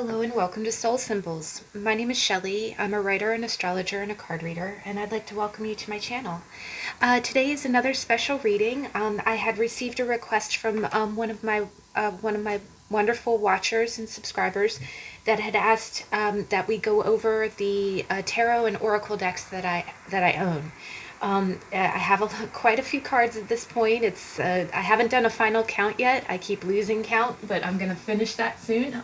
Hello and welcome to Soul Symbols. My name is Shelley. I'm a writer, an astrologer, and a card reader, and I'd like to welcome you to my channel. Today is another special reading. I had received a request from one of my wonderful watchers and subscribers that had asked that we go over the tarot and oracle decks that I own. I have quite a few cards at this point. I haven't done a final count yet. I keep losing count, but I'm going to finish that soon.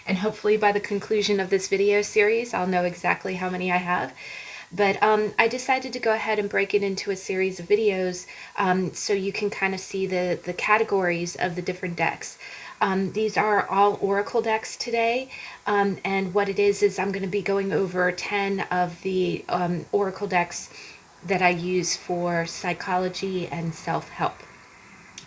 And hopefully by the conclusion of this video series, I'll know exactly how many I have. But I decided to go ahead and break it into a series of videos so you can kind of see the categories of the different decks. These are all oracle decks today, and what it is I'm going to be going over 10 of the oracle decks that I use for psychology and self-help.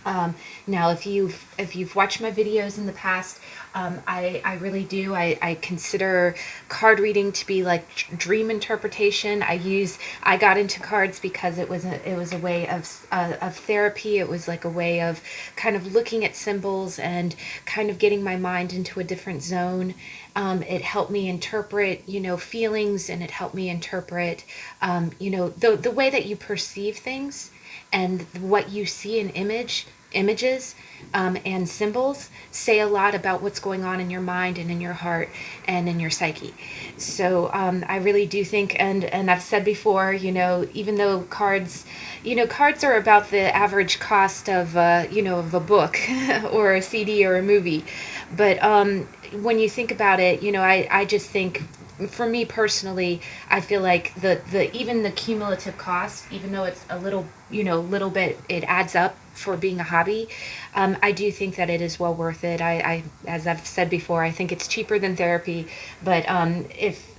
Now, if you've watched my videos in the past, I really do. I consider card reading to be like dream interpretation. I got into cards because it was a way of therapy. It was like a way of kind of looking at symbols and kind of getting my mind into a different zone. It helped me interpret, feelings, and it helped me interpret, the way that you perceive things and what you see in images and symbols say a lot about what's going on in your mind and in your heart and in your psyche. So I really do think, and I've said before, even though cards are about the average cost of of a book or a CD or a movie, but when you think about it, I just think, for me personally, I feel like even the cumulative cost, even though it's a little bit, it adds up for being a hobby. I do think that it is well worth it. I as I've said before, I think it's cheaper than therapy. But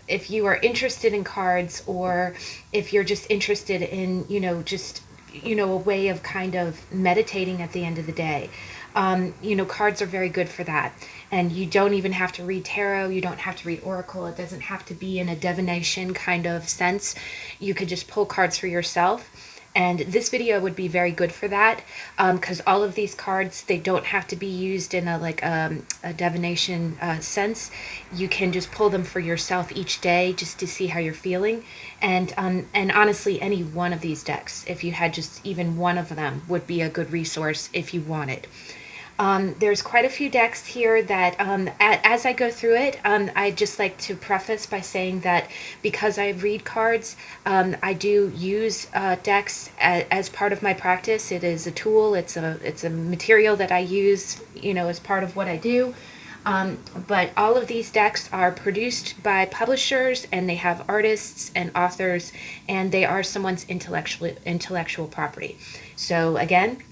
if you are interested in cards, or if you're just interested in a way of kind of meditating at the end of the day, cards are very good for that. And you don't even have to read tarot. You don't have to read oracle. It doesn't have to be in a divination kind of sense. You could just pull cards for yourself. And this video would be very good for that, because all of these cards, they don't have to be used in a divination sense. You can just pull them for yourself each day just to see how you're feeling. And honestly, any one of these decks, if you had just even one of them, would be a good resource if you want it. There's quite a few decks here that, as I go through it, I'd just like to preface by saying that because I read cards, I do use decks as part of my practice. It is a tool. It's a material that I use, as part of what I do. But all of these decks are produced by publishers, and they have artists and authors, and they are someone's intellectual property. So again,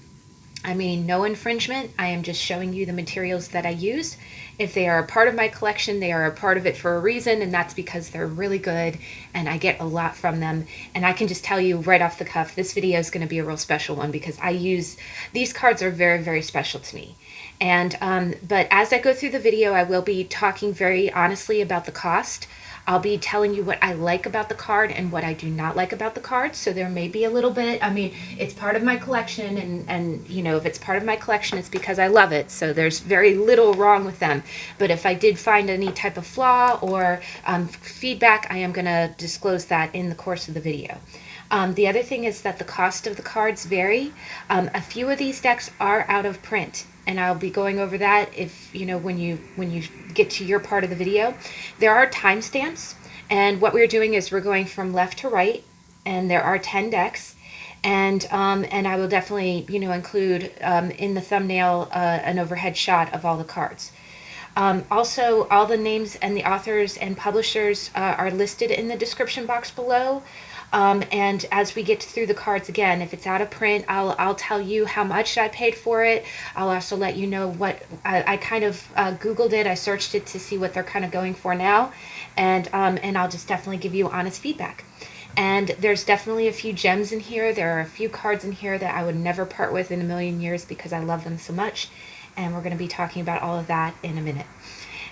no infringement. I am just showing you the materials that I use. If they are a part of my collection, they are a part of it for a reason, and that's because they're really good and I get a lot from them. And I can just tell you right off the cuff, this video is going to be a real special one because these cards are very, very special to me. And but as I go through the video, I will be talking very honestly about the cost. I'll be telling you what I like about the card and what I do not like about the card. So there may be a little bit, it's part of my collection, and if it's part of my collection, it's because I love it. So there's very little wrong with them. But if I did find any type of flaw or feedback, I am going to disclose that in the course of the video. The other thing is that the cost of the cards vary. A few of these decks are out of print, and I'll be going over that when you get to your part of the video. There are timestamps, and what we're doing is we're going from left to right, and there are 10 decks, and I will definitely include in the thumbnail an overhead shot of all the cards. Also, all the names and the authors and publishers are listed in the description box below. And as we get through the cards, again, if it's out of print, I'll tell you how much I paid for it. I'll also let you know what I kind of Googled it. I searched it to see what they're kind of going for now, and I'll just definitely give you honest feedback. And there's definitely a few gems in here. There are a few cards in here that I would never part with in a million years because I love them so much. And we're going to be talking about all of that in a minute.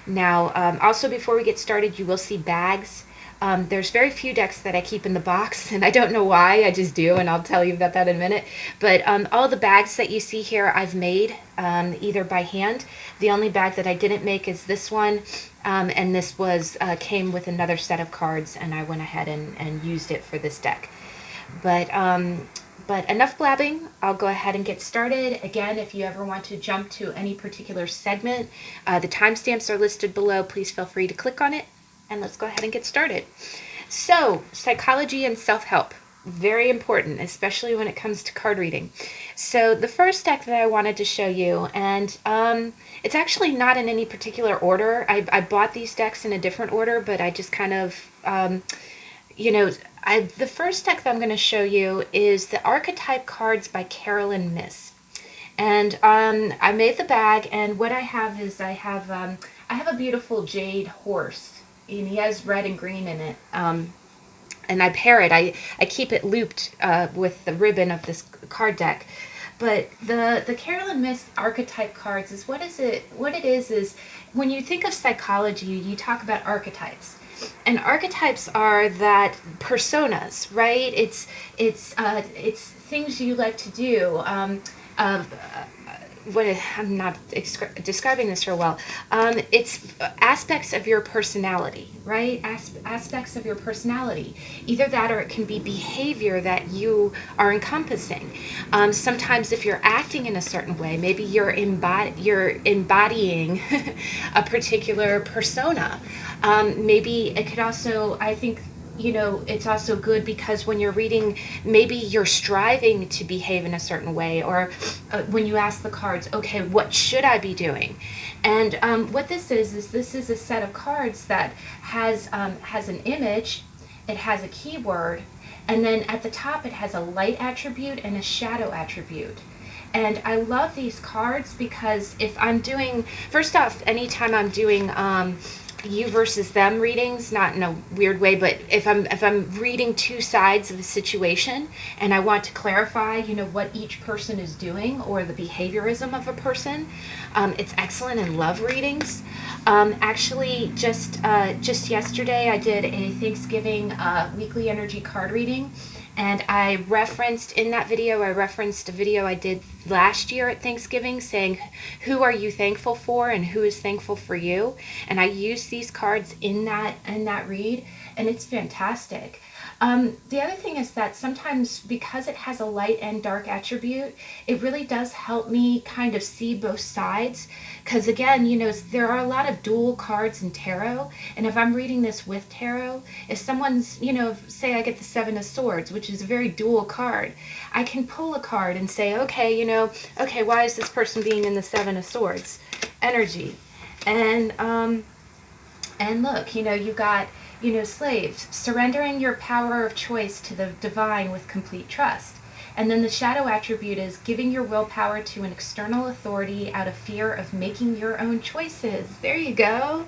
Now, also before we get started, you will see bags. There's very few decks that I keep in the box, and I don't know why, I just do, and I'll tell you about that in a minute. But all the bags that you see here I've made either by hand. The only bag that I didn't make is this one, and this was came with another set of cards, and I went ahead and used it for this deck. But enough blabbing, I'll go ahead and get started. Again, if you ever want to jump to any particular segment, the timestamps are listed below. Please feel free to click on it, and let's go ahead and get started. So, psychology and self-help, very important, especially when it comes to card reading. So the first deck that I wanted to show you, and it's actually not in any particular order. I bought these decks in a different order, but I just kind of, the first deck that I'm going to show you is the Archetype Cards by Myss. And I made the bag, and what I have is I have a beautiful jade horse, and he has red and green in it. And I pair it. I keep it looped with the ribbon of this card deck. But the Myss Archetype Cards is what it is when you think of psychology, you talk about archetypes. And archetypes are that personas, right? It's things you like to do. I'm not describing this real well. It's aspects of your personality, right? Aspects of your personality. Either that, or it can be behavior that you are encompassing. Sometimes if you're acting in a certain way, maybe you're embodying a particular persona. Maybe it could also, I think, it's also good because when you're reading, maybe you're striving to behave in a certain way, or when you ask the cards, okay, what should I be doing? And what this is a set of cards that has an image, it has a keyword, and then at the top it has a light attribute and a shadow attribute. And I love these cards because if I'm doing, first off, anytime I'm doing you versus them readings, not in a weird way, but if I'm reading two sides of a situation and I want to clarify, what each person is doing or the behaviorism of a person, it's excellent in love readings. Actually, just yesterday I did a Thanksgiving weekly energy card reading. And I referenced a video I did last year at Thanksgiving saying, who are you thankful for and who is thankful for you? And I used these cards in that read, and it's fantastic. The other thing is that sometimes because it has a light and dark attribute, it really does help me kind of see both sides. Because again, there are a lot of dual cards in tarot. And if I'm reading this with tarot, if someone's, say I get the Seven of Swords, which is a very dual card, I can pull a card and say, okay, why is this person being in the Seven of Swords energy? And look, you've got, slaves, surrendering your power of choice to the divine with complete trust. And then the shadow attribute is giving your willpower to an external authority out of fear of making your own choices. There you go.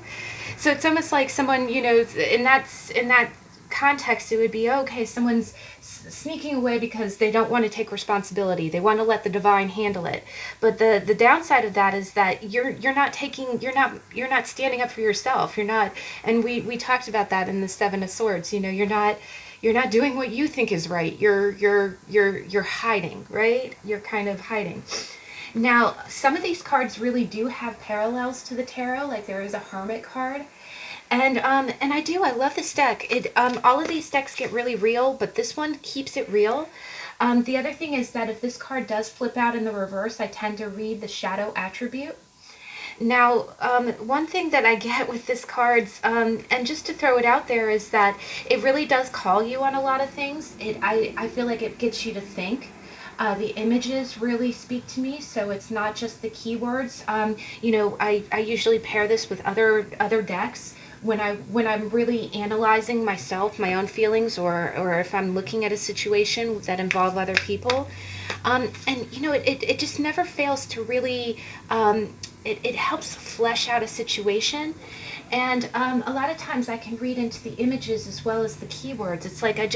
So it's almost like someone, in that context, it would be, okay, someone's sneaking away because they don't want to take responsibility. They want to let the divine handle it. But the downside of that is that you're not standing up for yourself. You're not, and we talked about that in the Seven of Swords. You're not doing what you think is right. You're hiding, right? You're kind of hiding. Now, some of these cards really do have parallels to the tarot, like there is a Hermit card. And I love this deck. All of these decks get really real, but this one keeps it real. The other thing is that if this card does flip out in the reverse, I tend to read the shadow attribute. Now, one thing that I get with this cards, and just to throw it out there, is that it really does call you on a lot of things. I feel like it gets you to think. The images really speak to me, so it's not just the keywords. I usually pair this with other decks when I'm really analyzing myself, my own feelings, or if I'm looking at a situation that involve other people. It just never fails to really, it helps flesh out a situation. And a lot of times I can read into the images as well as the keywords. It's like I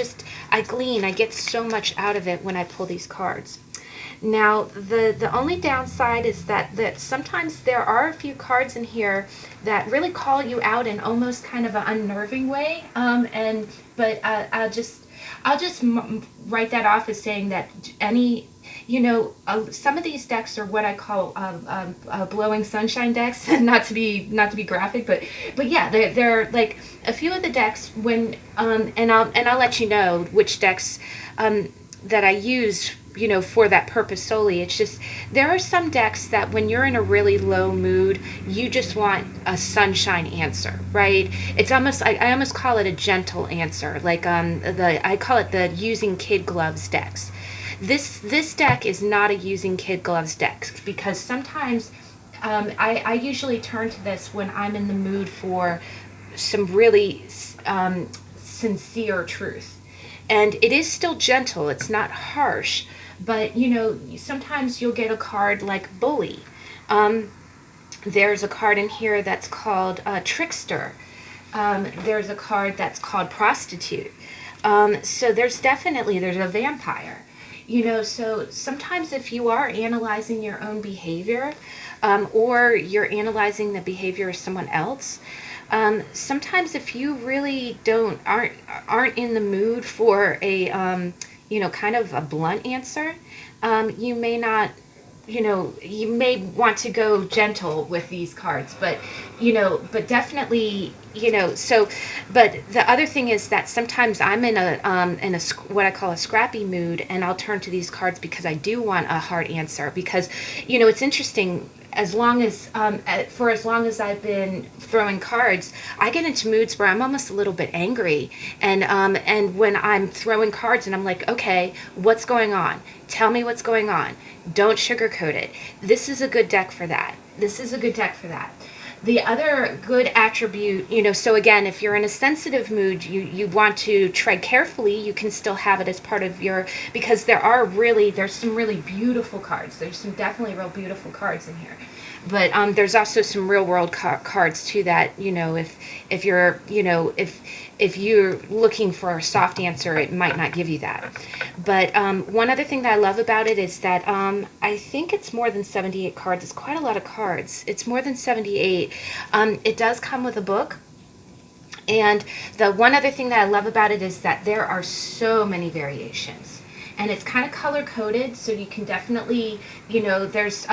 glean, I get so much out of it when I pull these cards. Now, the only downside is that sometimes there are a few cards in here that really call you out in almost kind of an unnerving way. I'll just write that off as saying that any, some of these decks are what I call blowing sunshine decks. not to be graphic, but yeah, they're like a few of the decks when and I'll let you know which decks that I use, for that purpose solely. It's just there are some decks that when you're in a really low mood, you just want a sunshine answer, right? It's almost I almost call it a gentle answer, like I call it the using kid gloves decks. This deck is not a using kid gloves deck because sometimes I usually turn to this when I'm in the mood for some really sincere truth. And it is still gentle, it's not harsh, but sometimes you'll get a card like Bully. There's a card in here that's called Trickster. There's a card that's called Prostitute. So there's a vampire. So sometimes if you are analyzing your own behavior, or you're analyzing the behavior of someone else, sometimes if you really aren't in the mood for a kind of a blunt answer, you may not, you may want to go gentle with these cards, but definitely, but the other thing is that sometimes I'm in a what I call a scrappy mood, and I'll turn to these cards because I do want a hard answer. Because it's interesting, as long as I've been throwing cards, I get into moods where I'm almost a little bit angry, and when I'm throwing cards and I'm like, okay, what's going on? Tell me what's going on. Don't sugarcoat it. This is a good deck for that. The other good attribute, so again, if you're in a sensitive mood, you want to tread carefully. You can still have it as part of your, because there's some really beautiful cards. There's some definitely real beautiful cards in here. But there's also some real world cards too that, if you're looking for a soft answer, it might not give you that. But one other thing that I love about it is that I think it's more than 78 cards. It's quite a lot of cards. It's more than 78. It does come with a book. And the one other thing that I love about it is that there are so many variations. And it's kind of color coded, so you can definitely, there's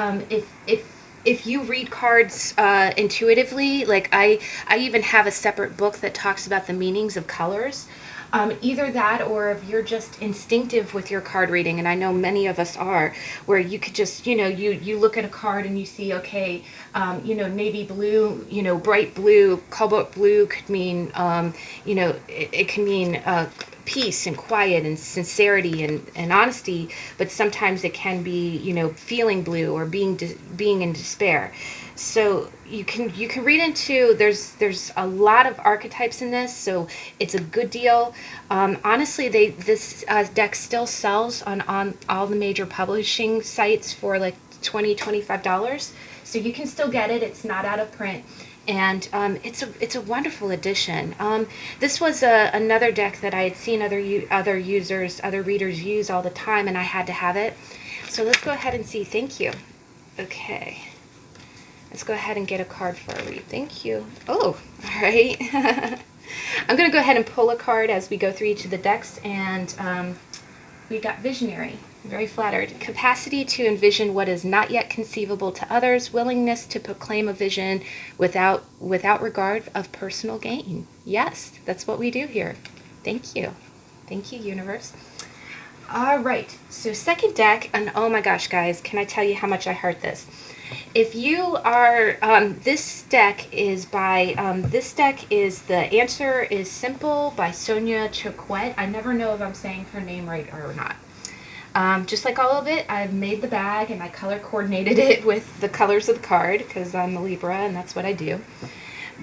if you read cards intuitively, like I even have a separate book that talks about the meanings of colors. Either that, or if you're just instinctive with your card reading, and I know many of us are, where you could just, you look at a card and you see, okay, navy blue, bright blue, cobalt blue could mean, it can mean peace and quiet and sincerity and honesty, but sometimes it can be, feeling blue or being in despair. So you can read into, there's a lot of archetypes in this, so it's a good deal. Honestly, this deck still sells on all the major publishing sites for like $20-$25, so you can still get it. It's not out of print. And it's a wonderful addition. This was another deck that I had seen other readers use all the time, and I had to have it. So let's go ahead and see. Thank you. Okay. Let's go ahead and get a card for a read. Thank you. Oh, all right. I'm going to go ahead and pull a card as we go through each of the decks, and we got Visionary. Very flattered. Capacity to envision what is not yet conceivable to others. Willingness to proclaim a vision without regard of personal gain. Yes, that's what we do here. Thank you. Thank you, universe. All right. So second deck, and oh my gosh, guys, can I tell you how much I heart this? If you are, this deck is The Answer is Simple by Sonia Choquette. I never know if I'm saying her name right or not. Just like all of it, I've made the bag and I color coordinated it with the colors of the card because I'm a Libra and that's what I do.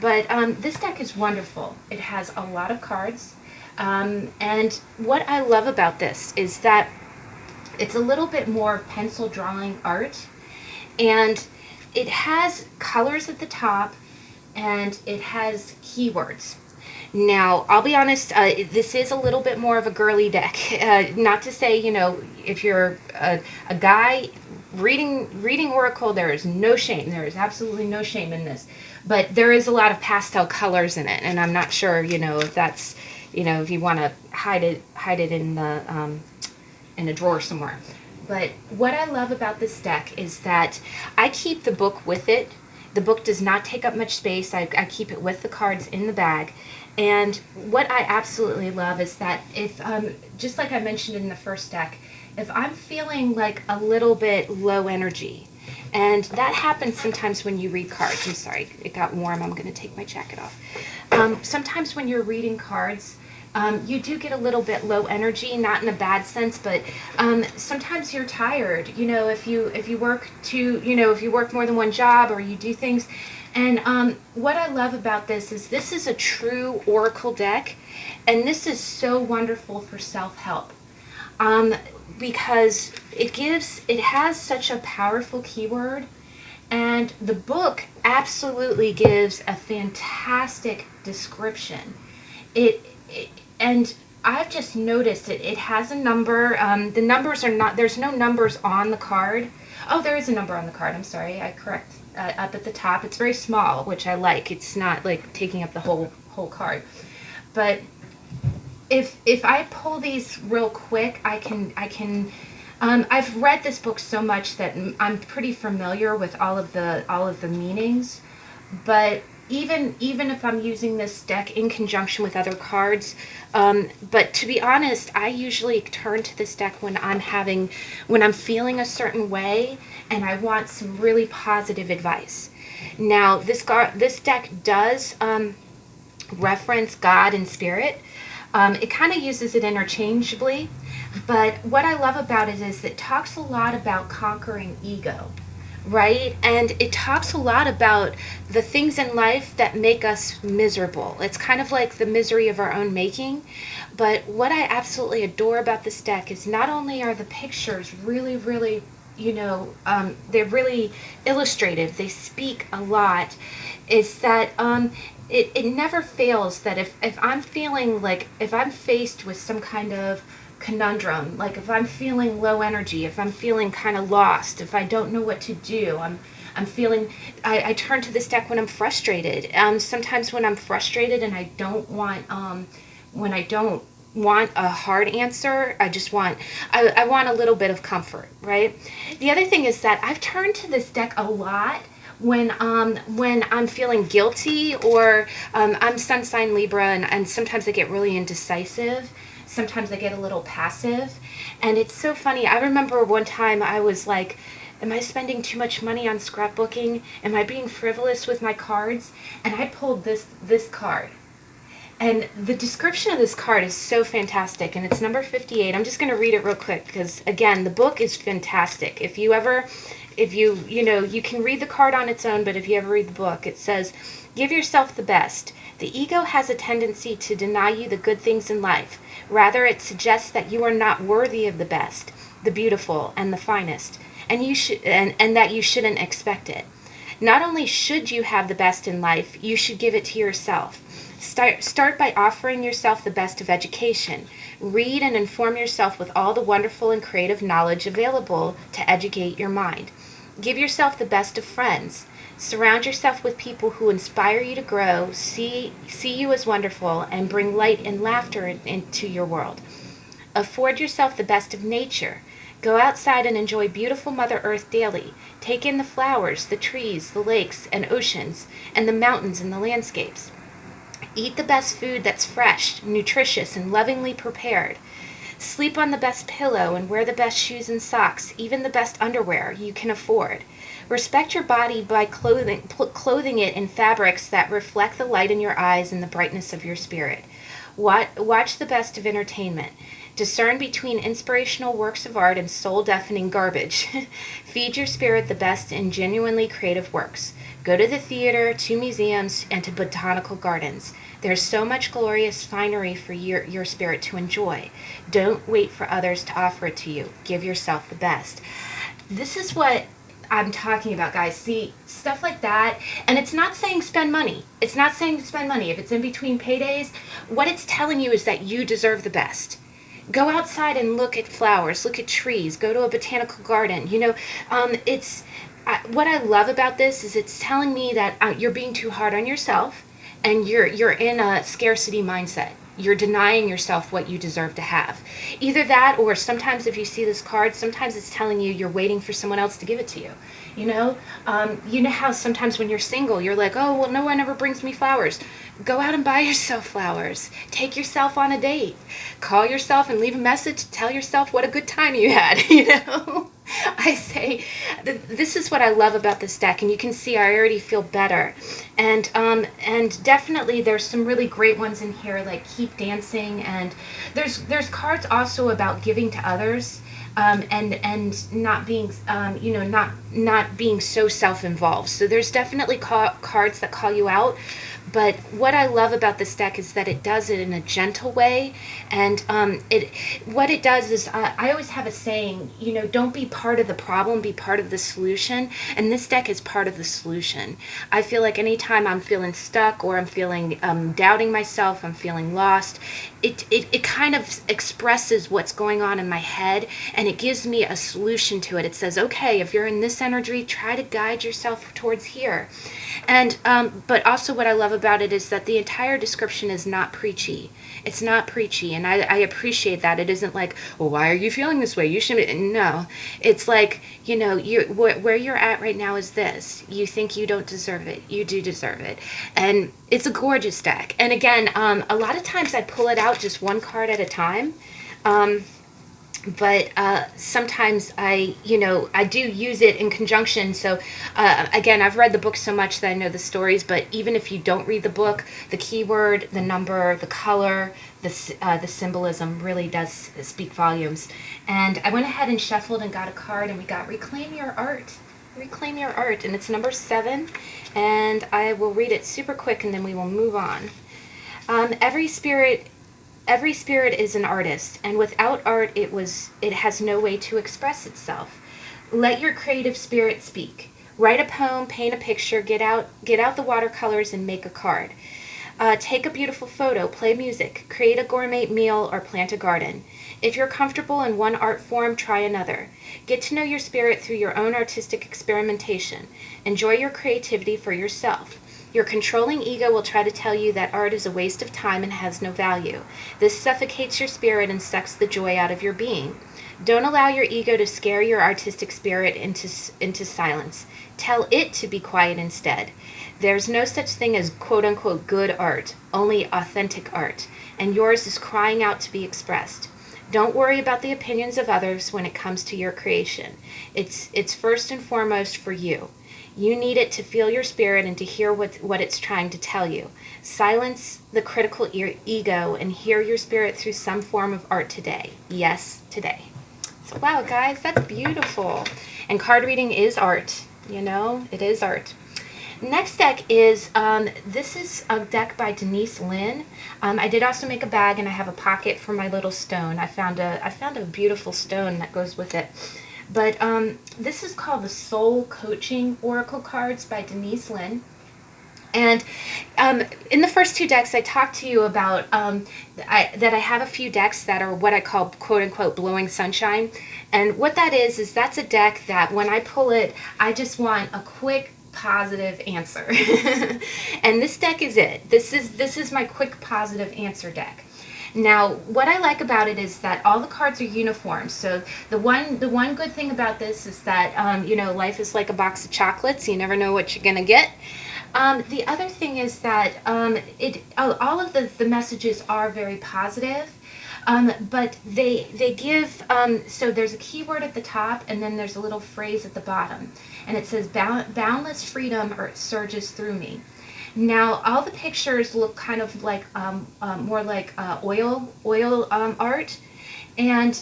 But this deck is wonderful. It has a lot of cards. And what I love about this is that it's a little bit more pencil drawing art. And it has colors at the top and it has keywords. Now, I'll be honest, this is a little bit more of a girly deck. Not to say, if you're a guy reading Oracle, there is no shame. There is absolutely no shame in this. But there is a lot of pastel colors in it, and I'm not sure, if that's, if you want to hide it in a drawer somewhere. But what I love about this deck is that I keep the book with it. The book does not take up much space. I keep it with the cards in the bag. And what I absolutely love is that if, just like I mentioned in the first deck, if I'm feeling like a little bit low energy, and that happens sometimes when you read cards. I'm sorry, it got warm. I'm going to take my jacket off. Sometimes when you're reading cards, you do get a little bit low energy, not in a bad sense, but sometimes you're tired. If you work if you work more than one job or you do things. And what I love about this is a true Oracle deck, and this is so wonderful for self-help. Because it has such a powerful keyword, and the book absolutely gives a fantastic description. And I've just noticed it has a number. The numbers are not, there's no numbers on the card. Oh, there is a number on the card. I'm sorry, I correct. Up at the top, it's very small, which I like. It's not like taking up the whole card. But if I pull these real quick, I can. I've read this book so much that I'm pretty familiar with all of the meanings. But even if I'm using this deck in conjunction with other cards, but to be honest, I usually turn to this deck when I'm feeling a certain way and I want some really positive advice. Now, this deck does reference God and Spirit. It kind of uses it interchangeably, but what I love about it is it talks a lot about conquering ego, right? And it talks a lot about the things in life that make us miserable. It's kind of like the misery of our own making. But what I absolutely adore about this deck is not only are the pictures really, really, they're really illustrative, they speak a lot, is that it never fails that if I'm feeling like, if I'm faced with some kind of conundrum, like if I'm feeling low energy, if I'm feeling kind of lost, if I don't know what to do, I turn to this deck when I'm frustrated. Sometimes when I'm frustrated and I don't want a hard answer, I want a little bit of comfort, right? The other thing is that I've turned to this deck a lot when I'm feeling guilty, or I'm sun sign Libra, and sometimes I get really indecisive. Sometimes I get a little passive. And it's so funny. I remember one time I was like, am I spending too much money on scrapbooking? Am I being frivolous with my cards? And I pulled this card. And the description of this card is so fantastic, and it's number 58. I'm just going to read it real quick because, again, the book is fantastic. If you can read the card on its own, but if you ever read the book, it says, give yourself the best. The ego has a tendency to deny you the good things in life. Rather, it suggests that you are not worthy of the best, the beautiful, and the finest, and that you shouldn't expect it. Not only should you have the best in life, you should give it to yourself. Start by offering yourself the best of education. Read and inform yourself with all the wonderful and creative knowledge available to educate your mind. Give yourself the best of friends. Surround yourself with people who inspire you to grow, see you as wonderful, and bring light and laughter into your world. Afford yourself the best of nature. Go outside and enjoy beautiful Mother Earth daily. Take in the flowers, the trees, the lakes and oceans, and the mountains and the landscapes. Eat the best food that's fresh, nutritious, and lovingly prepared. Sleep on the best pillow and wear the best shoes and socks, even the best underwear you can afford. Respect your body by clothing it in fabrics that reflect the light in your eyes and the brightness of your spirit. Watch the best of entertainment. Discern between inspirational works of art and soul-deafening garbage. Feed your spirit the best in genuinely creative works. Go to the theater, to museums, and to botanical gardens. There's so much glorious finery for your spirit to enjoy. Don't wait for others to offer it to you. Give yourself the best. This is what I'm talking about, guys. See, stuff like that. And it's not saying spend money. It's not saying spend money. If it's in between paydays, what it's telling you is that you deserve the best. Go outside and look at flowers, look at trees, go to a botanical garden. It's what I love about this is it's telling me that you're being too hard on yourself, and you're in a scarcity mindset. You're denying yourself what you deserve to have. Either that, or sometimes if you see this card, sometimes it's telling you you're waiting for someone else to give it to you. You know how sometimes when you're single, you're like, oh, well, no one ever brings me flowers. Go out and buy yourself flowers. Take yourself on a date. Call yourself and leave a message. Tell yourself what a good time you had, I say, this is what I love about this deck, and you can see I already feel better. And definitely there's some really great ones in here, like Keep Dancing, and there's cards also about giving to others. And not being, not being so self-involved. So there's definitely cards that call you out. But what I love about this deck is that it does it in a gentle way, and what it does is I always have a saying, don't be part of the problem, be part of the solution. And this deck is part of the solution. I feel like anytime I'm feeling stuck, or I'm feeling doubting myself, I'm feeling lost, it kind of expresses what's going on in my head, and it gives me a solution to it. It says, okay, if you're in this energy, try to guide yourself towards here. And but also what I love about it is that the entire description is not preachy. It's not preachy, and I appreciate that. It isn't like, well, why are you feeling this way? You shouldn't. No, it's like, where you're at right now is this. You think you don't deserve it. You do deserve it. And it's a gorgeous deck. And again, a lot of times I pull it out just one card at a time. But sometimes I do use it in conjunction. So again, I've read the book so much that I know the stories, but even if you don't read the book, the keyword, the number, the color, the symbolism really does speak volumes. And I went ahead and shuffled and got a card, and we got Reclaim Your Art. Reclaim Your Art, and it's number 7, and I will read it super quick and then we will move on. Every spirit is an artist, and without art it has no way to express itself. Let your creative spirit speak. Write a poem, paint a picture, get out the watercolors and make a card. Take a beautiful photo, play music, create a gourmet meal, or plant a garden. If you're comfortable in one art form, try another. Get to know your spirit through your own artistic experimentation. Enjoy your creativity for yourself. Your controlling ego will try to tell you that art is a waste of time and has no value. This suffocates your spirit and sucks the joy out of your being. Don't allow your ego to scare your artistic spirit into silence. Tell it to be quiet instead. There's no such thing as quote-unquote good art, only authentic art, and yours is crying out to be expressed. Don't worry about the opinions of others when it comes to your creation. It's first and foremost for you. You need it to feel your spirit and to hear what it's trying to tell you. Silence the critical ego and hear your spirit through some form of art today. Yes, today. So wow, guys, that's beautiful. And card reading is art. It is art. Next deck is, this is a deck by Denise Lynn. I did also make a bag, and I have a pocket for my little stone. I found a beautiful stone that goes with it. But this is called the Soul Coaching Oracle Cards by Denise Lynn. And in the first 2 decks, I talked to you about that I have a few decks that are what I call quote-unquote blowing sunshine. And what that is that's a deck that when I pull it, I just want a quick, positive answer. And this deck is it. This is my quick, positive answer deck. Now, what I like about it is that all the cards are uniform. So the one good thing about this is that life is like a box of chocolates. You never know what you're gonna get. The other thing is that all of the messages are very positive. But they give, so there's a keyword at the top, and then there's a little phrase at the bottom. And it says, boundless freedom surges through me. Now, all the pictures look kind of like, more like oil art. And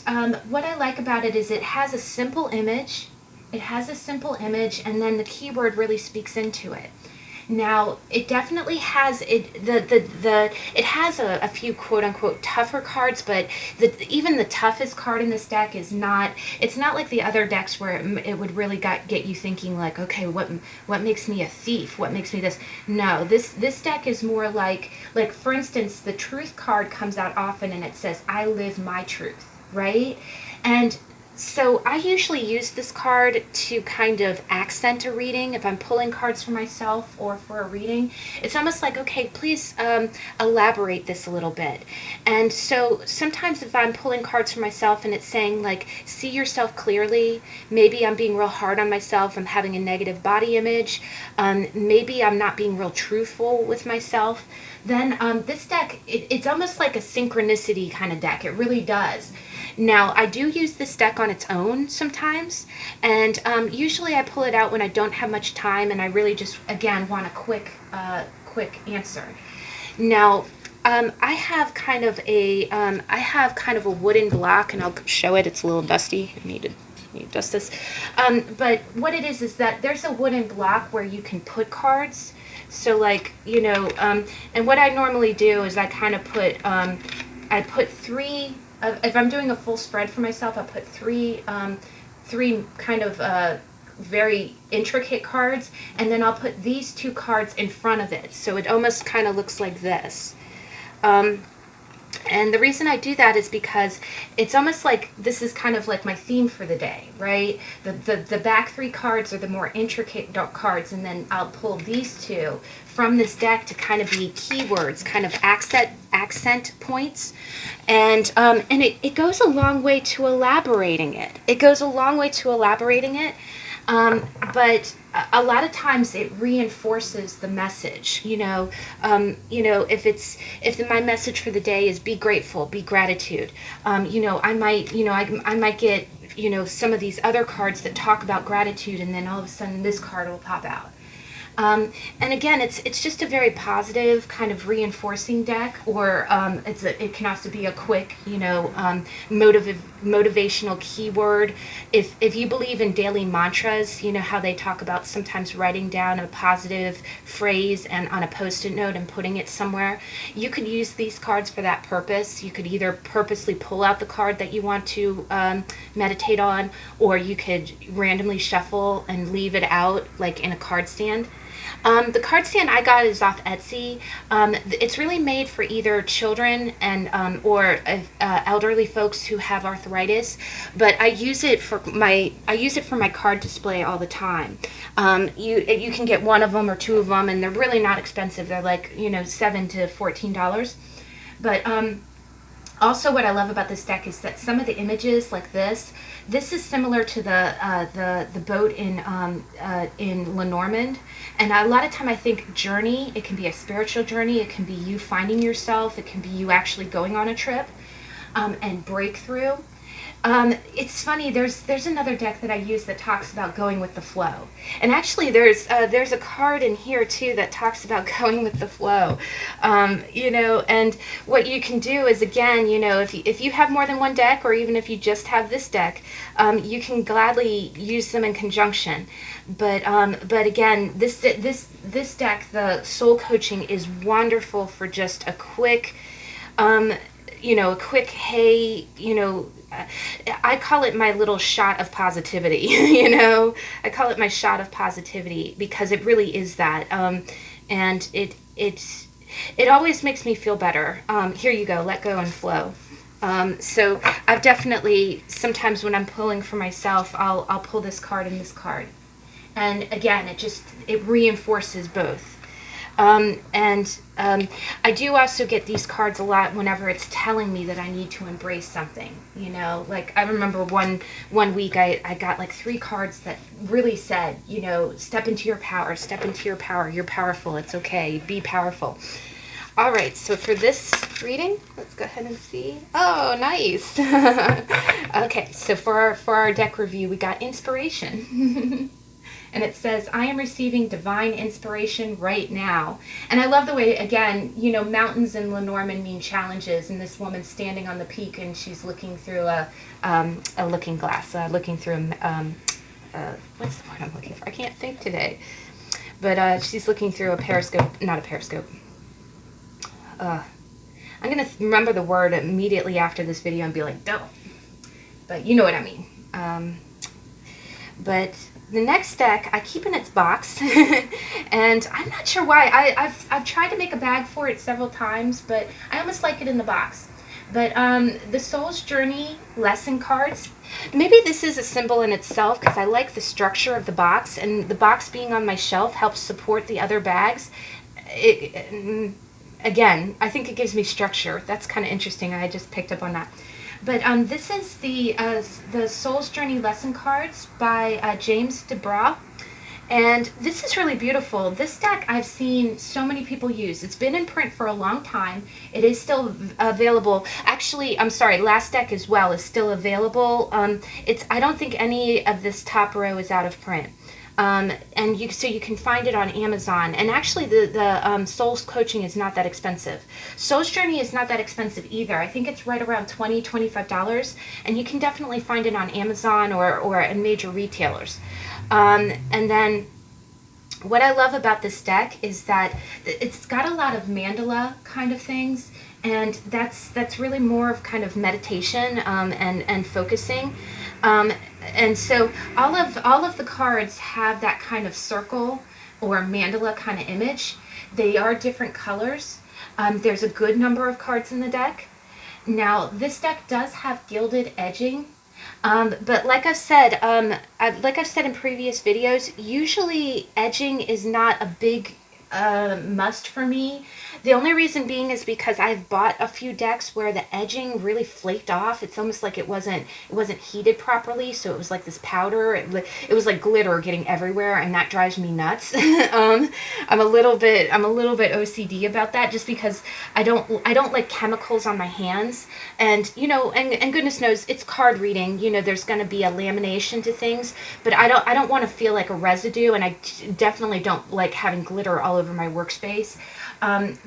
what I like about it is it has a simple image. It has a simple image, and then the keyword really speaks into it. Now, it definitely has it has a few quote unquote tougher cards, but even the toughest card in this deck is not. It's not like the other decks where it would really get you thinking like, okay, what makes me a thief? What makes me this? No, this deck is more like for instance, the Truth card comes out often, and it says, "I live my truth," right? And so I usually use this card to kind of accent a reading if I'm pulling cards for myself or for a reading. It's almost like, okay, please elaborate this a little bit. And so sometimes if I'm pulling cards for myself and it's saying like, see yourself clearly, maybe I'm being real hard on myself, I'm having a negative body image, maybe I'm not being real truthful with myself, then this deck, it's almost like a synchronicity kind of deck. It really does. Now, I do use this deck on its own sometimes, and usually I pull it out when I don't have much time and I really just, again, want a quick answer. Now, I have kind of a wooden block, and I'll show it. It's a little dusty. I need to dust this. But what it is that there's a wooden block where you can put cards. So, like, and what I normally do is I kind of put three. If I'm doing a full spread for myself, I put three kind of very intricate cards, and then I'll put these two cards in front of it, so it almost kind of looks like this. And the reason I do that is because it's almost like this is kind of like my theme for the day, right? The back three cards are the more intricate cards, and then I'll pull these two from this deck to kind of be keywords, kind of accent points. And it goes a long way to elaborating it. But a lot of times it reinforces the message. If my message for the day is be grateful, be gratitude. I might get some of these other cards that talk about gratitude, and then all of a sudden this card will pop out. And again, it's just a very positive kind of reinforcing deck, or it can also be a quick, motivational keyword. If you believe in daily mantras, you know how they talk about sometimes writing down a positive phrase and on a post-it note and putting it somewhere. You could use these cards for that purpose. You could either purposely pull out the card that you want to meditate on, or you could randomly shuffle and leave it out like in a card stand. The card stand I got is off Etsy. It's really made for either children and or elderly folks who have arthritis, but I use it for my card display all the time. You can get one of them or two of them, and they're really not expensive. They're like $7 to $14. But also, what I love about this deck is that some of the images, like this is similar to the boat in Lenormand, and a lot of time I think journey. It can be a spiritual journey. It can be you finding yourself. It can be you actually going on a trip, and breakthrough. It's funny. There's another deck that I use that talks about going with the flow, and actually there's a card in here too that talks about going with the flow. And what you can do is, again, if you have more than one deck, or even if you just have this deck, you can gladly use them in conjunction. But again, this deck, the Soul Coaching, is wonderful for just a quick, hey, I call it my little shot of positivity. I call it my shot of positivity because it really is that, and it always makes me feel better. Here you go, let go and flow. So I've definitely, sometimes when I'm pulling for myself, I'll pull this card and this card, and again, it reinforces both. I do also get these cards a lot whenever it's telling me that I need to embrace something. Like I remember one week I got like 3 cards that really said, step into your power, you're powerful, it's okay, be powerful. All right, so for this reading, let's go ahead and see. Oh, nice. Okay, so for our deck review, we got inspiration. And it says, I am receiving divine inspiration right now. And I love the way, again, mountains in Lenormand mean challenges, and this woman's standing on the peak and she's looking through a looking glass, looking through what's the word I'm looking for? I can't think today. But she's looking through a periscope, not a periscope. I'm going to remember the word immediately after this video and be like, don't. But you know what I mean. But the next deck, I keep in its box. And I'm not sure why. I've tried to make a bag for it several times, but I almost like it in the box. But the Soul's Journey lesson cards, maybe this is a symbol in itself because I like the structure of the box, and the box being on my shelf helps support the other bags. Again, I think it gives me structure. That's kind of interesting. I just picked up on that. But this is the Soul's Journey lesson cards by James DeBraw. And this is really beautiful. This deck I've seen so many people use. It's been in print for a long time. It is still available. Actually, I'm sorry, last deck as well is still available. I don't think any of this top row is out of print. So you can find it on Amazon. And actually the Soul's Coaching is not that expensive. Soul's Journey is not that expensive either. I think it's right around $20, $25. And you can definitely find it on Amazon or in major retailers. And then what I love about this deck is that it's got a lot of mandala kind of things, and that's really more of kind of meditation and focusing. And so all of the cards have that kind of circle or mandala kind of image. They are different colors. There's a good number of cards in the deck. Now this deck does have gilded edging. But like I've said in previous videos, usually edging is not a big must for me. The only reason being is because I've bought a few decks where the edging really flaked off. It's almost like it wasn't heated properly, so it was like this powder. It was like glitter getting everywhere, and that drives me nuts. I'm a little bit OCD about that, just because I don't like chemicals on my hands. And and goodness knows it's card reading. There's going to be a lamination to things, but I don't want to feel like a residue, and I definitely don't like having glitter all over my workspace.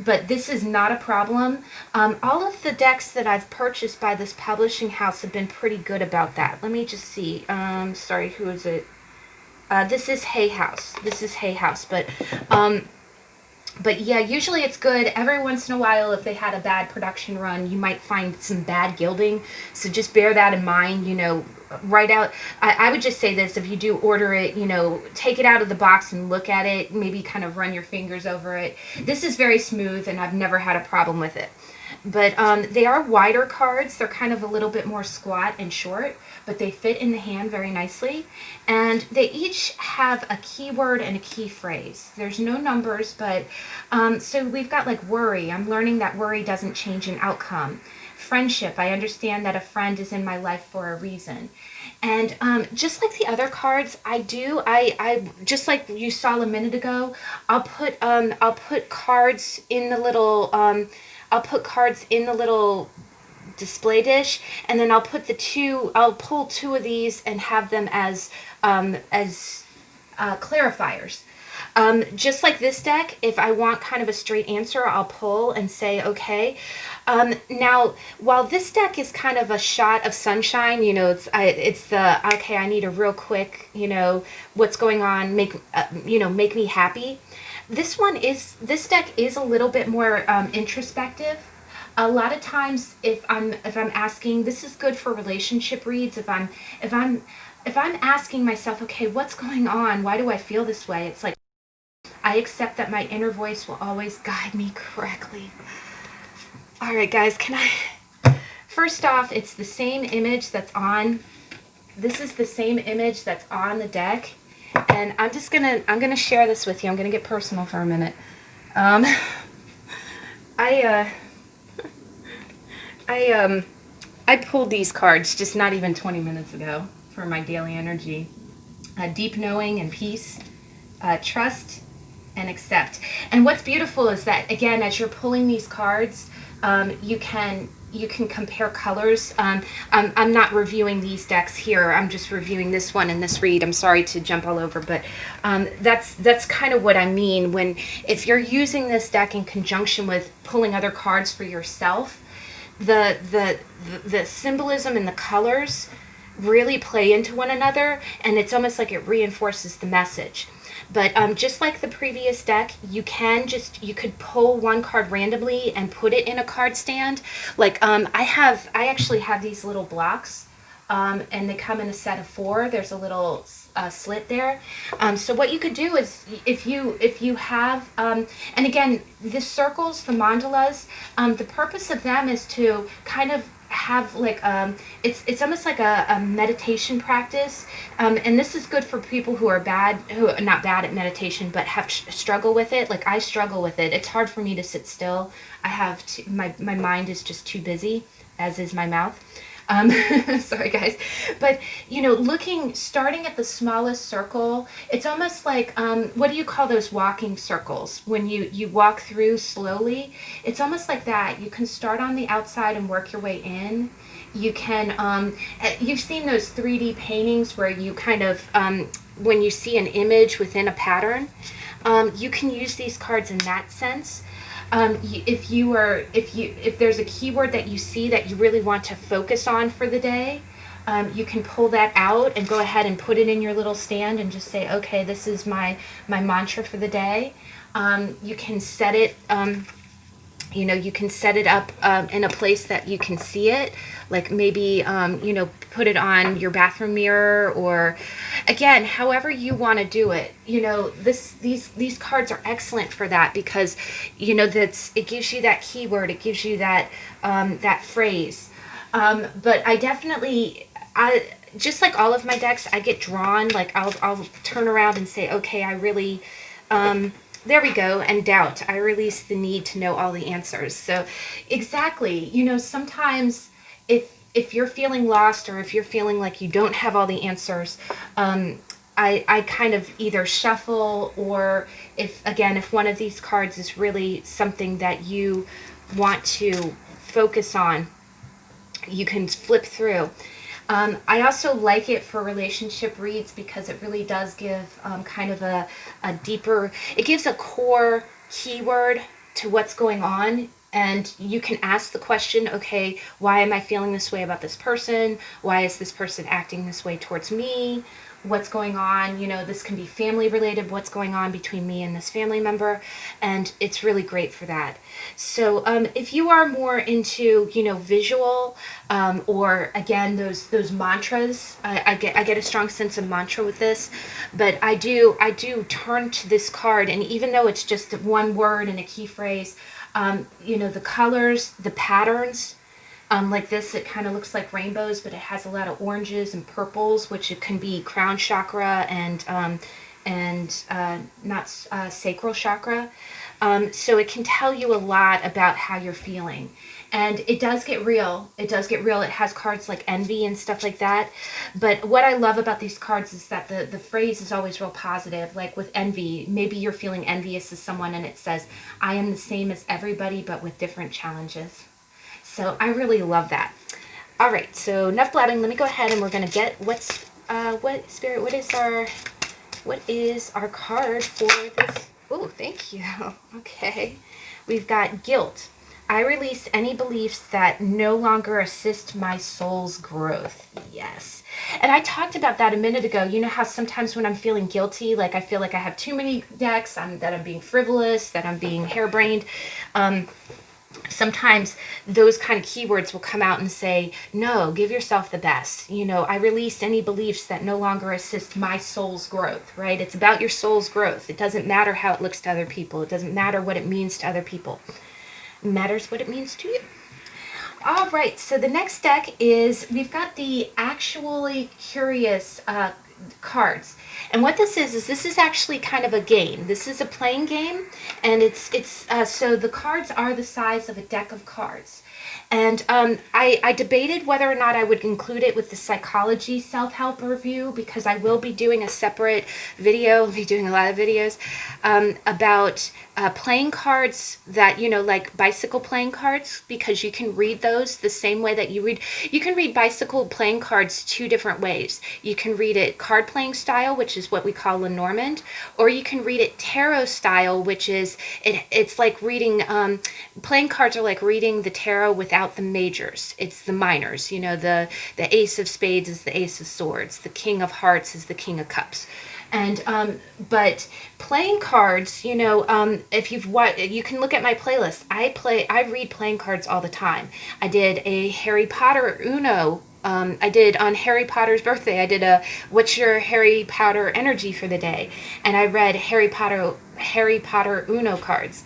But this is not a problem. All of the decks that I've purchased by this publishing house have been pretty good about that. Let me just see. Sorry, who is it? This is Hay House. But yeah, usually it's good. Every once in a while, if they had a bad production run, you might find some bad gilding. So just bear that in mind, right out. I would just say this: if you do order it, take it out of the box and look at it, maybe kind of run your fingers over it. This is very smooth, and I've never had a problem with it. But they are wider cards. They're kind of a little bit more squat and short, but they fit in the hand very nicely. And they each have a keyword and a key phrase. There's no numbers, but so we've got like worry. I'm learning that worry doesn't change an outcome. Friendship. I understand that a friend is in my life for a reason. And just like the other cards, I just like you saw a minute ago, I'll put cards in the little display dish, and then I'll pull two of these and have them as clarifiers. Just like this deck, if I want kind of a straight answer, I'll pull and say, okay. Now, while this deck is kind of a shot of sunshine, it's the, okay, I need a real quick, what's going on, make me happy. This deck is a little bit more introspective. A lot of times, if I'm asking, this is good for relationship reads. If I'm asking myself, okay, what's going on? Why do I feel this way? It's like, I accept that my inner voice will always guide me correctly. All right, guys, first off, it's the same image that's on, this is the same image that's on the deck. And I'm gonna share this with you. I'm gonna get personal for a minute. I pulled these cards just not even 20 minutes ago for my daily energy. Deep knowing and peace, trust and accept. And what's beautiful is that, again, as you're pulling these cards, you can compare colors. I'm not reviewing these decks here. I'm just reviewing this one and this read. I'm sorry to jump all over, but that's kind of what I mean when, if you're using this deck in conjunction with pulling other cards for yourself, the symbolism and the colors really play into one another, and it's almost like it reinforces the message. But just like the previous deck, you could pull one card randomly and put it in a card stand. Like I actually have these little blocks, and they come in a set of 4. There's a little slit there. So what you could do is if you have, and again, the circles, the mandalas, the purpose of them is to kind of have like it's almost like a meditation practice, and this is good for people who are not bad at meditation but have struggle with it. Like I struggle with it. It's hard for me to sit still. I have my mind is just too busy, as is my mouth. Sorry guys, but starting at the smallest circle, it's almost like, what do you call those walking circles? When you walk through slowly, it's almost like that. You can start on the outside and work your way in. You can, you've seen those 3D paintings where you kind of, when you see an image within a pattern, you can use these cards in that sense. If there's a keyword that you see that you really want to focus on for the day, you can pull that out and go ahead and put it in your little stand and just say, okay, this is my mantra for the day. You can set it, you can set it up in a place that you can see it, like maybe put it on your bathroom mirror, or again, however you want to do it. These cards are excellent for that, because it gives you that keyword, it gives you that that phrase. But I just like all of my decks, I get drawn, like I'll turn around and say, okay, I really there we go, and doubt. I release the need to know all the answers. So exactly, sometimes if you're feeling lost, or if you're feeling like you don't have all the answers, I kind of either shuffle, or if one of these cards is really something that you want to focus on, you can flip through. I also like it for relationship reads, because it really does give kind of a deeper, it gives a core keyword to what's going on. And you can ask the question, okay, why am I feeling this way about this person? Why is this person acting this way towards me? What's going on? This can be family related, what's going on between me and this family member. And it's really great for that. So if you are more into, visual, or again, those mantras, I get a strong sense of mantra with this, but I do turn to this card, and even though it's just one word and a key phrase, the colors, the patterns, like this, it kind of looks like rainbows, but it has a lot of oranges and purples, which it can be crown chakra and not sacral chakra. So it can tell you a lot about how you're feeling. And it does get real. It has cards like envy and stuff like that. But what I love about these cards is that the phrase is always real positive. Like with envy, maybe you're feeling envious of someone, and it says, I am the same as everybody, but with different challenges. So I really love that. All right, so enough blabbing. Let me go ahead, and we're going to get what is our card for this? Oh, thank you. Okay. We've got guilt. I release any beliefs that no longer assist my soul's growth. Yes. And I talked about that a minute ago. You know how sometimes when I'm feeling guilty, like I feel like I have too many decks, that I'm being frivolous, that I'm being harebrained. Sometimes those kind of keywords will come out and say, no, give yourself the best. I release any beliefs that no longer assist my soul's growth, right? It's about your soul's growth. It doesn't matter how it looks to other people. It doesn't matter what it means to other people. It matters what it means to you. All right, so the next deck is, we've got the Actually Curious cards. And what this is actually kind of a game. This is a playing game, and so the cards are the size of a deck of cards. And I debated whether or not I would include it with the psychology self-help review, because I will be doing a separate video. I'll be doing a lot of videos about playing cards that, like bicycle playing cards, because you can read those the same way that you can read bicycle playing cards 2 different ways. You can read it card playing style, which is what we call Lenormand, or you can read it tarot style, which is, it's like reading, playing cards are like reading the tarot without the majors. It's the minors. The Ace of Spades is the Ace of Swords. The King of Hearts is the King of Cups. And but playing cards, if you can look at my playlist. I read playing cards all the time. I did a Harry Potter Uno. I did on Harry Potter's birthday. I did a "What's your Harry Potter energy for the day?" and I read Harry Potter Uno cards.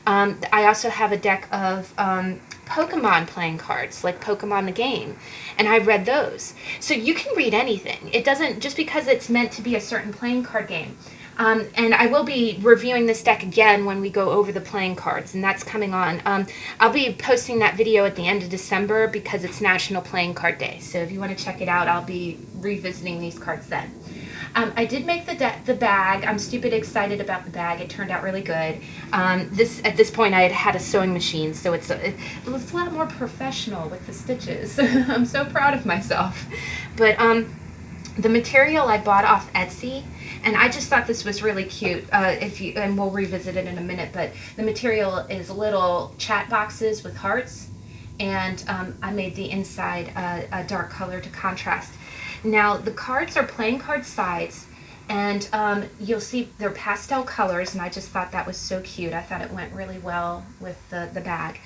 I also have a deck of Pokemon playing cards, like Pokemon the game, and I read those. So you can read anything. It doesn't, just because it's meant to be a certain playing card game. And I will be reviewing this deck again when we go over the playing cards, and that's coming on. I'll be posting that video at the end of December because it's National Playing Card Day. So if you want to check it out, I'll be revisiting these cards then. I did make the bag. I'm stupid excited about the bag. It turned out really good. At this point I had a sewing machine, so it's a lot more professional with the stitches. I'm so proud of myself. But the material I bought off Etsy, and I just thought this was really cute. And we'll revisit it in a minute. But the material is little chat boxes with hearts, and I made the inside a dark color to contrast. Now, the cards are playing card size, and you'll see they're pastel colors, and I just thought that was so cute. I thought it went really well with the bag.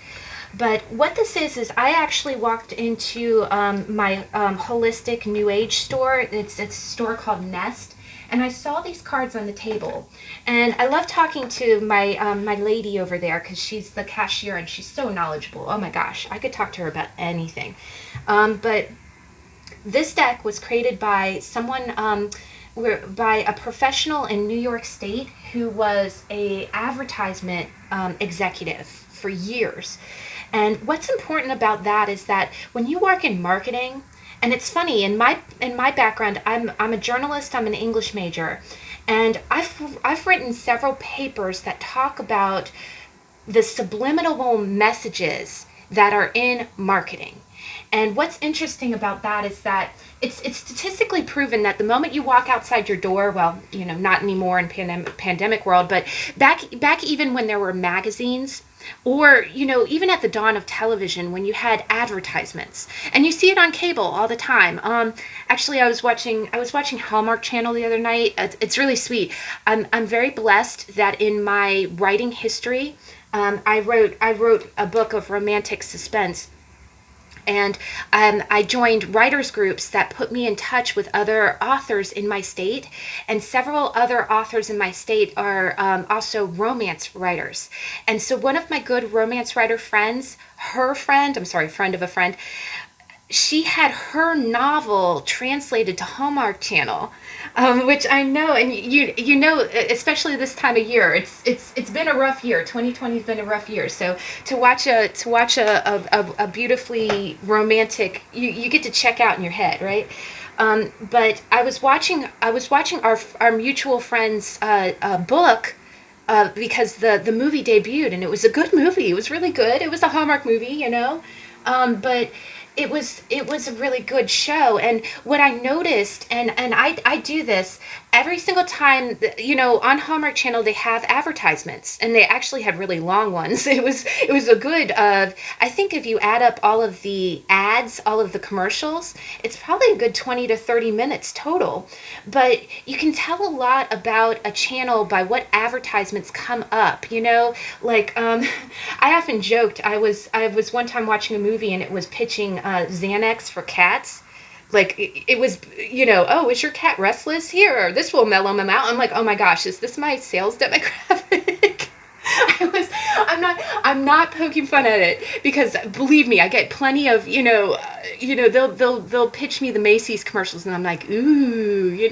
But what this is I actually walked into my holistic New Age store. It's a store called Nest, and I saw these cards on the table. And I love talking to my lady over there because she's the cashier, and she's so knowledgeable. Oh my gosh, I could talk to her about anything. But this deck was created by someone, by a professional in New York State who was a advertisement executive for years. And what's important about that is that when you work in marketing, and it's funny, in my background, I'm a journalist, I'm an English major, and I've written several papers that talk about the subliminal messages that are in marketing. And what's interesting about that is that it's statistically proven that the moment you walk outside your door, well, not anymore in pandemic world, but back even when there were magazines, or even at the dawn of television, when you had advertisements, and you see it on cable all the time. Actually, I was watching Hallmark Channel the other night. It's really sweet. I'm very blessed that in my writing history, I wrote a book of romantic suspense. And I joined writers groups that put me in touch with other authors in my state, and several other authors in my state are also romance writers. And so one of my good romance writer friends, friend of a friend, she had her novel translated to Hallmark Channel, which I know, and especially this time of year, it's been a rough year. 2020's been a rough year. So to watch a beautifully romantic, you get to check out in your head, right? But I was watching our mutual friend's book. Because the movie debuted, and it was a good movie. It was really good. It was a Hallmark movie, but it was a really good show. And what I noticed, and I do this every single time, on Hallmark Channel they have advertisements, and they actually had really long ones. It was a good, I think if you add up all of the ads, all of the commercials, it's probably a good 20 to 30 minutes total. But you can tell a lot about a channel by what advertisements come up, like I often joked, I was one time watching a movie, and it was pitching Xanax for cats. Like it was, oh, is your cat restless? Here, this will mellow him out. I'm like, oh my gosh, is this my sales demographic? I'm not poking fun at it, because believe me, I get plenty of, they'll pitch me the Macy's commercials, and I'm like, ooh,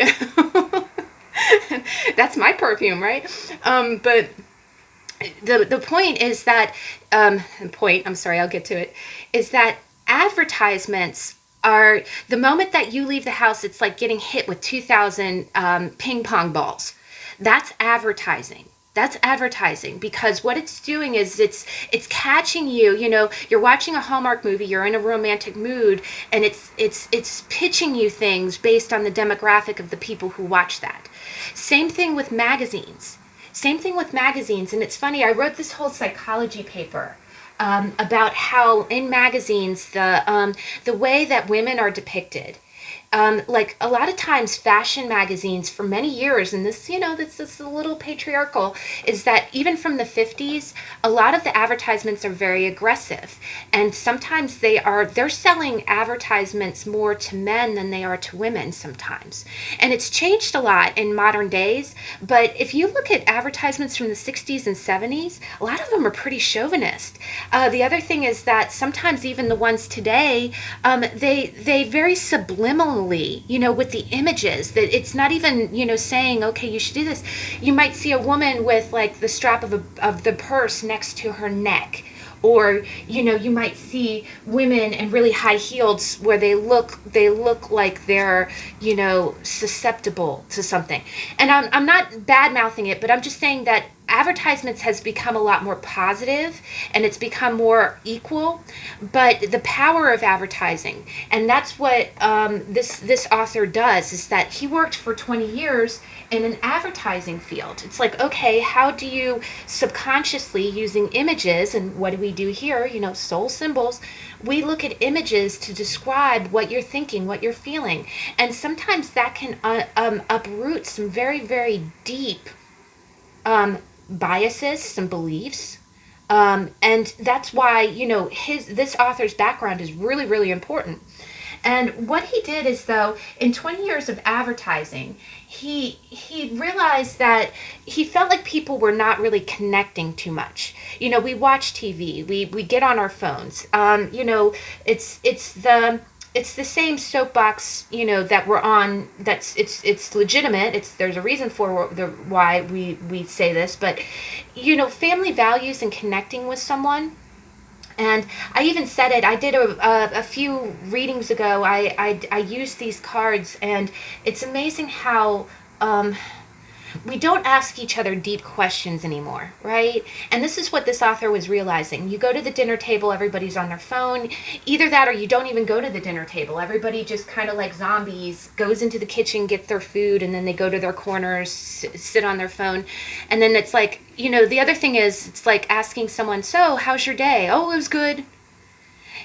that's my perfume, right? But the point is that, I'm sorry, I'll get to it, is that advertisements are, the moment that you leave the house, it's like getting hit with 2,000 ping pong balls. That's advertising. That's advertising, because what it's doing is it's catching you. You're watching a Hallmark movie, you're in a romantic mood, and it's pitching you things based on the demographic of the people who watch that. Same thing with magazines. And it's funny, I wrote this whole psychology paper about how in magazines the way that women are depicted like a lot of times fashion magazines for many years, and this, this is a little patriarchal, is that even from the 50s, a lot of the advertisements are very aggressive. And sometimes they're selling advertisements more to men than they are to women sometimes. And it's changed a lot in modern days, but if you look at advertisements from the 60s and 70s, a lot of them are pretty chauvinist. The other thing is that sometimes even the ones today, they very subliminally, with the images, that it's not even, saying, okay, you should do this. You might see a woman with like the strap of the purse next to her neck. Or, you might see women in really high heels where they look like they're, susceptible to something. And I'm not bad mouthing it, but I'm just saying that advertisements has become a lot more positive and it's become more equal. But the power of advertising, and that's what this author does, is that he worked for 20 years in an advertising field. It's like, okay, how do you subconsciously, using images, and what do we do here, soul symbols, we look at images to describe what you're thinking, what you're feeling. And sometimes that can uproot some very, very deep biases, some beliefs. And that's why, this author's background is really, really important. And what he did is, though, in 20 years of advertising, he realized that he felt like people were not really connecting too much. We watch TV, we get on our phones. It's the same soapbox, that we're on. It's legitimate. There's a reason for why we say this, but family values and connecting with someone. And I even said it. I did a few readings ago. I used these cards, and it's amazing how we don't ask each other deep questions anymore, right? And this is what this author was realizing. You go to the dinner table, everybody's on their phone. Either that or you don't even go to the dinner table. Everybody just kind of like zombies goes into the kitchen, get their food, and then they go to their corners, sit on their phone. And then it's like, the other thing is, it's like asking someone, so how's your day? Oh, it was good.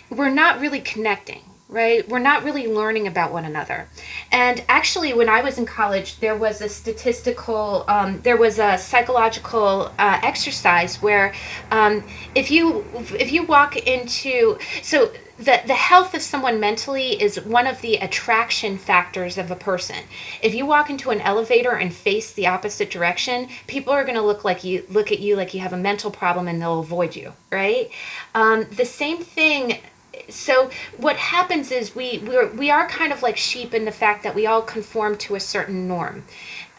We're not really connecting. Right? We're not really learning about one another. And actually, when I was in college, there was a psychological exercise where if you walk into, so the health of someone mentally is one of the attraction factors of a person. If you walk into an elevator and face the opposite direction, people are going to look at you like you have a mental problem, and they'll avoid you, right? The same thing. So what happens is we are kind of like sheep in the fact that we all conform to a certain norm.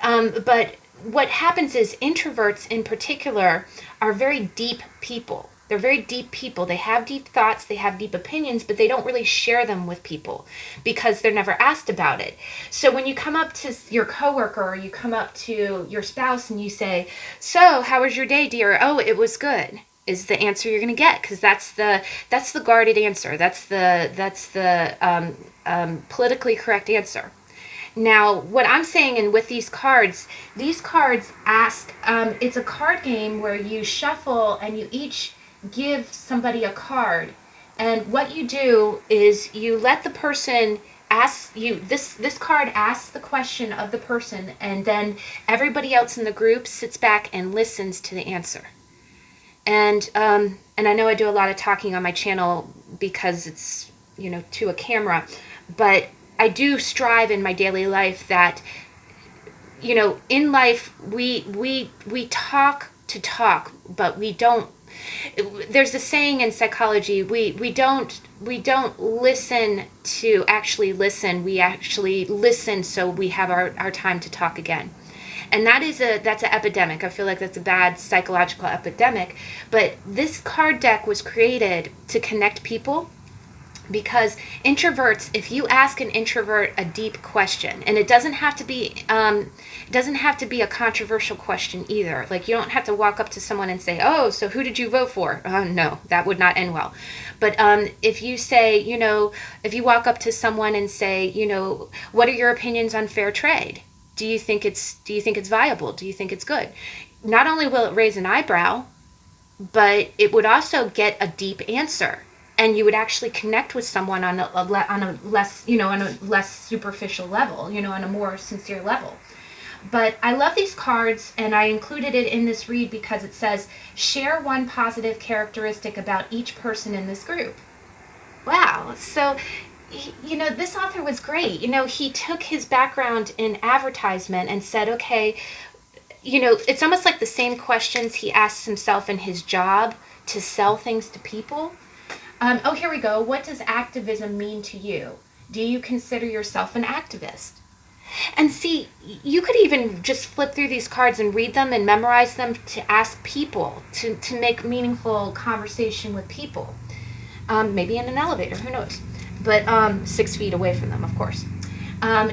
But what happens is introverts in particular are very deep people. They're very deep people. They have deep thoughts, they have deep opinions, but they don't really share them with people because they're never asked about it. So when you come up to your coworker or you come up to your spouse and you say, so how was your day, dear? Oh, it was good. Is the answer you're going to get, because that's the guarded answer. That's the politically correct answer. Now, what I'm saying, and with these cards ask. It's a card game where you shuffle and you each give somebody a card, and what you do is you let the person ask you. This card asks the question of the person, and then everybody else in the group sits back and listens to the answer. And I know I do a lot of talking on my channel because it's, to a camera, but I do strive in my daily life that, in life we talk to talk, but we don't. There's a saying in psychology, we don't listen to actually listen. We actually listen so we have our time to talk again. And that's an epidemic. I feel like that's a bad psychological epidemic. But this card deck was created to connect people, because introverts, if you ask an introvert a deep question, and it doesn't have to be a controversial question either. Like, you don't have to walk up to someone and say, oh, so who did you vote for? No, that would not end well. But if you say, if you walk up to someone and say, what are your opinions on fair trade? Do you think it's viable? Do you think it's good? Not only will it raise an eyebrow, but it would also get a deep answer. and you would actually connect with someone on a less, on a less superficial level, on a more sincere level. But I love these cards, and I included it in this read because it says, share one positive characteristic about each person in this group. Wow. So, this author was great. He took his background in advertisement and said, okay, it's almost like the same questions he asks himself in his job to sell things to people. Oh, here we go. What does activism mean to you? Do you consider yourself an activist? And see, you could even just flip through these cards and read them and memorize them to ask people, to make meaningful conversation with people. Maybe in an elevator, who knows? But 6 feet away from them, of course.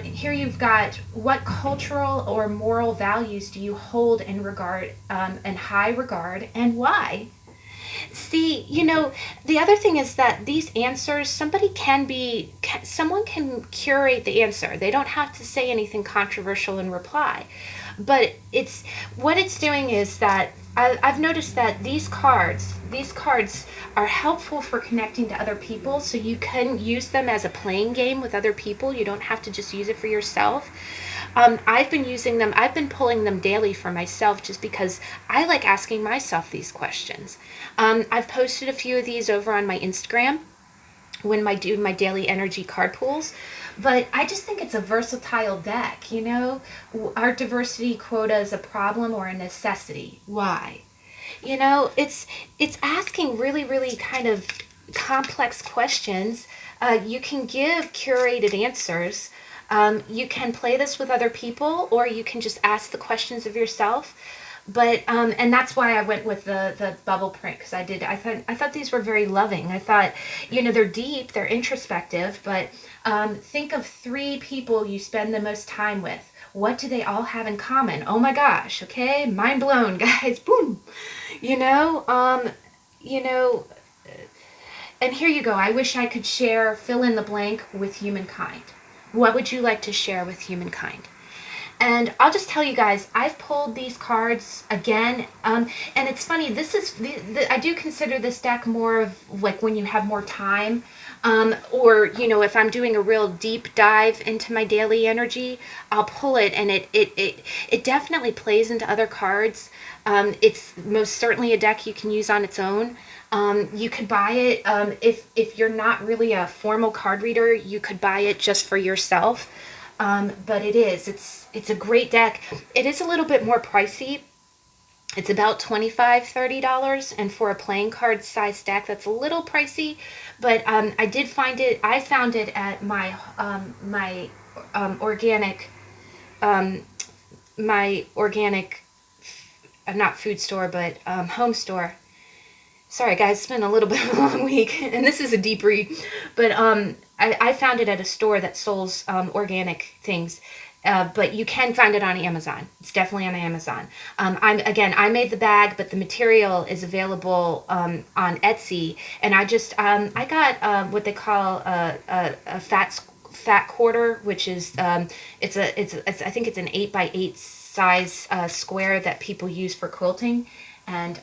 Here you've got, what cultural or moral values do you hold in regard, in high regard, and why? See, the other thing is that these answers, someone can curate the answer. They don't have to say anything controversial in reply. But what it's doing is that I've noticed that these cards are helpful for connecting to other people, so you can use them as a playing game with other people. You don't have to just use it for yourself. I've been using them, I've been pulling them daily for myself just because I like asking myself these questions. I've posted a few of these over on my Instagram when I do my daily energy card pools. But I just think it's a versatile deck, Our diversity quota is a problem or a necessity. Why? It's asking really, really kind of complex questions. You can give curated answers. You can play this with other people, or you can just ask the questions of yourself. But and that's why I went with the bubble print, because I thought these were very loving. I thought, they're deep, they're introspective, but think of 3 people you spend the most time with. What do they all have in common? Oh my gosh, okay, mind blown, guys. Boom. And here you go. I wish I could share fill in the blank with humankind. What would you like to share with humankind? And I'll just tell you guys, I've pulled these cards again, and it's funny, I do consider this deck more of like when you have more time, or, if I'm doing a real deep dive into my daily energy, I'll pull it, and it definitely plays into other cards. It's most certainly a deck you can use on its own. You could buy it, if you're not really a formal card reader, you could buy it just for yourself. But it's a great deck. It is a little bit more pricey. It's about $25-$30, and for a playing card size deck, that's a little pricey. But I found it at my organic, not food store, but home store. Sorry guys, it's been a little bit of a long week, and this is a deep read, but I found it at a store that sells organic things, but you can find it on Amazon. It's definitely on Amazon. I made the bag, but the material is available on Etsy, and I got what they call a fat quarter, which is I think it's an 8x8 size square that people use for quilting. And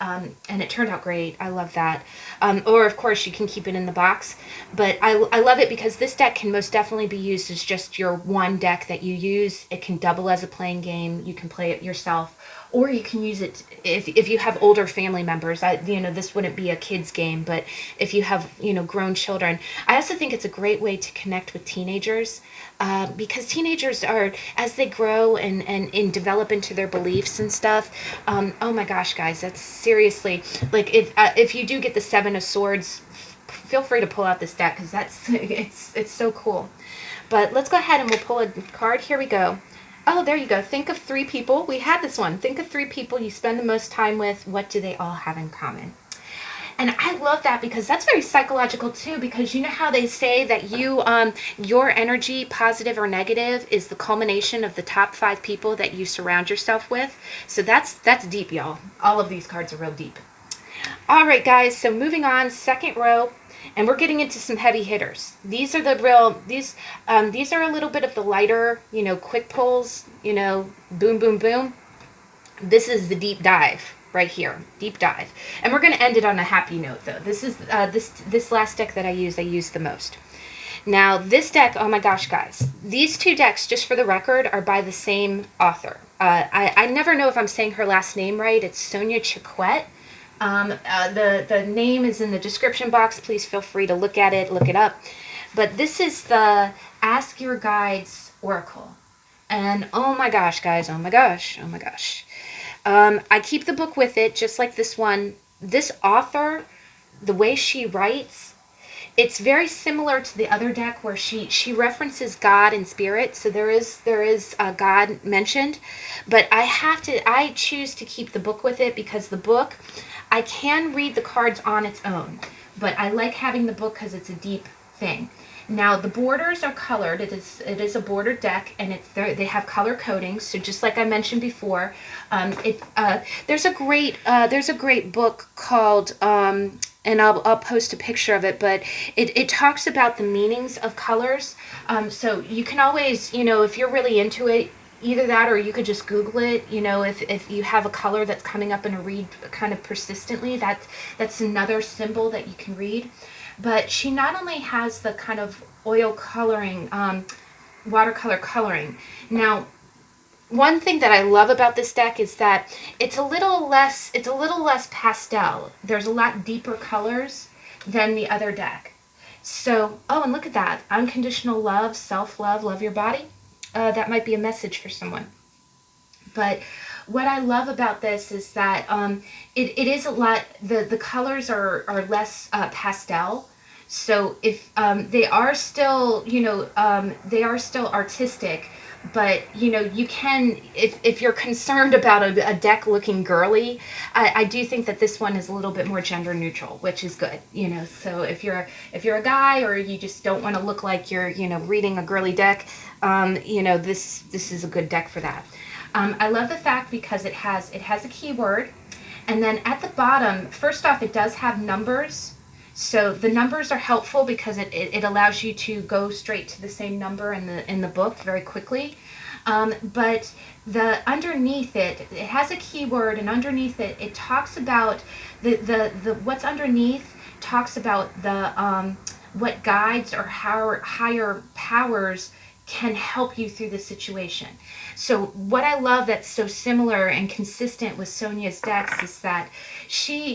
it turned out great. I love that. Or, of course, you can keep it in the box. But I love it because this deck can most definitely be used as just your one deck that you use. It can double as a playing game. You can play it yourself. Or you can use it if you have older family members. This wouldn't be a kid's game, but if you have, grown children. I also think it's a great way to connect with teenagers. Because teenagers are, as they grow and develop into their beliefs and stuff, oh my gosh, guys, that's seriously, like, if you do get the 7 of Swords, feel free to pull out this deck, because it's so cool. But let's go ahead and we'll pull a card. Here we go. Oh, there you go. Think of 3 people. We had this one. Think of 3 people you spend the most time with. What do they all have in common? And I love that because that's very psychological too, because you know how they say that your energy, positive or negative, is the culmination of the top 5 people that you surround yourself with. So that's deep, y'all. All of these cards are real deep. All right, guys. So moving on, second row, and we're getting into some heavy hitters. These are these are a little bit of the lighter, quick pulls, boom, boom, boom. This is the deep dive right here, deep dive. And we're going to end it on a happy note, though. This is this last deck that I use the most. Now, this deck, oh my gosh, guys. These two decks, just for the record, are by the same author. I never know if I'm saying her last name right. It's Sonia Choquette. The name is in the description box. Please feel free to look at it, look it up. But this is the Ask Your Guides Oracle. And oh my gosh, guys, oh my gosh. I keep the book with it, just like this one. This author, the way she writes, it's very similar to the other deck where she references God and spirit. So there is God mentioned, but I choose to keep the book with it because the book, I can read the cards on its own, but I like having the book because it's a deep thing. Now the borders are colored. It is a bordered deck, and they have color coding. So just like I mentioned before, there's a great book called and I'll post a picture of it, but it talks about the meanings of colors. So you can always, if you're really into it, either that or you could just Google it. If you have a color that's coming up in a read kind of persistently, that's another symbol that you can read. But she not only has the kind of oil coloring, watercolor coloring. Now, one thing that I love about this deck is that it's a little less pastel. There's a lot deeper colors than the other deck. So, oh, and look at that. Unconditional love, self-love, love your body. That might be a message for someone. But what I love about this is that it is a lot, the colors are less pastel. So if they are still, they are still artistic, but you can, if you're concerned about a deck looking girly, I do think that this one is a little bit more gender neutral, which is good. So if you're a guy or you just don't want to look like you're reading a girly deck, this is a good deck for that. I love the fact because it has a keyword, and then at the bottom, first off, it does have numbers. So the numbers are helpful because it allows you to go straight to the same number in the book very quickly. But underneath it has a keyword, and underneath it talks about the what's underneath talks about what guides or higher powers can help you through the situation. So what I love that's so similar and consistent with Sonia's decks is that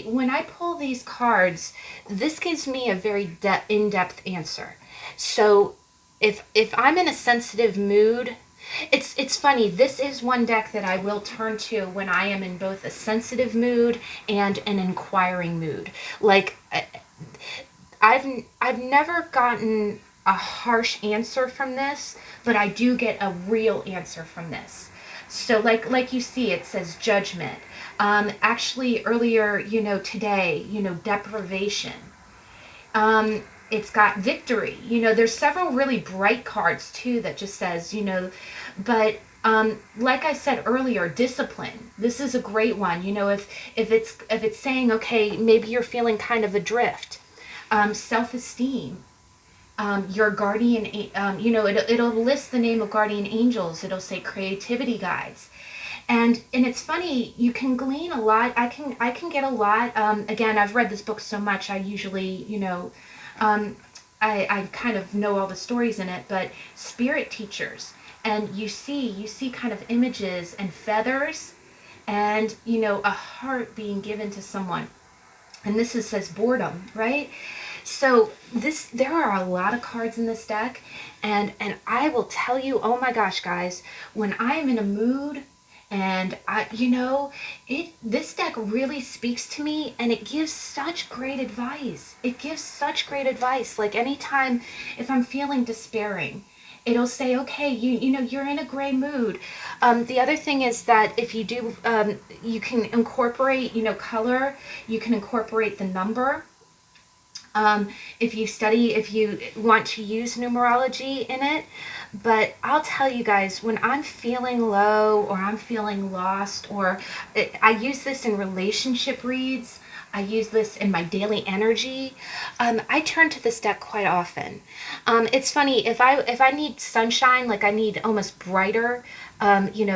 when I pull these cards, this gives me a very in-depth answer. So if I'm in a sensitive mood, it's funny, this is one deck that I will turn to when I am in both a sensitive mood and an inquiring mood. Like, I've never gotten a harsh answer from this, but I do get a real answer from this. So like you see, it says judgment. Actually earlier, today, deprivation. It's got victory. There's several really bright cards too that just says, but like I said earlier, discipline. This is a great one. If it's saying, okay, maybe you're feeling kind of adrift. Self-esteem. Your guardian, it'll list the name of guardian angels. It'll say creativity guides. And it's funny, you can glean a lot. I can get a lot. Again, I've read this book so much, I usually, I kind of know all the stories in it, but spirit teachers. And you see kind of images and feathers and, a heart being given to someone. And this says boredom, right? So there are a lot of cards in this deck, and I will tell you, oh my gosh, guys, when I am in a mood, and this deck really speaks to me, and it gives such great advice. Like anytime, if I'm feeling despairing, it'll say, okay, you're in a gray mood. The other thing is that if you do, you can incorporate, color, you can incorporate the number. If you want to use numerology in it. But I'll tell you guys, when I'm feeling low or I'm feeling lost, I use this in relationship reads, I use this in my daily energy, I turn to this deck quite often. It's funny, if I need sunshine, like I need almost brighter,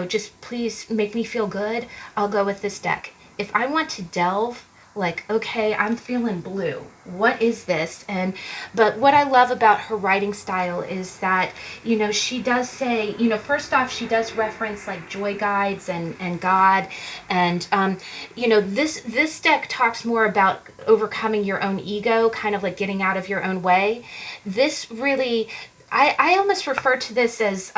just please make me feel good, I'll go with this deck. if I want to delve, like, okay, I'm feeling blue. What is this? But what I love about her writing style is that, she does say, first off, she does reference like joy guides and God. And, this deck talks more about overcoming your own ego, kind of like getting out of your own way. This really, I almost refer to this as,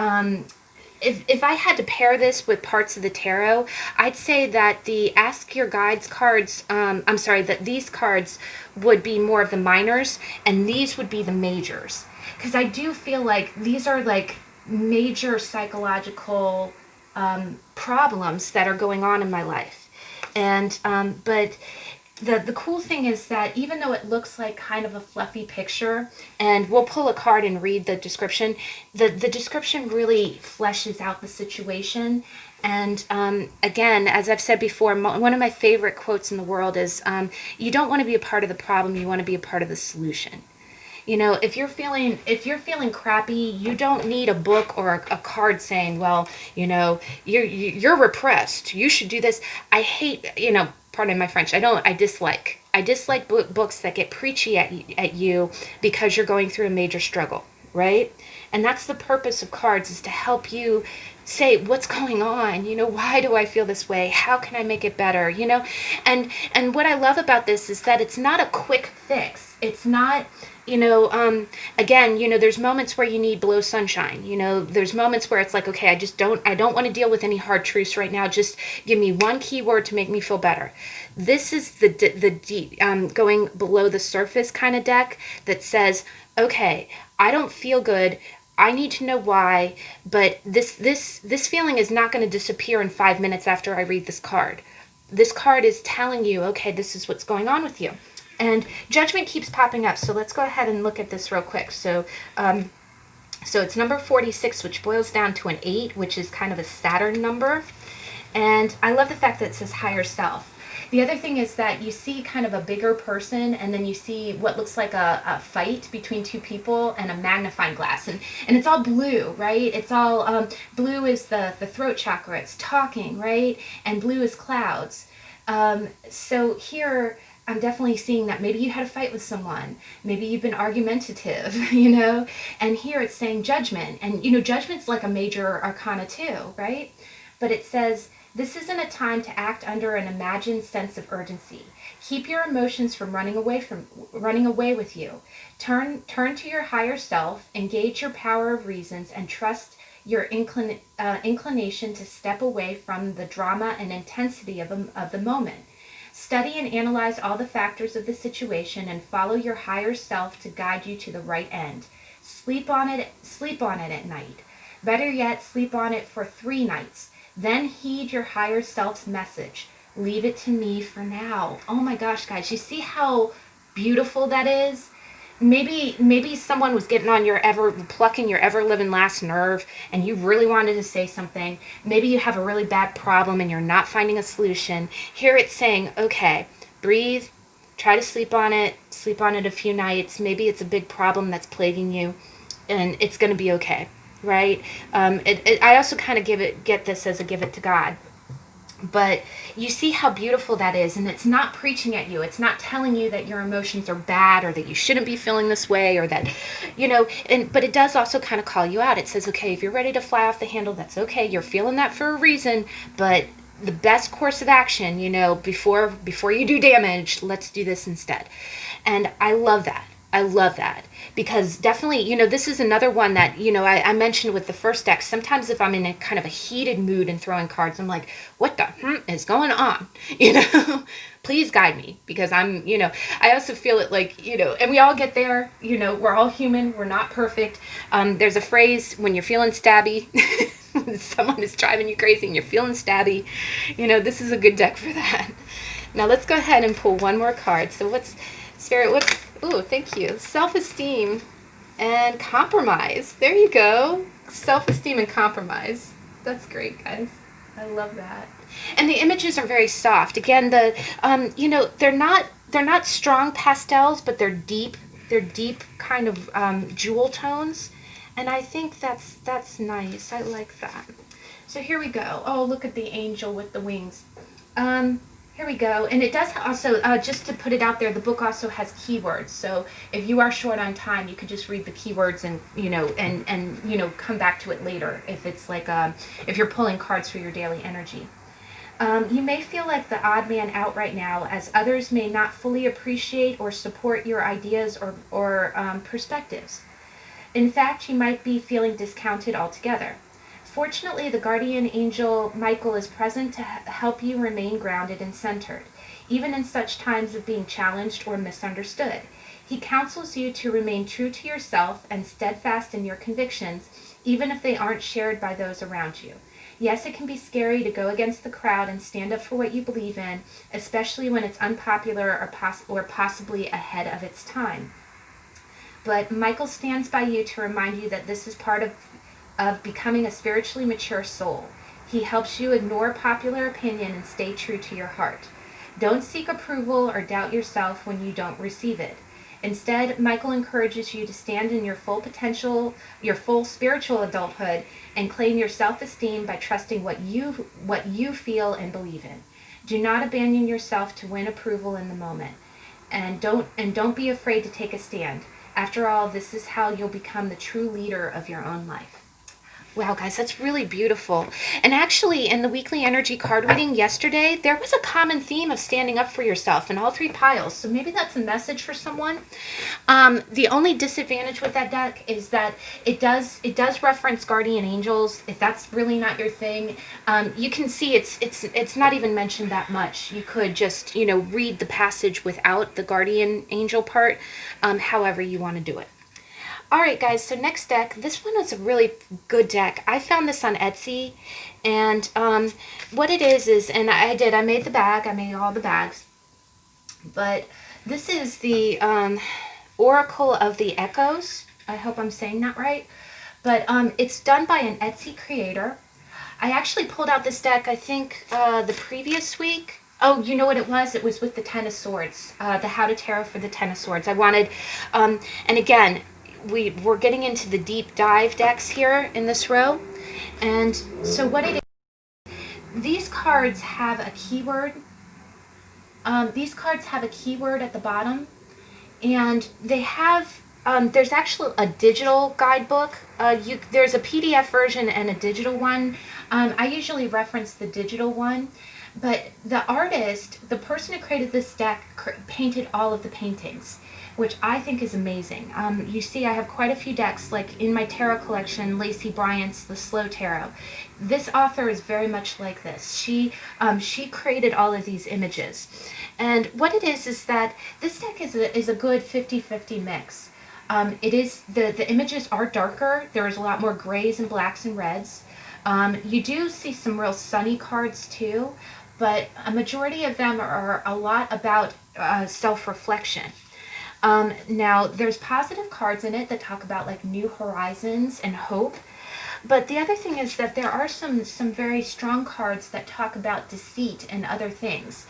if I had to pair this with parts of the tarot, I'd say that the Ask Your Guides cards, that these cards would be more of the minors, and these would be the majors. Because I do feel like these are like major psychological problems that are going on in my life. And, but the cool thing is that even though it looks like kind of a fluffy picture, and we'll pull a card and read the description, the description really fleshes out the situation. And again, as I've said before, one of my favorite quotes in the world is, you don't want to be a part of the problem, you want to be a part of the solution. If you're feeling crappy, you don't need a book or a card saying, well, you're repressed, you should do this. I hate, pardon my French, I dislike books that get preachy at you because you're going through a major struggle, right? And that's the purpose of cards, is to help you say, what's going on? Why do I feel this way? How can I make it better? And what I love about this is that it's not a quick fix. It's not, again, there's moments where you need blow sunshine. There's moments where it's like, okay, I don't want to deal with any hard truths right now. Just give me one keyword to make me feel better. This is the deep, going below the surface kind of deck that says, okay, I don't feel good. I need to know why, but this feeling is not going to disappear in 5 minutes after I read this card. This card is telling you, okay, this is what's going on with you. And judgment keeps popping up, so let's go ahead and look at this real quick. So it's number 46, which boils down to an 8, which is kind of a Saturn number. And I love the fact that it says higher self. The other thing is that you see kind of a bigger person, and then you see what looks like a fight between two people and a magnifying glass. And it's all blue, right? It's all, blue is the throat chakra. It's talking, right? And blue is clouds. So here, I'm definitely seeing that maybe you had a fight with someone. Maybe you've been argumentative, and here it's saying judgment. And, judgment's like a major arcana too, right? But it says, this isn't a time to act under an imagined sense of urgency. Keep your emotions from running away with you. Turn to your higher self, engage your power of reasons, and trust your inclination to step away from the drama and intensity of the moment. Study and analyze all the factors of the situation and follow your higher self to guide you to the right end. Sleep on it at night. Better yet, sleep on it for 3 nights. Then heed your higher self's message. Leave it to me for now. Oh my gosh, guys, you see how beautiful that is? Maybe someone was getting on plucking your ever-living last nerve, and you really wanted to say something. Maybe you have a really bad problem and you're not finding a solution. Here it's saying, okay, breathe, try to sleep on it a few nights. Maybe it's a big problem that's plaguing you, and it's going to be okay, right? I also kind of get this as a give it to God. But you see how beautiful that is, and it's not preaching at you. It's not telling you that your emotions are bad or that you shouldn't be feeling this way or that, but it does also kind of call you out. It says, okay, if you're ready to fly off the handle, that's okay. You're feeling that for a reason, but the best course of action, before you do damage, let's do this instead. And I love that. Because definitely, this is another one that, I mentioned with the first deck. Sometimes if I'm in a kind of a heated mood and throwing cards, I'm like, what the is going on? Please guide me, because I'm, I also feel it like, and we all get there, we're all human. We're not perfect. There's a phrase, when you're feeling stabby, when someone is driving you crazy and you're feeling stabby, this is a good deck for that. Now let's go ahead and pull one more card. So ooh, thank you. Self-esteem and compromise. There you go. Self-esteem and compromise. That's great, guys. I love that. And the images are very soft. Again, they're not strong pastels, but they're deep kind of jewel tones. And I think that's nice. I like that. So here we go. Oh, look at the angel with the wings. Here we go. And it does also, just to put it out there, the book also has keywords. So if you are short on time, you could just read the keywords and, come back to it later if it's like, if you're pulling cards for your daily energy. You may feel like the odd man out right now, as others may not fully appreciate or support your ideas or perspectives. In fact, you might be feeling discounted altogether. Fortunately, the guardian angel Michael is present to help you remain grounded and centered, even in such times of being challenged or misunderstood. He counsels you to remain true to yourself and steadfast in your convictions, even if they aren't shared by those around you. Yes, it can be scary to go against the crowd and stand up for what you believe in, especially when it's unpopular or possibly ahead of its time. But Michael stands by you to remind you that this is part of becoming a spiritually mature soul. He helps you ignore popular opinion and stay true to your heart. Don't seek approval or doubt yourself when you don't receive it. Instead, Michael encourages you to stand in your full potential, your full spiritual adulthood, and claim your self-esteem by trusting what you feel and believe in. Do not abandon yourself to win approval in the moment. And don't be afraid to take a stand. After all, this is how you'll become the true leader of your own life. Wow, guys, that's really beautiful. And actually, in the weekly energy card reading yesterday, there was a common theme of standing up for yourself in all three piles. So maybe that's a message for someone. The only disadvantage with that deck is that it does reference guardian angels. If that's really not your thing, you can see it's not even mentioned that much. You could just read the passage without the guardian angel part, however you want to do it. Alright guys, so next deck, this one was a really good deck. I found this on Etsy, and what it is, and I made the bag, I made all the bags, but this is the Oracle of the Echoes. I hope I'm saying that right, but it's done by an Etsy creator. I actually pulled out this deck, I think, the previous week. Oh, you know what it was? It was with the Ten of Swords, the How to Tarot for the Ten of Swords. I wanted, and again, we're getting into the deep dive decks here in this row. And so what it is, these cards have a keyword. These cards have a keyword at the bottom, and they have, there's actually a digital guidebook. There's a PDF version and a digital one. I usually reference the digital one, but the artist, the person who created this deck, painted all of the paintings, which I think is amazing. You see, I have quite a few decks, like in my tarot collection, Lacey Bryant's The Slow Tarot. This author is very much like this. She created all of these images. And what it is that this deck is a good 50-50 mix. It is, the images are darker. There's a lot more grays and blacks and reds. You do see some real sunny cards too, but a majority of them are a lot about self-reflection. Now, there's positive cards in it that talk about like new horizons and hope. But the other thing is that there are some very strong cards that talk about deceit and other things.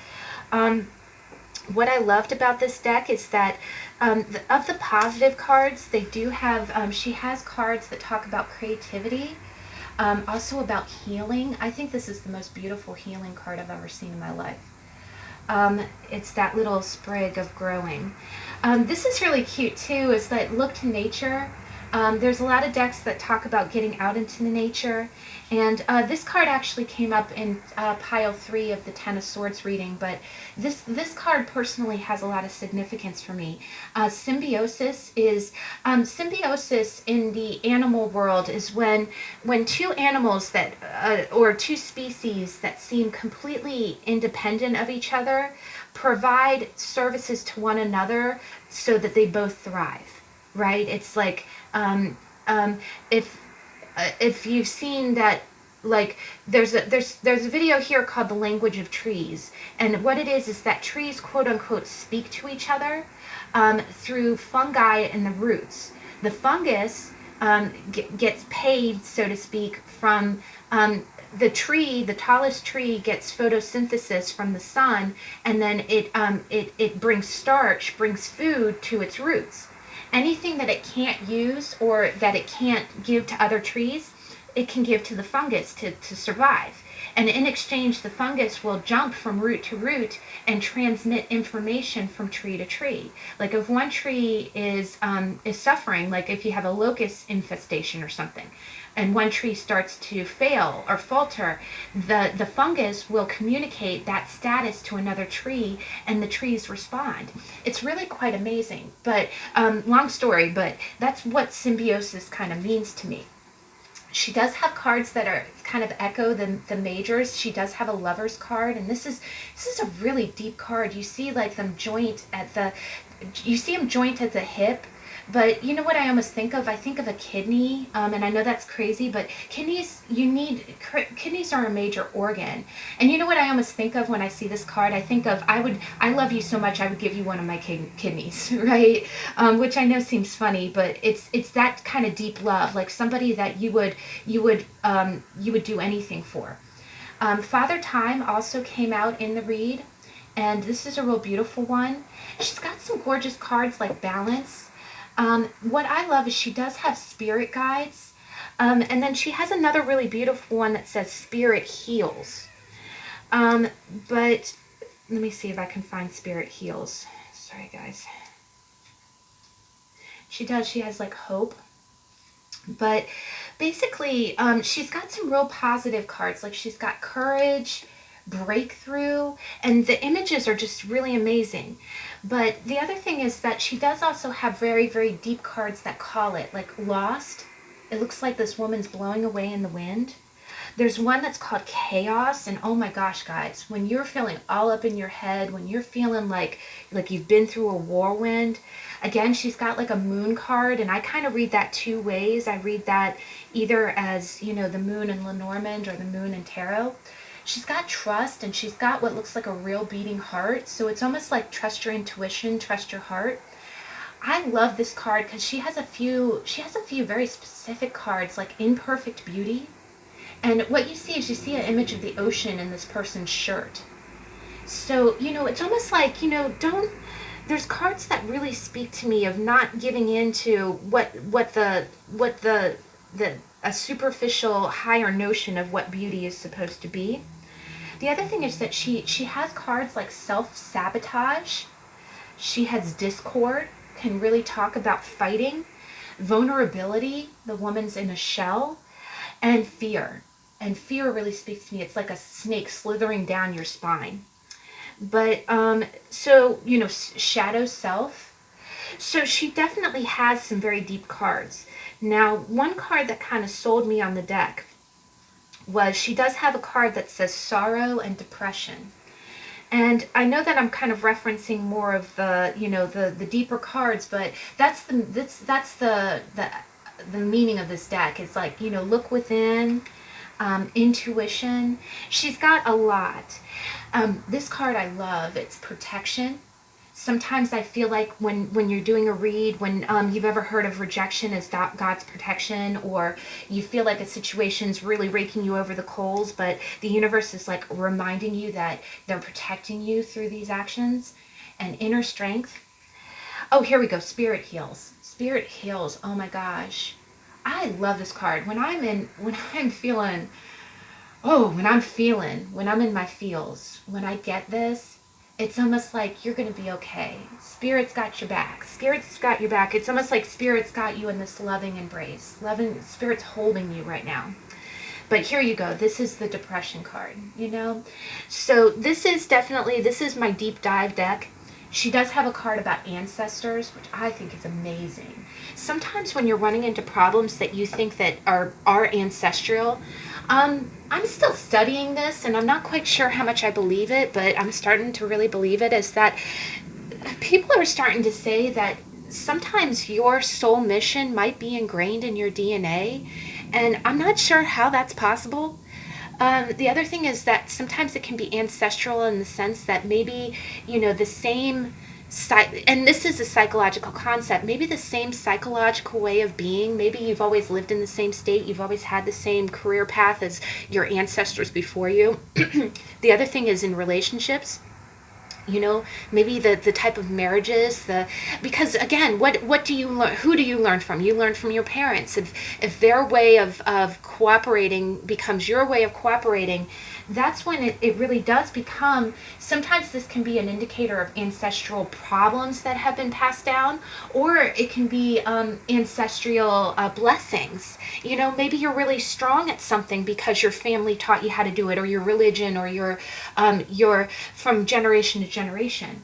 What I loved about this deck is that of the positive cards, they do have, she has cards that talk about creativity, also about healing. I think this is the most beautiful healing card I've ever seen in my life. It's that little sprig of growing. This is really cute too, is that look to nature. There's a lot of decks that talk about getting out into the nature, and this card actually came up in pile 3 of the Ten of Swords reading, but this card personally has a lot of significance for me. Symbiosis is, symbiosis in the animal world is when two animals that, or two species that seem completely independent of each other provide services to one another so that they both thrive, right? It's like, if you've seen that, like there's a video here called The Language of Trees, and what it is that trees quote unquote speak to each other through fungi and the roots. The fungus gets paid, so to speak, from the tree. The tallest tree gets photosynthesis from the sun, and then it brings starch, brings food to its roots. Anything that it can't use or that it can't give to other trees, it can give to the fungus to survive. And in exchange, the fungus will jump from root to root and transmit information from tree to tree. Like if one tree is suffering, like if you have a locust infestation or something, and one tree starts to fail or falter, the fungus will communicate that status to another tree, and the trees respond. It's really quite amazing. But long story, but that's what symbiosis kind of means to me. She does have cards that are kind of echo the majors. She does have a lover's card, and this is a really deep card. You see like them joint at the, you see them joint at the hip. But you know what I almost think of? I think of a kidney, and I know that's crazy, but kidneys are a major organ. And you know what I almost think of when I see this card? I think of, I love you so much, I would give you one of my kidneys, right? Which I know seems funny, but it's that kind of deep love, like somebody that you would do anything for. Father Time also came out in the read, and this is a real beautiful one. She's got some gorgeous cards like Balance. What I love is she does have spirit guides, and then she has another really beautiful one that says Spirit Heals. But let me see if I can find Spirit Heals. Sorry, guys. She has like hope. But basically, she's got some real positive cards. Like she's got courage, breakthrough, and the images are just really amazing. But the other thing is that she does also have very, very deep cards that call it, like Lost. It looks like this woman's blowing away in the wind. There's one that's called Chaos, and oh my gosh, guys, when you're feeling all up in your head, when you're feeling like you've been through a whirlwind, again, she's got like a moon card, and I kind of read that two ways. I read that either as, you know, the moon in Lenormand or the moon in tarot. She's got trust, and she's got what looks like a real beating heart. So it's almost like trust your intuition, trust your heart. I love this card because she has a few very specific cards, like Imperfect Beauty. And what you see is you see an image of the ocean in this person's shirt. So, you know, it's almost like, you know, there's cards that really speak to me of not giving into what a superficial higher notion of what beauty is supposed to be. The other thing is that she has cards like Self-Sabotage. She has Discord, can really talk about fighting, vulnerability, the woman's in a shell, and fear. And fear really speaks to me. It's like a snake slithering down your spine. But, so, you know, Shadow Self. So she definitely has some very deep cards. Now, one card that kind of sold me on the deck was she does have a card that says Sorrow and Depression. And I know that I'm kind of referencing more of the, you know, the deeper cards, but that's the meaning of this deck. It's like, you know, look within, intuition. She's got a lot. This card I love. It's Protection. Sometimes I feel like when you're doing a read, when you've ever heard of rejection as God's protection, or you feel like a situation's really raking you over the coals, but the universe is like reminding you that they're protecting you through these actions. And Inner Strength. Oh, here we go. Spirit Heals. Spirit Heals. Oh my gosh. I love this card. When I'm in my feels, when I get this, it's almost like you're going to be okay. Spirit's got your back. Spirit's got your back. It's almost like Spirit's got you in this loving embrace. Spirit's holding you right now. But here you go. This is the Depression card, you know? So this is my deep dive deck. She does have a card about ancestors, which I think is amazing. Sometimes when you're running into problems that you think that are ancestral, I'm still studying this, and I'm not quite sure how much I believe it, but I'm starting to really believe it, is that people are starting to say that sometimes your soul mission might be ingrained in your DNA, and I'm not sure how that's possible. The other thing is that sometimes it can be ancestral in the sense that maybe, you know, the same, and this is a psychological concept, maybe the same psychological way of being, maybe you've always lived in the same state, you've always had the same career path as your ancestors before you. The other thing is in relationships. You know, maybe the type of marriages, because again, what do you learn? Who do you learn from? You learn from your parents. If their way of cooperating becomes your way of cooperating, that's when it really does become, sometimes this can be an indicator of ancestral problems that have been passed down, or it can be ancestral blessings. Maybe you're really strong at something because your family taught you how to do it, or your religion, or your from generation to generation.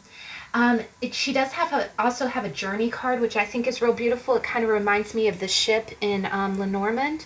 She does also have a journey card, which I think is real beautiful. It kind of reminds me of the ship in Lenormand.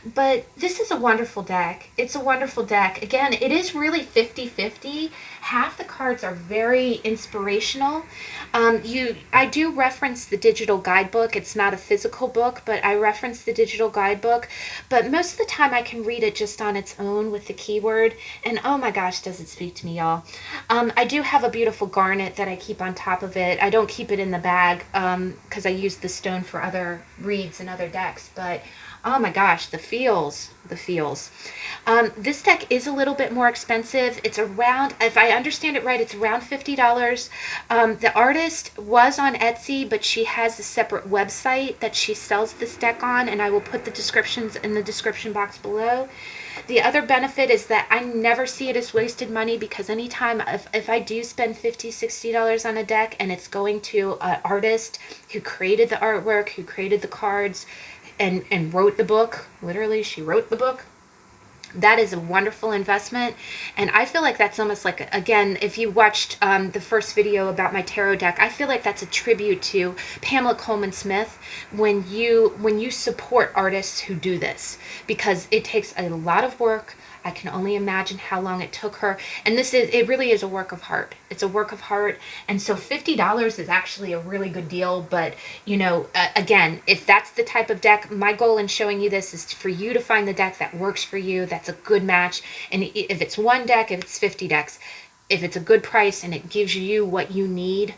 But this is a wonderful deck. It's a wonderful deck. Again, it is really 50-50. Half the cards are very inspirational. I do reference the digital guidebook. It's not a physical book, but I reference the digital guidebook. But most of the time I can read it just on its own with the keyword. And oh my gosh, does it speak to me, y'all. I do have a beautiful garnet that I keep on top of it. I don't keep it in the bag because I use the stone for other reads and other decks. But oh my gosh, the feels. This deck is a little bit more expensive. It's around, if I understand it right, it's around $50. The artist was on Etsy, but she has a separate website that she sells this deck on, and I will put the descriptions in the description box below. The other benefit is that I never see it as wasted money, because anytime if I do spend $50-$60 on a deck and it's going to an artist who created the artwork, who created the cards, and wrote the book, literally she wrote the book, that is a wonderful investment. And I feel like that's almost like, again, if you watched the first video about my tarot deck, I feel like that's a tribute to Pamela Coleman Smith when you support artists who do this, because it takes a lot of work. I can only imagine how long it took her. And it really is a work of heart. It's a work of heart. And so $50 is actually a really good deal. But, again, if that's the type of deck, my goal in showing you this is for you to find the deck that works for you, that's a good match. And if it's one deck, if it's 50 decks, if it's a good price and it gives you what you need,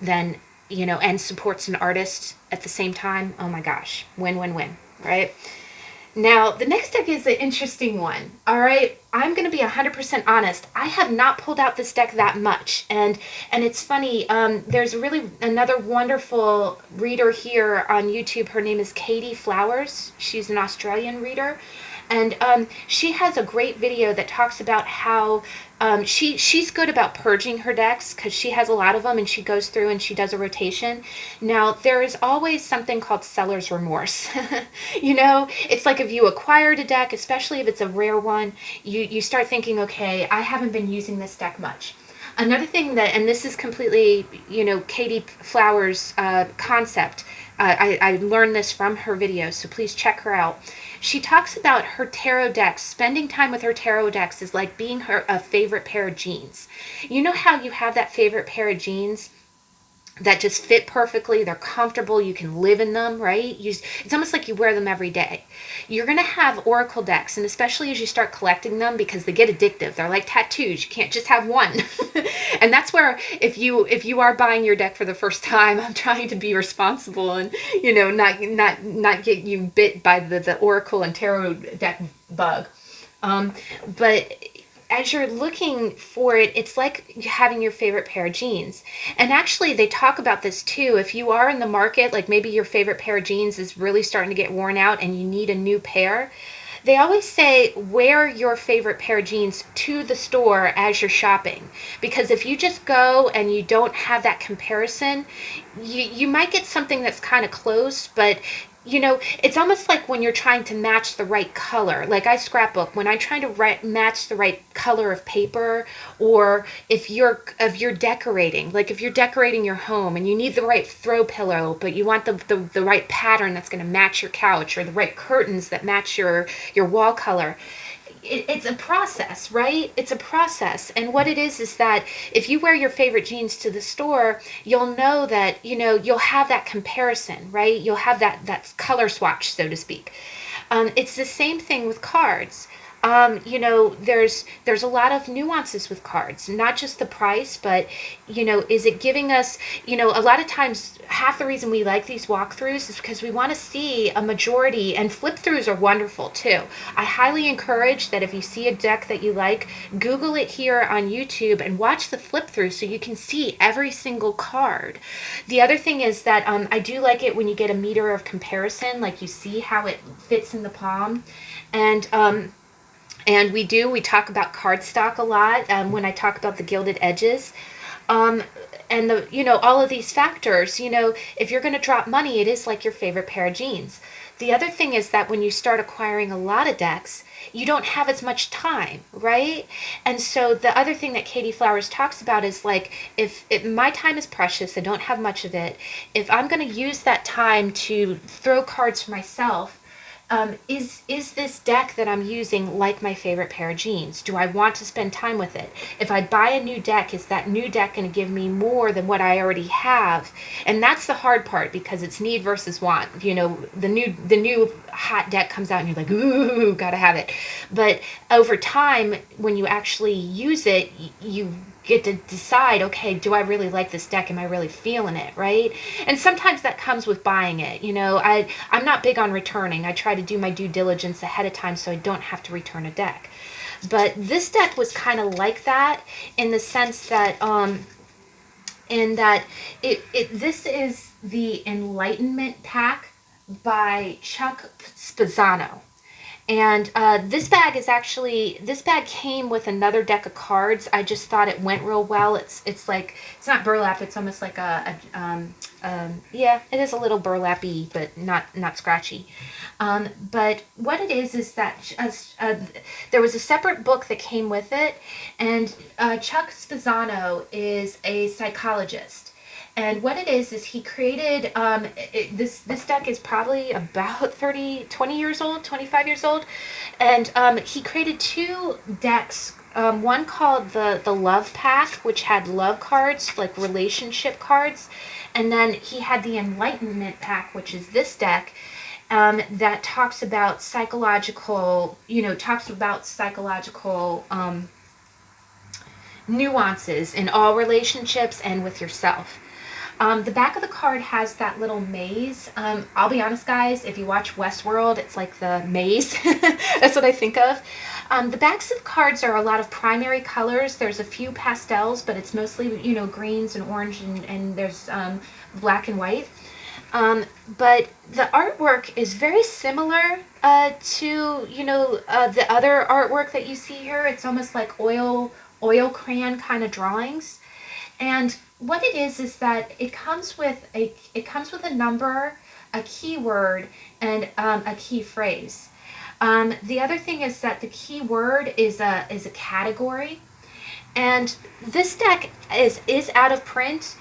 then, and supports an artist at the same time, oh my gosh, win-win-win, right? Now, the next deck is an interesting one, all right? I'm going to be 100% honest. I have not pulled out this deck that much, and it's funny. There's really another wonderful reader here on YouTube. Her name is Katey Flowers. She's an Australian reader, and she has a great video that talks about how she's good about purging her decks, because she has a lot of them and she goes through and she does a rotation. Now, there is always something called seller's remorse. It's like if you acquired a deck, especially if it's a rare one, you start thinking, okay, I haven't been using this deck much. Another thing that, and this is completely, Katey Flowers' concept. I learned this from her videos, so please check her out. She talks about her tarot decks. Spending time with her tarot decks is like being a favorite pair of jeans. You know how you have that favorite pair of jeans that just fit perfectly, they're comfortable, you can live in them, right? It's almost like you wear them every day. You're going to have oracle decks, and especially as you start collecting them, because they get addictive. They're like tattoos. You can't just have one. And that's where, if you are buying your deck for the first time, I'm trying to be responsible and, not get you bit by the oracle and tarot deck bug. But as you're looking for it, it's like having your favorite pair of jeans. And actually, they talk about this too. If you are in the market, like maybe your favorite pair of jeans is really starting to get worn out and you need a new pair, they always say wear your favorite pair of jeans to the store as you're shopping. Because if you just go and you don't have that comparison, you might get something that's kind of close, but it's almost like when you're trying to match the right color. Like I scrapbook, when I'm trying to match the right color of paper, or if you're decorating, like if you're decorating your home and you need the right throw pillow, but you want the right pattern that's going to match your couch, or the right curtains that match your wall color. It's a process, right? It's a process. And what it is that if you wear your favorite jeans to the store, you'll know that, you'll have that comparison, right? You'll have that color swatch, so to speak. It's the same thing with cards. There's a lot of nuances with cards, not just the price, but, is it giving us, a lot of times, half the reason we like these walkthroughs is because we want to see a majority, and flip throughs are wonderful too. I highly encourage that if you see a deck that you like, Google it here on YouTube and watch the flip through so you can see every single card. The other thing is that I do like it when you get a meter of comparison, like you see how it fits in the palm. And And we talk about cardstock a lot when I talk about the Gilded Edges. Um, and all of these factors, if you're going to drop money, it is like your favorite pair of jeans. The other thing is that when you start acquiring a lot of decks, you don't have as much time, right? And so the other thing that Katie Flowers talks about is like, if my time is precious, I don't have much of it. If I'm going to use that time to throw cards for myself, is this deck that I'm using like my favorite pair of jeans? Do I want to spend time with it? If I buy a new deck, is that new deck going to give me more than what I already have? And that's the hard part, because it's need versus want. The new hot deck comes out and you're like, ooh, gotta have it. But over time, when you actually use it, you get to decide, okay, do I really like this deck? Am I really feeling it, right? And sometimes that comes with buying it. I'm not big on returning. I try to do my due diligence ahead of time so I don't have to return a deck. But this deck was kind of like that, in the sense that this is the Enlightenment pack by Chuck Spezzano. And this bag came with another deck of cards. I just thought it went real well. It's not burlap. It's almost like yeah, it is a little burlappy, but not scratchy. But what it is that there was a separate book that came with it, and Chuck Spezzano is a psychologist. And what it is he created, this deck is probably about 20 years old, 25 years old. And he created two decks, one called the Love Pack, which had love cards, like relationship cards. And then he had the Enlightenment Pack, which is this deck, that talks about psychological nuances in all relationships and with yourself. The back of the card has that little maze. I'll be honest, guys, if you watch Westworld, it's like the maze. That's what I think of. The backs of cards are a lot of primary colors. There's a few pastels, but it's mostly, greens and orange, and there's black and white. But the artwork is very similar to, the other artwork that you see here. It's almost like oil crayon kind of drawings. And what it is that it comes with a number, a keyword, and a key phrase. The other thing is that the key word is a category, and this deck is out of print.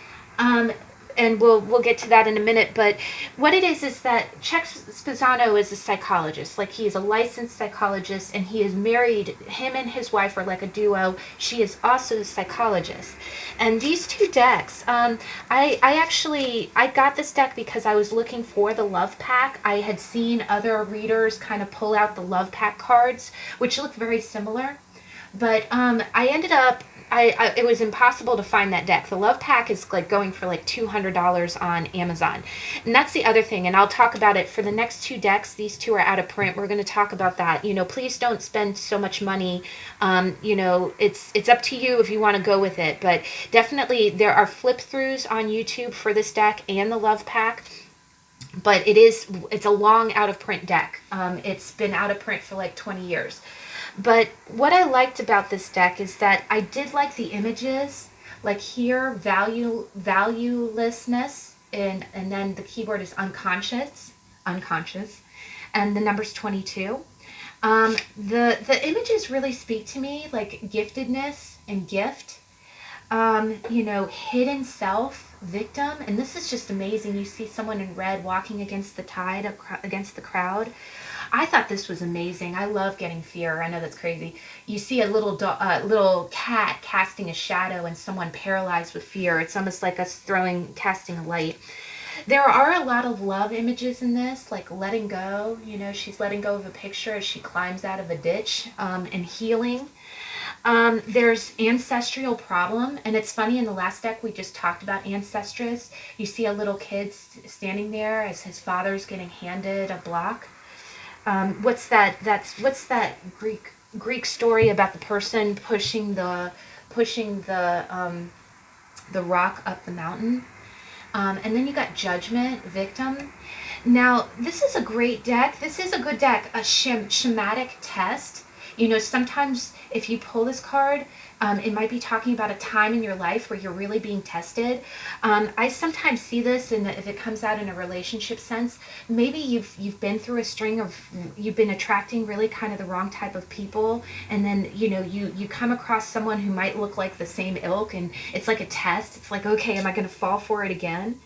And we'll get to that in a minute. But what it is that Chuck Spezzano is a psychologist. Like, he is a licensed psychologist, and he is married. Him and his wife are like a duo. She is also a psychologist. And these two decks, I got this deck because I was looking for the Love Pack. I had seen other readers kind of pull out the Love Pack cards, which look very similar. But I ended up, it was impossible to find that deck. The Love Pack is like going for like $200 on Amazon. And that's the other thing. And I'll talk about it for the next two decks. These two are out of print. We're going to talk about that. Please don't spend so much money. It's up to you if you want to go with it. But definitely there are flip throughs on YouTube for this deck and the Love Pack. But it's a long out of print deck. It's been out of print for like 20 years. But what I liked about this deck is that I did like the images, like here, valuelessness, and then the keyword is unconscious, and the number's 22. The images really speak to me, like giftedness and gift, hidden self, victim, and this is just amazing. You see someone in red walking against the tide, against the crowd. I thought this was amazing. I love getting fear. I know that's crazy. You see a little cat casting a shadow and someone paralyzed with fear. It's almost like us casting a light. There are a lot of love images in this, like letting go. She's letting go of a picture as she climbs out of a ditch, and healing. There's ancestral problem, and it's funny, in the last deck we just talked about ancestress. You see a little kid standing there as his father's getting handed a block. What's that Greek story about the person pushing the rock up the mountain? And then you got judgment, victim. Now, this is a great deck. This is a good deck. A schematic test. You know, sometimes if you pull this card, it might be talking about a time in your life where you're really being tested. I sometimes see this, and if it comes out in a relationship sense, maybe you've been through a string of, you've been attracting really kind of the wrong type of people, and then you come across someone who might look like the same ilk, and it's like a test. It's like, okay, am I going to fall for it again?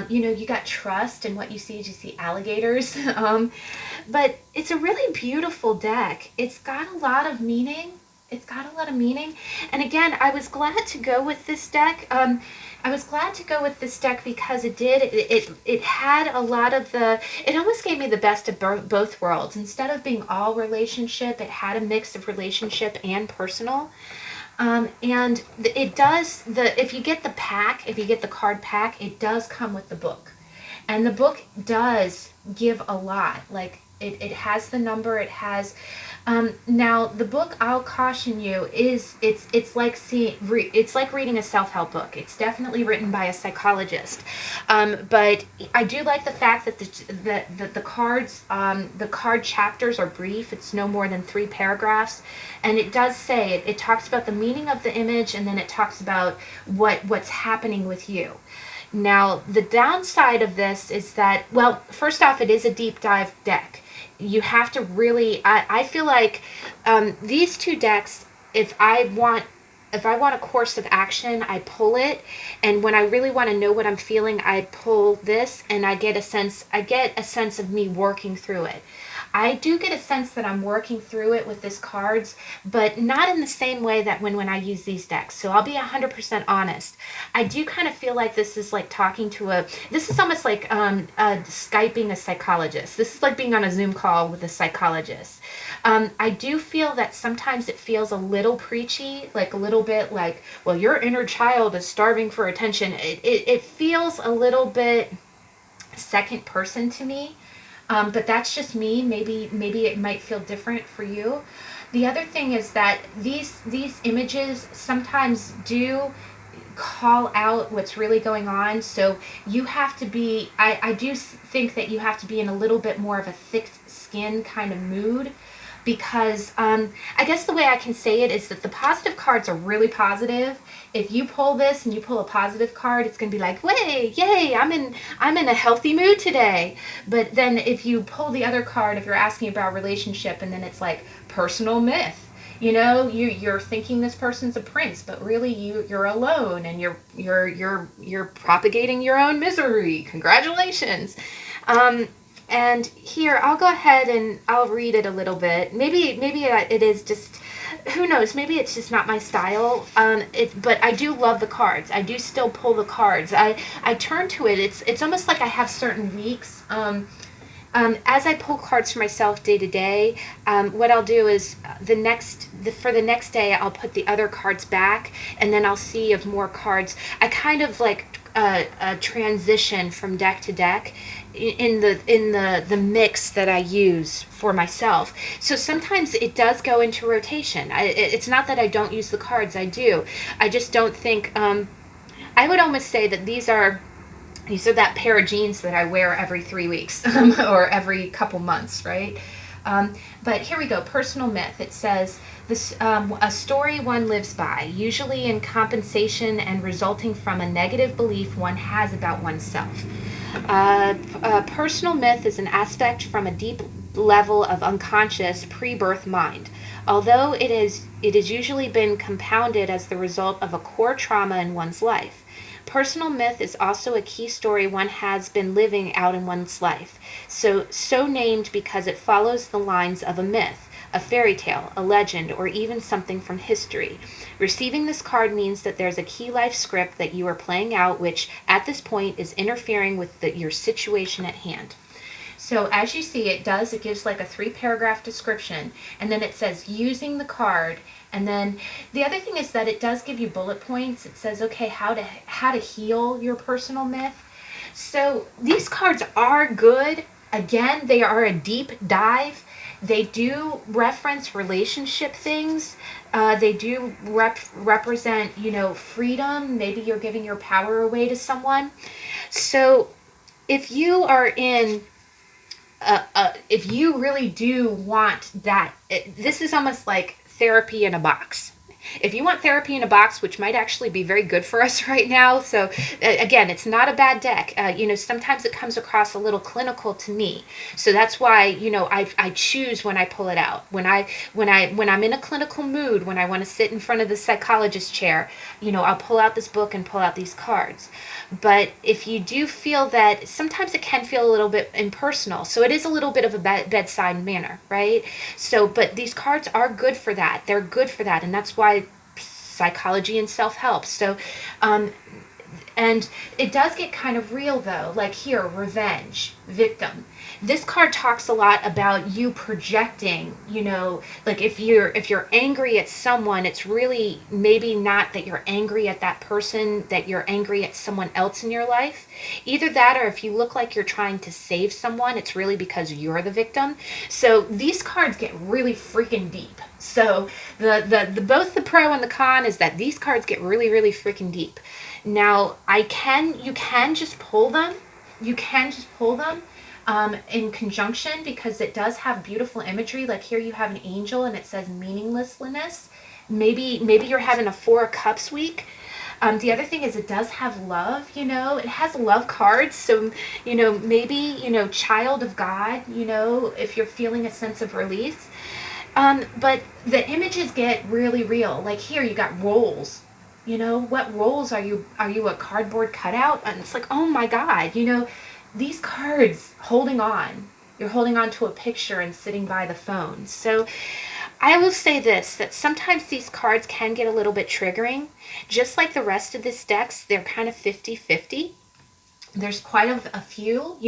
You got trust, and what you see is you see alligators. But it's a really beautiful deck. It's got a lot of meaning. And again, I was glad to go with this deck. Because it had a lot of it almost gave me the best of both worlds. Instead of being all relationship, it had a mix of relationship and personal. And it does, if you get the card pack, it does come with the book. And the book does give a lot. Like, it has the number, it has, now the book, I'll caution you, it's like reading a self-help book. It's definitely written by a psychologist. But I do like the fact that the card chapters are brief. It's no more than 3 paragraphs. And it does say, it talks about the meaning of the image, and then it talks about what's happening with you. Now, the downside of this is that, well, first off, it is a deep dive deck. You have to really, I feel like these 2 decks, if I want a course of action, I pull it, and when I really want to know what I'm feeling, I pull this, and I get a sense of me working through it. I do get a sense that I'm working through it with this cards, but not in the same way that when I use these decks. So I'll be 100% honest. I do kind of feel like this is like talking to this is almost like Skyping a psychologist. This is like being on a Zoom call with a psychologist. I do feel that sometimes it feels a little preachy, like a little bit like, well, your inner child is starving for attention. It feels a little bit second person to me. But that's just me. Maybe it might feel different for you. The other thing is that these images sometimes do call out what's really going on. So you have to be, I do think that you have to be in a little bit more of a thick skin kind of mood, because I guess the way I can say it is that the positive cards are really positive. If you pull this and you pull a positive card, it's going to be like, way, yay, I'm in a healthy mood today. But then if you pull the other card, if you're asking about relationship, and then it's like personal myth, you're thinking this person's a prince, but really you're alone, and you're propagating your own misery. Congratulations. And here, I'll go ahead and I'll read it a little bit. Maybe it is just, who knows, maybe it's just not my style. But I do love the cards. I do still pull the cards. I turn to it. It's almost like I have certain weeks. As I pull cards for myself day to day, what I'll do is for the next day, I'll put the other cards back, and then I'll see if more cards. I kind of like a transition from deck to deck in the mix that I use for myself. So sometimes it does go into rotation. It's not that I don't use the cards. I do. I just don't think. I would almost say that these are that pair of jeans that I wear every 3 weeks or every couple months, right? But here we go. Personal myth. It says, a story one lives by, usually in compensation and resulting from a negative belief one has about oneself. Personal myth is an aspect from a deep level of unconscious pre-birth mind. Although it is usually been compounded as the result of a core trauma in one's life. Personal myth is also a key story one has been living out in one's life, so named because it follows the lines of a myth, a fairy tale, a legend, or even something from history. Receiving this card means that there's a key life script that you are playing out, which at this point is interfering with your situation at hand. So as you see, it gives like a 3-paragraph description, and then it says using the card. And then the other thing is that it does give you bullet points. It says, okay, how to heal your personal myth. So these cards are good. Again, they are a deep dive. They do reference relationship things. They do represent, freedom. Maybe you're giving your power away to someone. So if you are in if you really do want that, this is almost like therapy in a box. If you want therapy in a box, which might actually be very good for us right now. So again, it's not a bad deck. Sometimes it comes across a little clinical to me. So that's why, I choose when I pull it out. When I'm in a clinical mood, when I want to sit in front of the psychologist chair, I'll pull out this book and pull out these cards. But if you do feel that, sometimes it can feel a little bit impersonal. So it is a little bit of a bedside manner, right? So, but these cards are good for that. They're good for that. And that's why psychology and self-help. So, and it does get kind of real though, like here, revenge, victim. This card talks a lot about you projecting, like if you're angry at someone, it's really maybe not that you're angry at that person, that you're angry at someone else in your life. Either that, or if you look like you're trying to save someone, it's really because you're the victim. So these cards get really freaking deep. So the both the pro and the con is that these cards get really, really freaking deep. Now, you can just pull them. You can just pull them in conjunction, because it does have beautiful imagery. Like here you have an angel and it says meaninglessness. Maybe you're having a 4 of Cups week. The other thing is it does have love, it has love cards. So, maybe, child of God, if you're feeling a sense of release. But the images get really real. Like here you got roles. What roles are you? Are you a cardboard cutout? And it's like, oh my God, these cards holding on. You're holding on to a picture and sitting by the phone. So I will say this, that sometimes these cards can get a little bit triggering. Just like the rest of this decks, they're kind of 50-50. There's quite a few,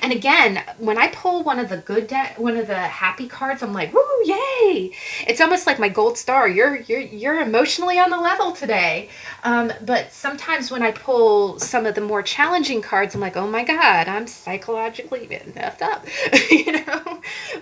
and again, when I pull one of the happy cards, I'm like, woo, yay! It's almost like my gold star. You're emotionally on the level today. But sometimes when I pull some of the more challenging cards, I'm like, oh my God, I'm psychologically messed up,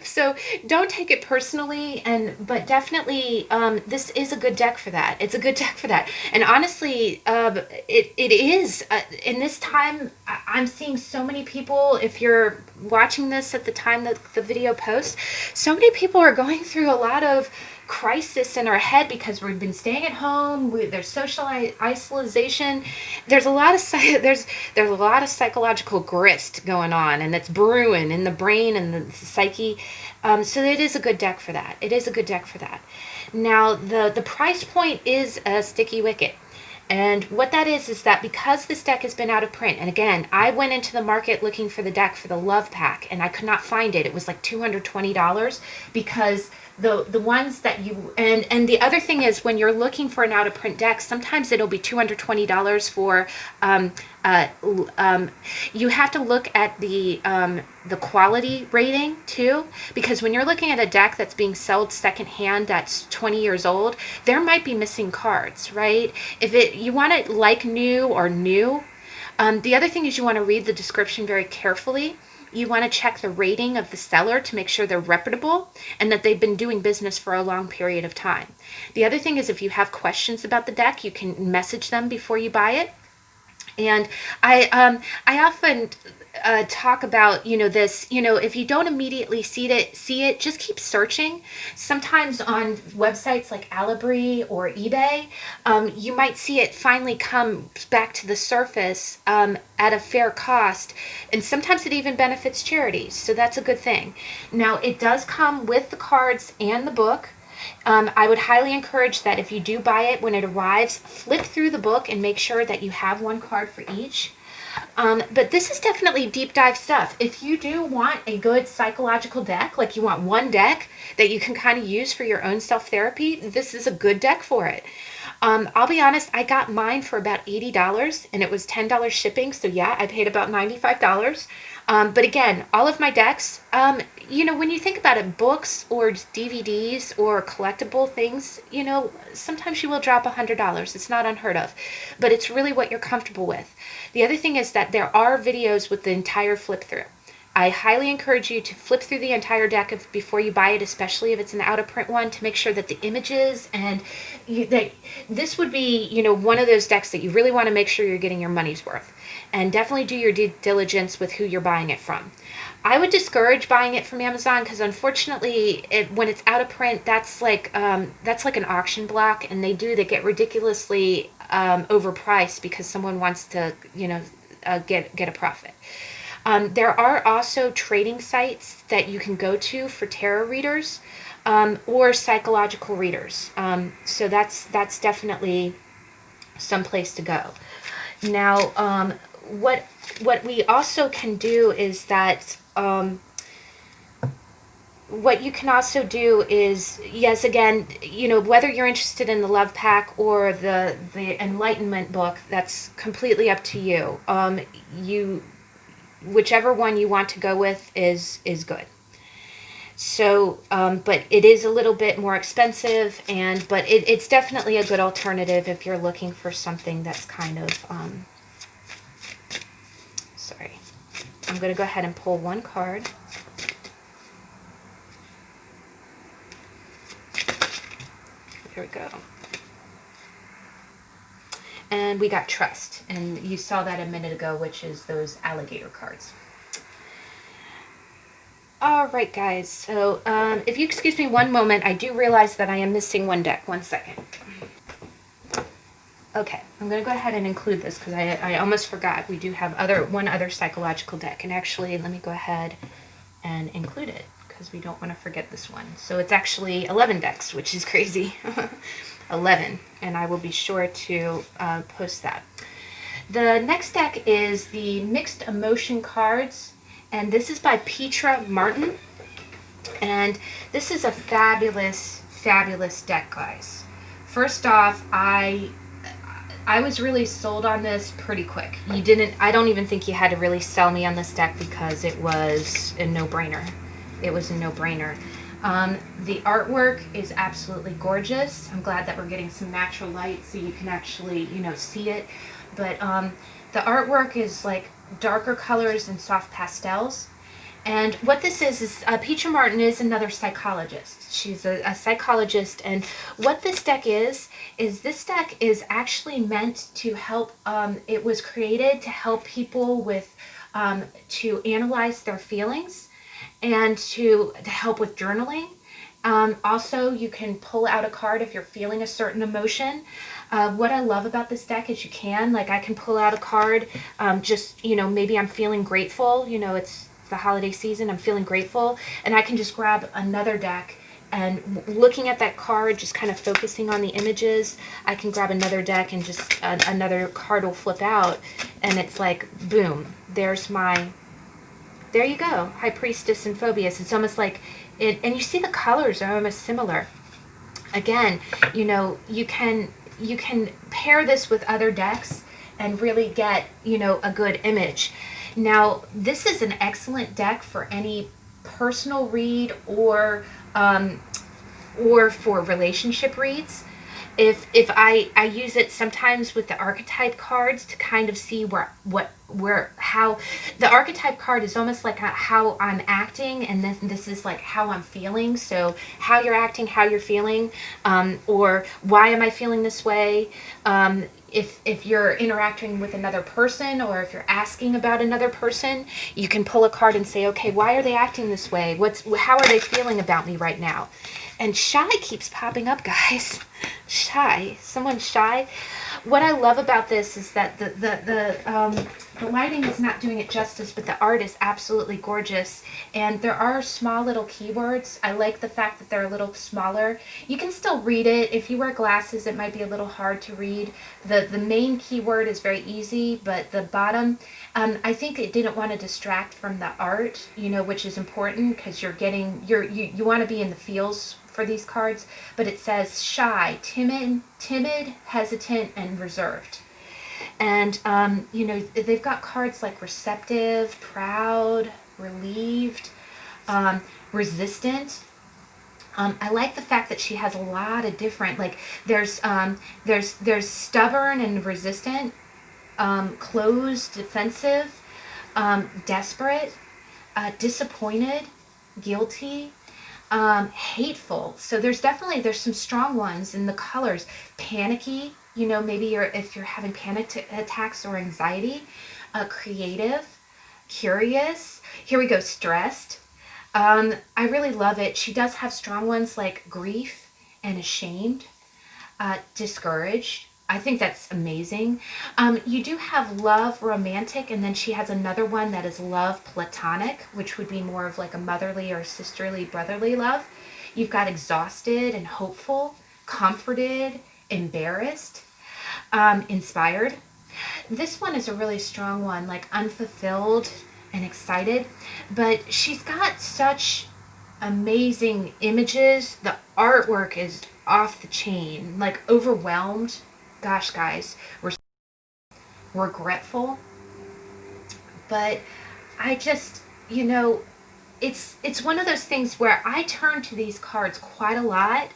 So don't take it personally, but definitely, this is a good deck for that. It's a good deck for that. And honestly, it is in this time. I'm seeing so many people, if you're watching this at the time that the video posts, so many people are going through a lot of crisis in our head because we've been staying at home. There's social isolation. There's a lot of there's a lot of psychological grist going on, and it's brewing in the brain and the psyche. So it is a good deck for that. It is a good deck for that. Now the price point is a sticky wicket. And what that is that because this deck has been out of print, and again, I went into the market looking for the deck for the Love Pack, and I could not find it. It was like $220 because the ones that you, and the other thing is when you're looking for an out of print deck, sometimes it'll be $220 for, you have to look at the quality rating too, because when you're looking at a deck that's being sold secondhand that's 20 years old, there might be missing cards, right? If you want it like new or new. The other thing is you want to read the description very carefully. You want to check the rating of the seller to make sure they're reputable and that they've been doing business for a long period of time. The other thing is if you have questions about the deck, you can message them before you buy it. And I often talk about, this, if you don't immediately see it, just keep searching. Sometimes on websites like Alibri or eBay, you might see it finally come back to the surface at a fair cost. And sometimes it even benefits charities. So that's a good thing. Now, it does come with the cards and the book. I would highly encourage that if you do buy it, when it arrives, flip through the book and make sure that you have one card for each. But this is definitely deep dive stuff. If you do want a good psychological deck, like you want one deck that you can kind of use for your own self-therapy, this is a good deck for it. I'll be honest, I got mine for about $80 and it was $10 shipping. So yeah, I paid about $95. But again, all of my decks, when you think about it, books or DVDs or collectible things, sometimes you will drop $100. It's not unheard of, but it's really what you're comfortable with. The other thing is that there are videos with the entire flip through. I highly encourage you to flip through the entire deck before you buy it, especially if it's an out-of-print one, to make sure that the images and that this would be, one of those decks that you really want to make sure you're getting your money's worth. And definitely do your due diligence with who you're buying it from. I would discourage buying it from Amazon because unfortunately, when it's out of print, that's like an auction block, and they get ridiculously overpriced because someone wants to get a profit. There are also trading sites that you can go to for tarot readers or psychological readers. So that's definitely some place to go. Now, what we also can do is that what you can also do is, yes, again, whether you're interested in the Love Pack or the Enlightenment book, that's completely up to you. Whichever one you want to go with is good. So, but it is a little bit more expensive, but it's definitely a good alternative if you're looking for something that's kind of, sorry. I'm going to go ahead and pull one card. Here we go. And we got Trust, and you saw that a minute ago, which is those alligator cards. All right, guys, so if you excuse me one moment, I do realize that I am missing one deck. 1 second. Okay, I'm going to go ahead and include this because I almost forgot. We do have one other psychological deck, and actually, let me go ahead and include it because we don't want to forget this one. So it's actually 11 decks, which is crazy. 11, and I will be sure to post that. The next deck is the Mixed Emotion Cards, and this is by Petra Martin, and this is a fabulous, fabulous deck, guys. First off, I was really sold on this pretty quick. I don't even think you had to really sell me on this deck because it was a no-brainer. It was a no-brainer. The artwork is absolutely gorgeous. I'm glad that we're getting some natural light so you can actually, see it. But the artwork is like darker colors and soft pastels. And what this is Petra Martin is another psychologist. She's a psychologist, and what this deck is this deck is actually meant to help, it was created to help people with, to analyze their feelings and to help with journaling. Also, you can pull out a card if you're feeling a certain emotion. What I love about this deck is I can pull out a card, maybe I'm feeling grateful, it's the holiday season, I'm feeling grateful, and I can just grab another deck and looking at that card, just kind of focusing on the images, I can grab another deck and just another card will flip out, and it's like, boom, there you go, High Priestess and Phobius. It's almost like it, and you see the colors are almost similar. Again, you can pair this with other decks and really get, a good image. Now, this is an excellent deck for any personal read or for relationship reads. If I use it sometimes with the archetype cards to kind of see how the archetype card is almost like how I'm acting, and this is like how I'm feeling. So how you're acting, how you're feeling, or why am I feeling this way? If you're interacting with another person, or if you're asking about another person, you can pull a card and say, okay, why are they acting this way? How are they feeling about me right now? And shy keeps popping up, guys. Shy. Someone's shy. What I love about this is that the lighting is not doing it justice, but the art is absolutely gorgeous. And there are small little keywords. I like the fact that they're a little smaller. You can still read it. If you wear glasses, it might be a little hard to read. The main keyword is very easy, but the bottom, I think it didn't want to distract from the art, which is important because you want to be in the feels for these cards, but it says shy, timid, hesitant, and reserved. And, they've got cards like receptive, proud, relieved, resistant. I like the fact that she has a lot of different, there's stubborn and resistant, closed, defensive, desperate. disappointed, guilty, hateful. So there's some strong ones in the colors. Panicky, you know, maybe if you're having panic attacks or anxiety. Creative, curious. Here we go, stressed. I really love it. She does have strong ones like grief and ashamed, discouraged. I think that's amazing. You do have love, romantic, and then she has another one that is love, platonic, which would be more of like a motherly or sisterly, brotherly love. You've got exhausted and hopeful, comforted, embarrassed, inspired. This one is a really strong one, like unfulfilled and excited, but she's got such amazing images. The artwork is off the chain, like overwhelmed. Gosh, guys, we're regretful, but I just, you know, it's one of those things where I turn to these cards quite a lot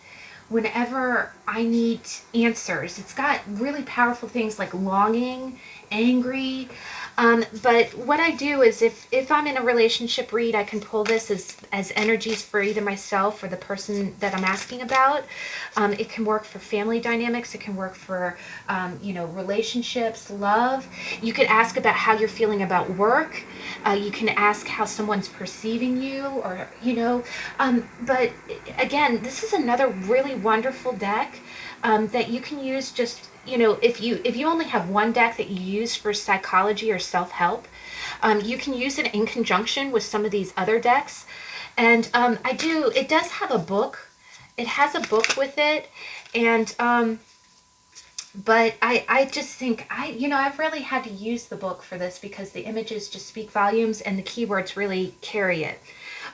whenever I need answers. It's got really powerful things like longing, angry. But what I do is if I'm in a relationship read, I can pull this as energies for either myself or the person that I'm asking about. It can work for family dynamics. It can work for, relationships, love. You could ask about how you're feeling about work. You can ask how someone's perceiving you or, but again, this is another really wonderful deck that you can use just if you only have one deck that you use for psychology or self-help, you can use it in conjunction with some of these other decks. And it does have a book. It has a book with it. And but I just think I've really had to use the book for this because the images just speak volumes and the keywords really carry it.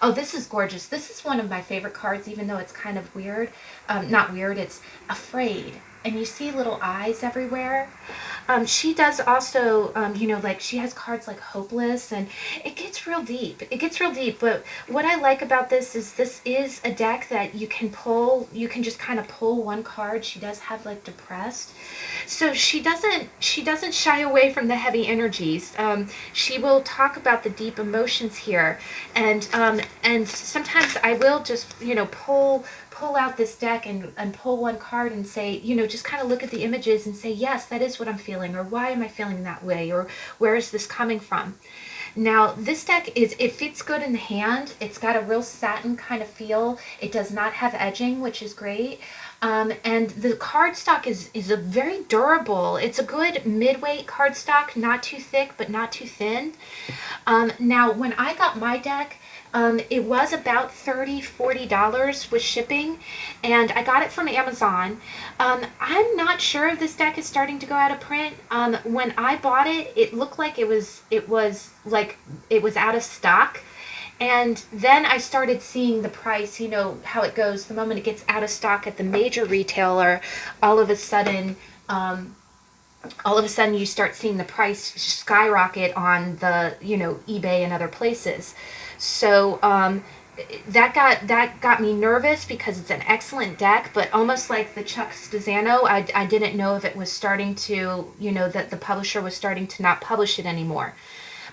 Oh, this is gorgeous. This is one of my favorite cards, even though it's kind of weird. Not weird, it's afraid. And you see little eyes everywhere. She does also, she has cards like hopeless, and it gets real deep. It gets real deep, but what I like about this is a deck that you can pull. You can just kind of pull one card. She does have like depressed. So she doesn't shy away from the heavy energies. She will talk about the deep emotions here, and sometimes I will just pull out this deck and pull one card and say, just kind of look at the images and say, yes, that is what I'm feeling, or why am I feeling that way, or where is this coming from? Now, this deck it fits good in the hand. It's got a real satin kind of feel. It does not have edging, which is great. And the cardstock is a very durable. It's a good mid-weight cardstock, not too thick, but not too thin. Now, when I got my deck, it was about $30-$40 with shipping, and I got it from Amazon. I'm not sure if this deck is starting to go out of print. When I bought it, it looked like it was out of stock. And then I started seeing the price, how it goes. The moment it gets out of stock at the major retailer, all of a sudden you start seeing the price skyrocket on the, eBay and other places. So that got me nervous because it's an excellent deck, but almost like the Spizzano, I didn't know if it was starting to, that the publisher was starting to not publish it anymore.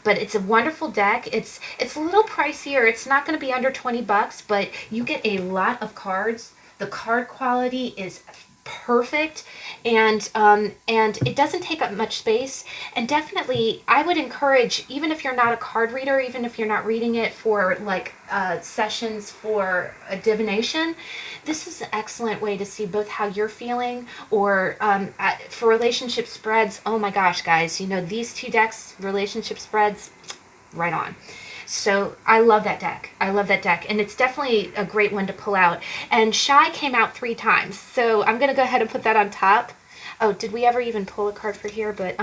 But it's a wonderful deck. It's a little pricier. It's not going to be under $20, but you get a lot of cards. The card quality is perfect, and it doesn't take up much space. And definitely, I would encourage, even if you're not a card reader, even if you're not reading it for like sessions for a divination, this is an excellent way to see both how you're feeling, or for relationship spreads. Oh my gosh, guys, these two decks, relationship spreads, right on. So I love that deck. And it's definitely a great one to pull out. And Shy came out 3 times, so I'm going to go ahead and put that on top. Oh, did we ever even pull a card for here? But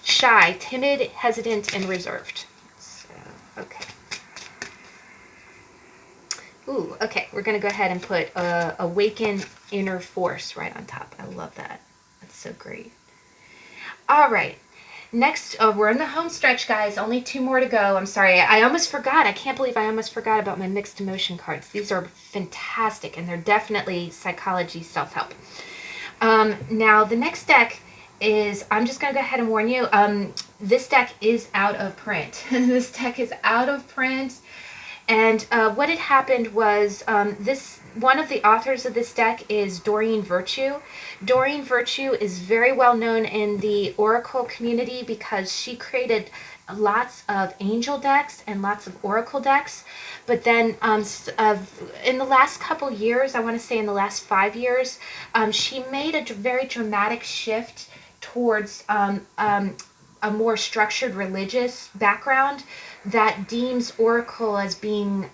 Shy, timid, hesitant, and reserved. So, okay. Ooh, okay. We're going to go ahead and put Awaken Inner Force right on top. I love that. That's so great. All right. Next, we're in the home stretch, guys. Only 2 more to go. I'm sorry. I almost forgot. I can't believe I almost forgot about my mixed emotion cards. These are fantastic, and they're definitely psychology self-help. Now, the next deck is, I'm just going to go ahead and warn you, this deck is out of print. This deck is out of print. And what had happened was one of the authors of this deck is Dorian Virtue. Dorian Virtue is very well known in the Oracle community because she created lots of angel decks and lots of Oracle decks. But then in the last couple years, I want to say in the last 5 years, she made a very dramatic shift towards a more structured religious background that deems Oracle as being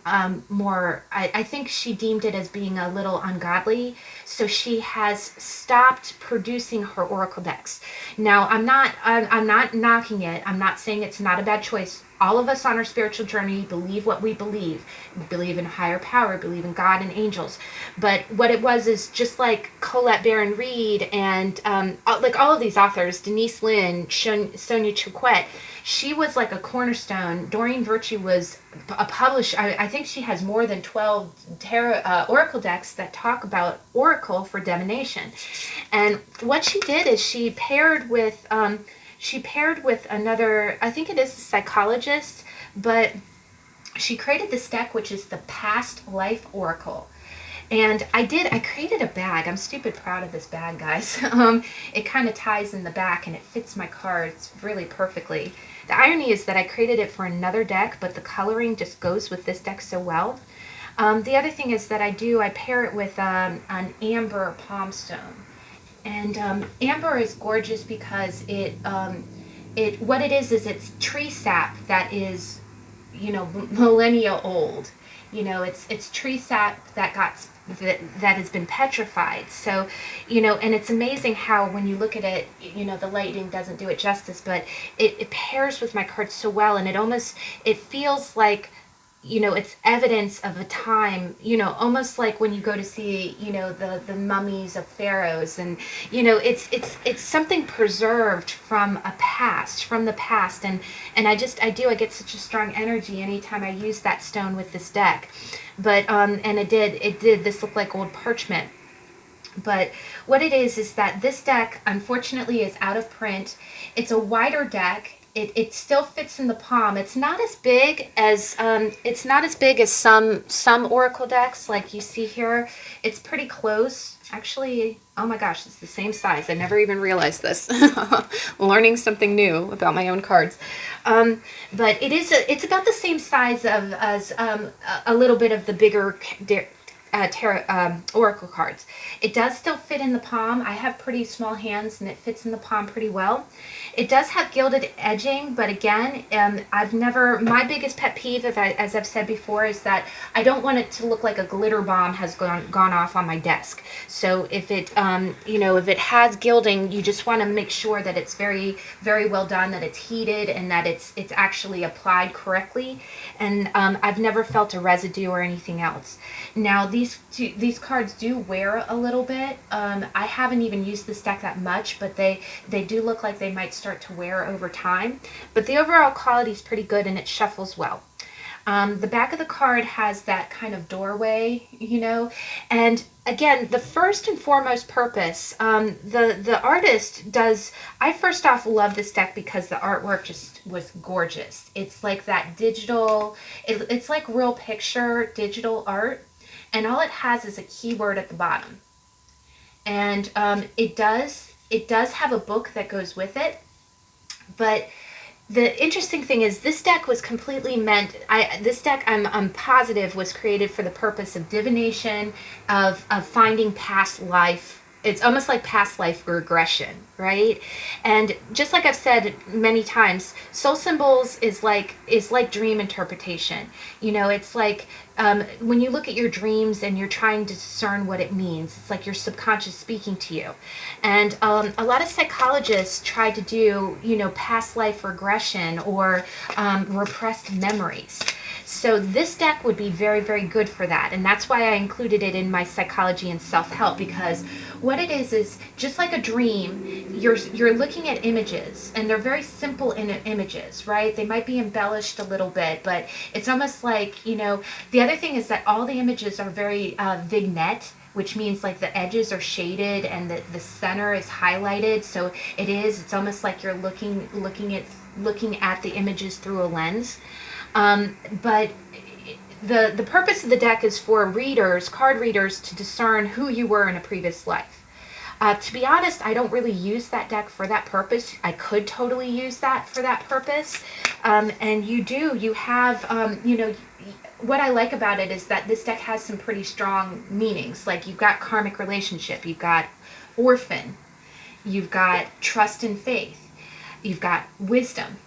more, I think she deemed it as being a little ungodly. So she has stopped producing her Oracle decks. Now, I'm not knocking it. I'm not saying it's not a bad choice. All of us on our spiritual journey believe what we believe. We believe in higher power, believe in God and angels. But what it was is just like Colette Baron Reed and like all of these authors, Denise, Lynn, Sonia, Choquette, she was like a cornerstone. Dorian Virtue was a publisher. I think she has more than 12 Oracle decks that talk about Oracle for divination. And what she did is she paired with another, I think it is a psychologist, but she created this deck, which is the Past Life Oracle. And I created a bag. I'm stupid proud of this bag, guys. It kind of ties in the back and it fits my cards really perfectly. The irony is that I created it for another deck, but the coloring just goes with this deck so well. The other thing is that I pair it with an amber palm stone. And amber is gorgeous because what it is it's tree sap that is, millennia old. It's tree sap that has been petrified. So, and it's amazing how when you look at it, the lighting doesn't do it justice, but it pairs with my cards so well, and it feels like, it's evidence of a time, almost like when you go to see, the mummies of pharaohs, and, it's something preserved from the past. And I get such a strong energy anytime I use that stone with this deck. But, and it did, this looked like old parchment. But what it is that this deck, unfortunately, is out of print. It's a wider deck. It still fits in the palm. It's not as big as some Oracle decks like you see here. It's pretty close. Actually, oh my gosh, it's the same size. I never even realized this. Learning something new about my own cards. But it's about the same size as a little bit of the bigger Oracle cards. It does still fit in the palm. I have pretty small hands and it fits in the palm pretty well. It does have gilded edging, but again, my biggest pet peeve, as I've said before, is that I don't want it to look like a glitter bomb has gone off on my desk. So if it has gilding, you just want to make sure that it's very, very well done, that it's heated, and that it's actually applied correctly. And I've never felt a residue or anything else. Now, these cards do wear a little bit. I haven't even used this deck that much, but they do look like they might start to wear over time. But the overall quality is pretty good and it shuffles well. The back of the card has that kind of doorway, and again, the first and foremost purpose, the artist does, I first off love this deck because the artwork just was gorgeous. It's like that digital, it's like real picture digital art, and all it has is a keyword at the bottom. And it does have a book that goes with it, but the interesting thing is this deck was completely meant, this deck I'm positive was created for the purpose of divination, of finding past life. It's almost like past life regression, right? And just like I've said many times, soul symbols is like dream interpretation. It's like when you look at your dreams and you're trying to discern what it means, it's like your subconscious speaking to you. And a lot of psychologists try to do, past life regression or repressed memories. So this deck would be very, very good for that. And that's why I included it in my psychology and self-help, because what it is just like a dream, you're looking at images, and they're very simple images, right? They might be embellished a little bit, but it's almost like, the other thing is that all the images are very vignette, which means like the edges are shaded and the center is highlighted. So it's almost like you're looking at the images through a lens. But the purpose of the deck is for readers, card readers, to discern who you were in a previous life. To be honest, I don't really use that deck for that purpose. I could totally use that for that purpose. And you have, what I like about it is that this deck has some pretty strong meanings. Like you've got karmic relationship, you've got orphan, you've got trust and faith, you've got wisdom.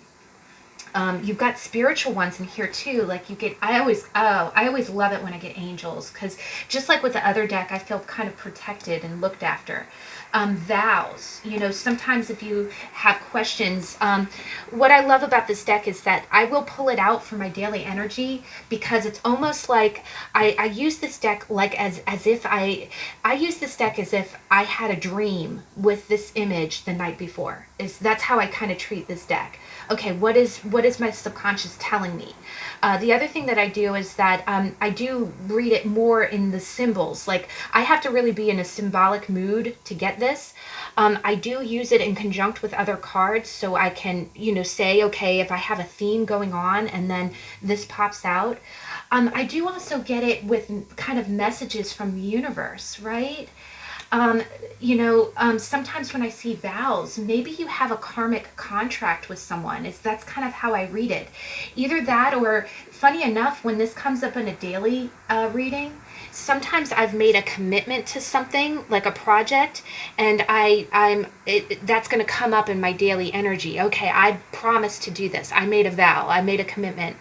You've got spiritual ones in here too. Like I always love it when I get angels, because just like with the other deck, I feel kind of protected and looked after. Vows, sometimes if you have questions, what I love about this deck is that I will pull it out for my daily energy, because it's almost like I use this deck like as if I use this deck as if I had a dream with this image the night before. That's how I kind of treat this deck. Okay, what is my subconscious telling me? The other thing that I do is that I do read it more in the symbols. Like I have to really be in a symbolic mood to get this. I do use it in conjunct with other cards, so I can, say, okay, if I have a theme going on and then this pops out. I do also get it with kind of messages from the universe, right? Sometimes when I see vows, maybe you have a karmic contract with someone. That's kind of how I read it. Either that, or funny enough, when this comes up in a daily reading, sometimes I've made a commitment to something like a project, and that's going to come up in my daily energy. Okay, I promised to do this. I made a vow. I made a commitment.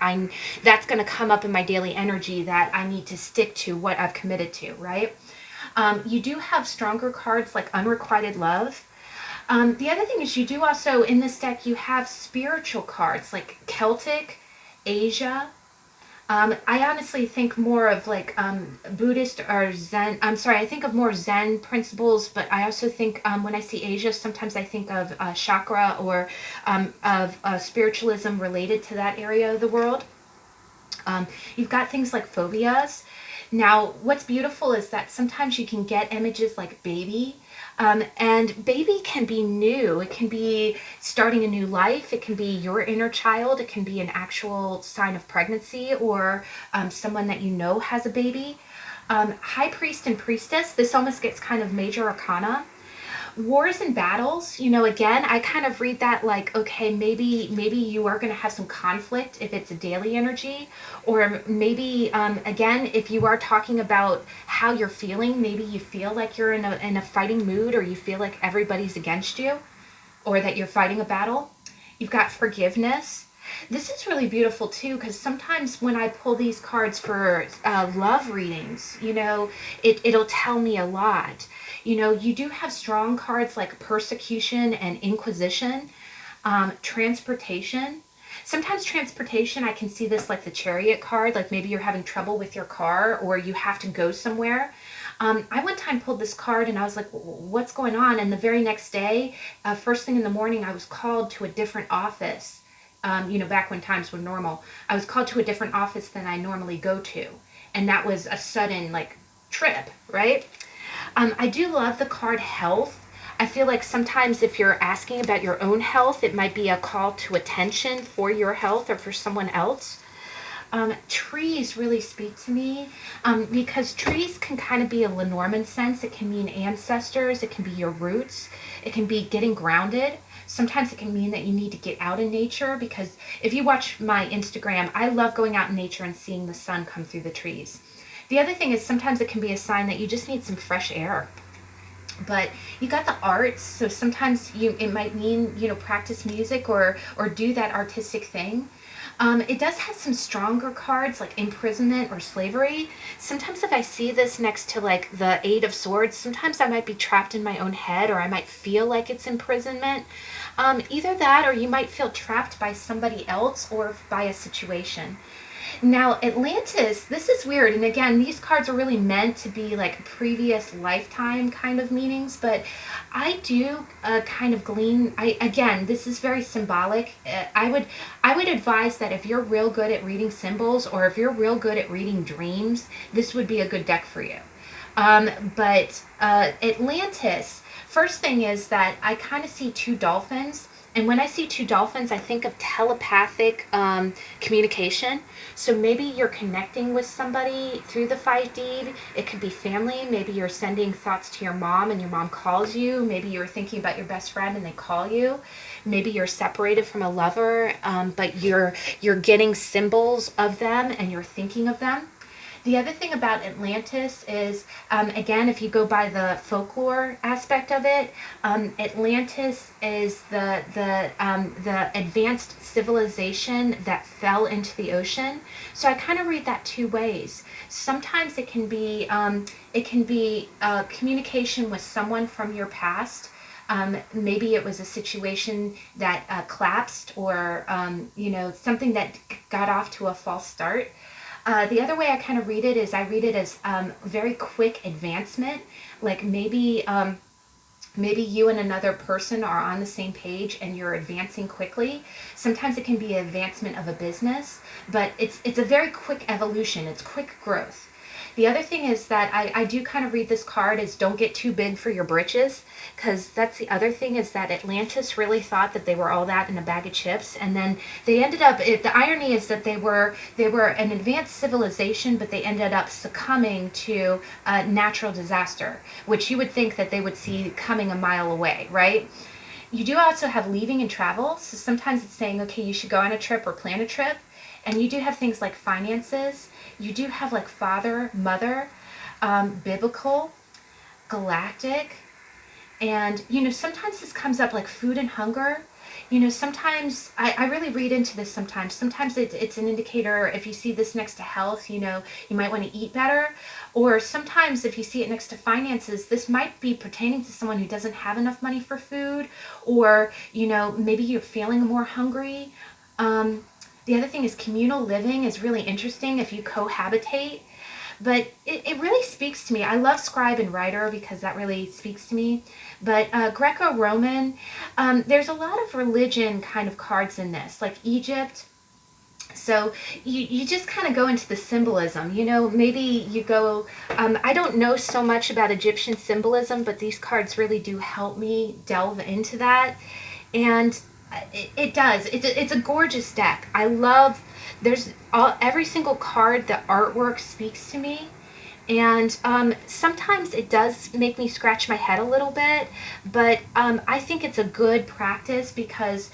That's going to come up in my daily energy, that I need to stick to what I've committed to, right? You do have stronger cards like Unrequited Love. The other thing is you do also, in this deck, you have spiritual cards like Celtic, Asia. I honestly think more of like Buddhist or Zen. I think of more Zen principles, but I also think when I see Asia, sometimes I think of chakra or of spiritualism related to that area of the world. You've got things like phobias. Now, what's beautiful is that sometimes you can get images like baby, and baby can be new. It can be starting a new life. It can be your inner child. It can be an actual sign of pregnancy, or someone that has a baby. High priest and priestess, this almost gets kind of major arcana. Wars and battles, again, I kind of read that like, okay, maybe you are going to have some conflict if it's a daily energy, or maybe, again, if you are talking about how you're feeling, maybe you feel like you're in a fighting mood, or you feel like everybody's against you, or that you're fighting a battle. You've got forgiveness. This is really beautiful too, because sometimes when I pull these cards for love readings, it'll tell me a lot. You do have strong cards like persecution and inquisition, transportation. Sometimes transportation, I can see this like the Chariot card, like maybe you're having trouble with your car, or you have to go somewhere. I one time pulled this card and I was like, what's going on? And the very next day, first thing in the morning, I was called to a different office. Back when times were normal, I was called to a different office than I normally go to. And that was a sudden like trip, right? I do love the card health. I feel like sometimes if you're asking about your own health, it might be a call to attention for your health or for someone else. Trees really speak to me, because trees can kind of be a Lenormand sense. It can mean ancestors. It can be your roots. It can be getting grounded. Sometimes it can mean that you need to get out in nature, because if you watch my Instagram, I love going out in nature and seeing the sun come through the trees. The other thing is sometimes it can be a sign that you just need some fresh air. But you got the arts, so sometimes it might mean, practice music or do that artistic thing. It does have some stronger cards like imprisonment or slavery. Sometimes if I see this next to like the Eight of Swords, sometimes I might be trapped in my own head, or I might feel like it's imprisonment. Either that, or you might feel trapped by somebody else or by a situation. Now, Atlantis, this is weird. And again, these cards are really meant to be like previous lifetime kind of meanings, but I do kind of glean, again, this is very symbolic. I would advise that if you're real good at reading symbols, or if you're real good at reading dreams, this would be a good deck for you. But Atlantis, first thing is that I kind of see two dolphins. And when I see two dolphins, I think of telepathic communication. So maybe you're connecting with somebody through the 5D. It could be family. Maybe you're sending thoughts to your mom and your mom calls you. Maybe you're thinking about your best friend and they call you. Maybe you're separated from a lover, but you're getting symbols of them and you're thinking of them. The other thing about Atlantis is, again, if you go by the folklore aspect of it, Atlantis is the advanced civilization that fell into the ocean. So I kind of read that two ways. Sometimes it can be communication with someone from your past. Maybe it was a situation that collapsed, or something that got off to a false start. The other way I kind of read it is I read it as very quick advancement. Like maybe you and another person are on the same page and you're advancing quickly. Sometimes it can be an advancement of a business, but it's a very quick evolution. It's quick growth. The other thing is that I do kind of read this card as don't get too big for your britches, because that's the other thing is that Atlantis really thought that they were all that in a bag of chips, and then they ended up, the irony is that they were an advanced civilization, but they ended up succumbing to a natural disaster, which you would think that they would see coming a mile away, right? You do also have leaving and travel, so sometimes it's saying, okay, you should go on a trip or plan a trip, and you do have things like finances. You do have like father, mother, biblical, galactic, and sometimes this comes up like food and hunger. Sometimes I really read into this sometimes. Sometimes it's an indicator. If you see this next to health, you might want to eat better. Or sometimes if you see it next to finances, this might be pertaining to someone who doesn't have enough money for food, or, maybe you're feeling more hungry. The other thing is communal living is really interesting if you cohabitate. But it really speaks to me. I love scribe and writer because that really speaks to me. But Greco-Roman, there's a lot of religion kind of cards in this, like Egypt. So you just kind of go into the symbolism. Maybe you go, I don't know so much about Egyptian symbolism, but these cards really do help me delve into that. And it does. It's a gorgeous deck. I love, every single card, the artwork speaks to me. And sometimes it does make me scratch my head a little bit, but I think it's a good practice because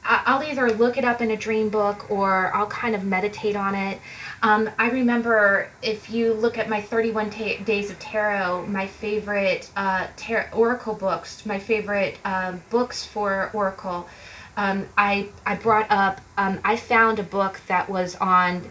I'll either look it up in a dream book or I'll kind of meditate on it. I remember, if you look at my 31 Days of Tarot, my favorite Oracle books, my favorite books for Oracle, I brought up, I found a book that was on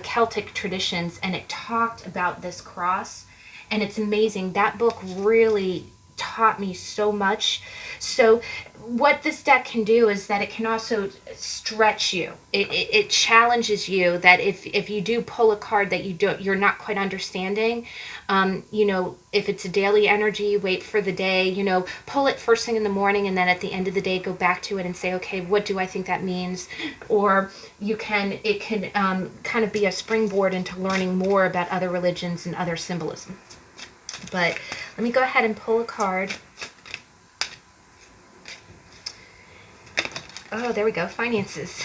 Celtic traditions, and it talked about this cross, and it's amazing. That book really taught me so much. So what this deck can do is that it can also stretch you. It challenges you that if you do pull a card that you're not quite understanding, if it's a daily energy, wait for the day, pull it first thing in the morning, and then at the end of the day go back to it and say, okay, what do I think that means? Or it can kind of be a springboard into learning more about other religions and other symbolism. But let me go ahead and pull a card. Oh, there we go, finances.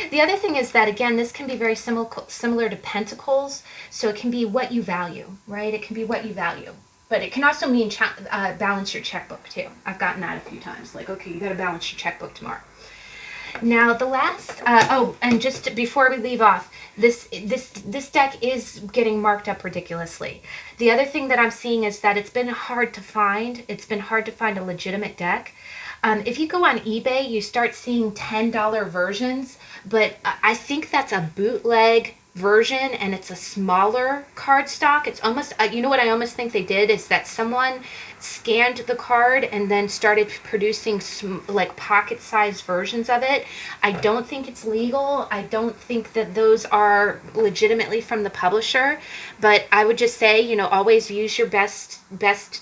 The other thing is that, again, this can be very similar to Pentacles, so it can be what you value, right? It can be what you value. But it can also mean balance your checkbook, too. I've gotten that a few times, like, okay, you got to balance your checkbook tomorrow. Now, the last, and just before we leave off, this deck is getting marked up ridiculously. The other thing that I'm seeing is that it's been hard to find. It's been hard to find a legitimate deck. If you go on eBay, you start seeing $10 versions, but I think that's a bootleg version, and it's a smaller cardstock. It's almost, what I almost think they did is that someone scanned the card and then started producing like pocket-sized versions of it. I don't think it's legal. I don't think that those are legitimately from the publisher, but I would just say, you know, always use your best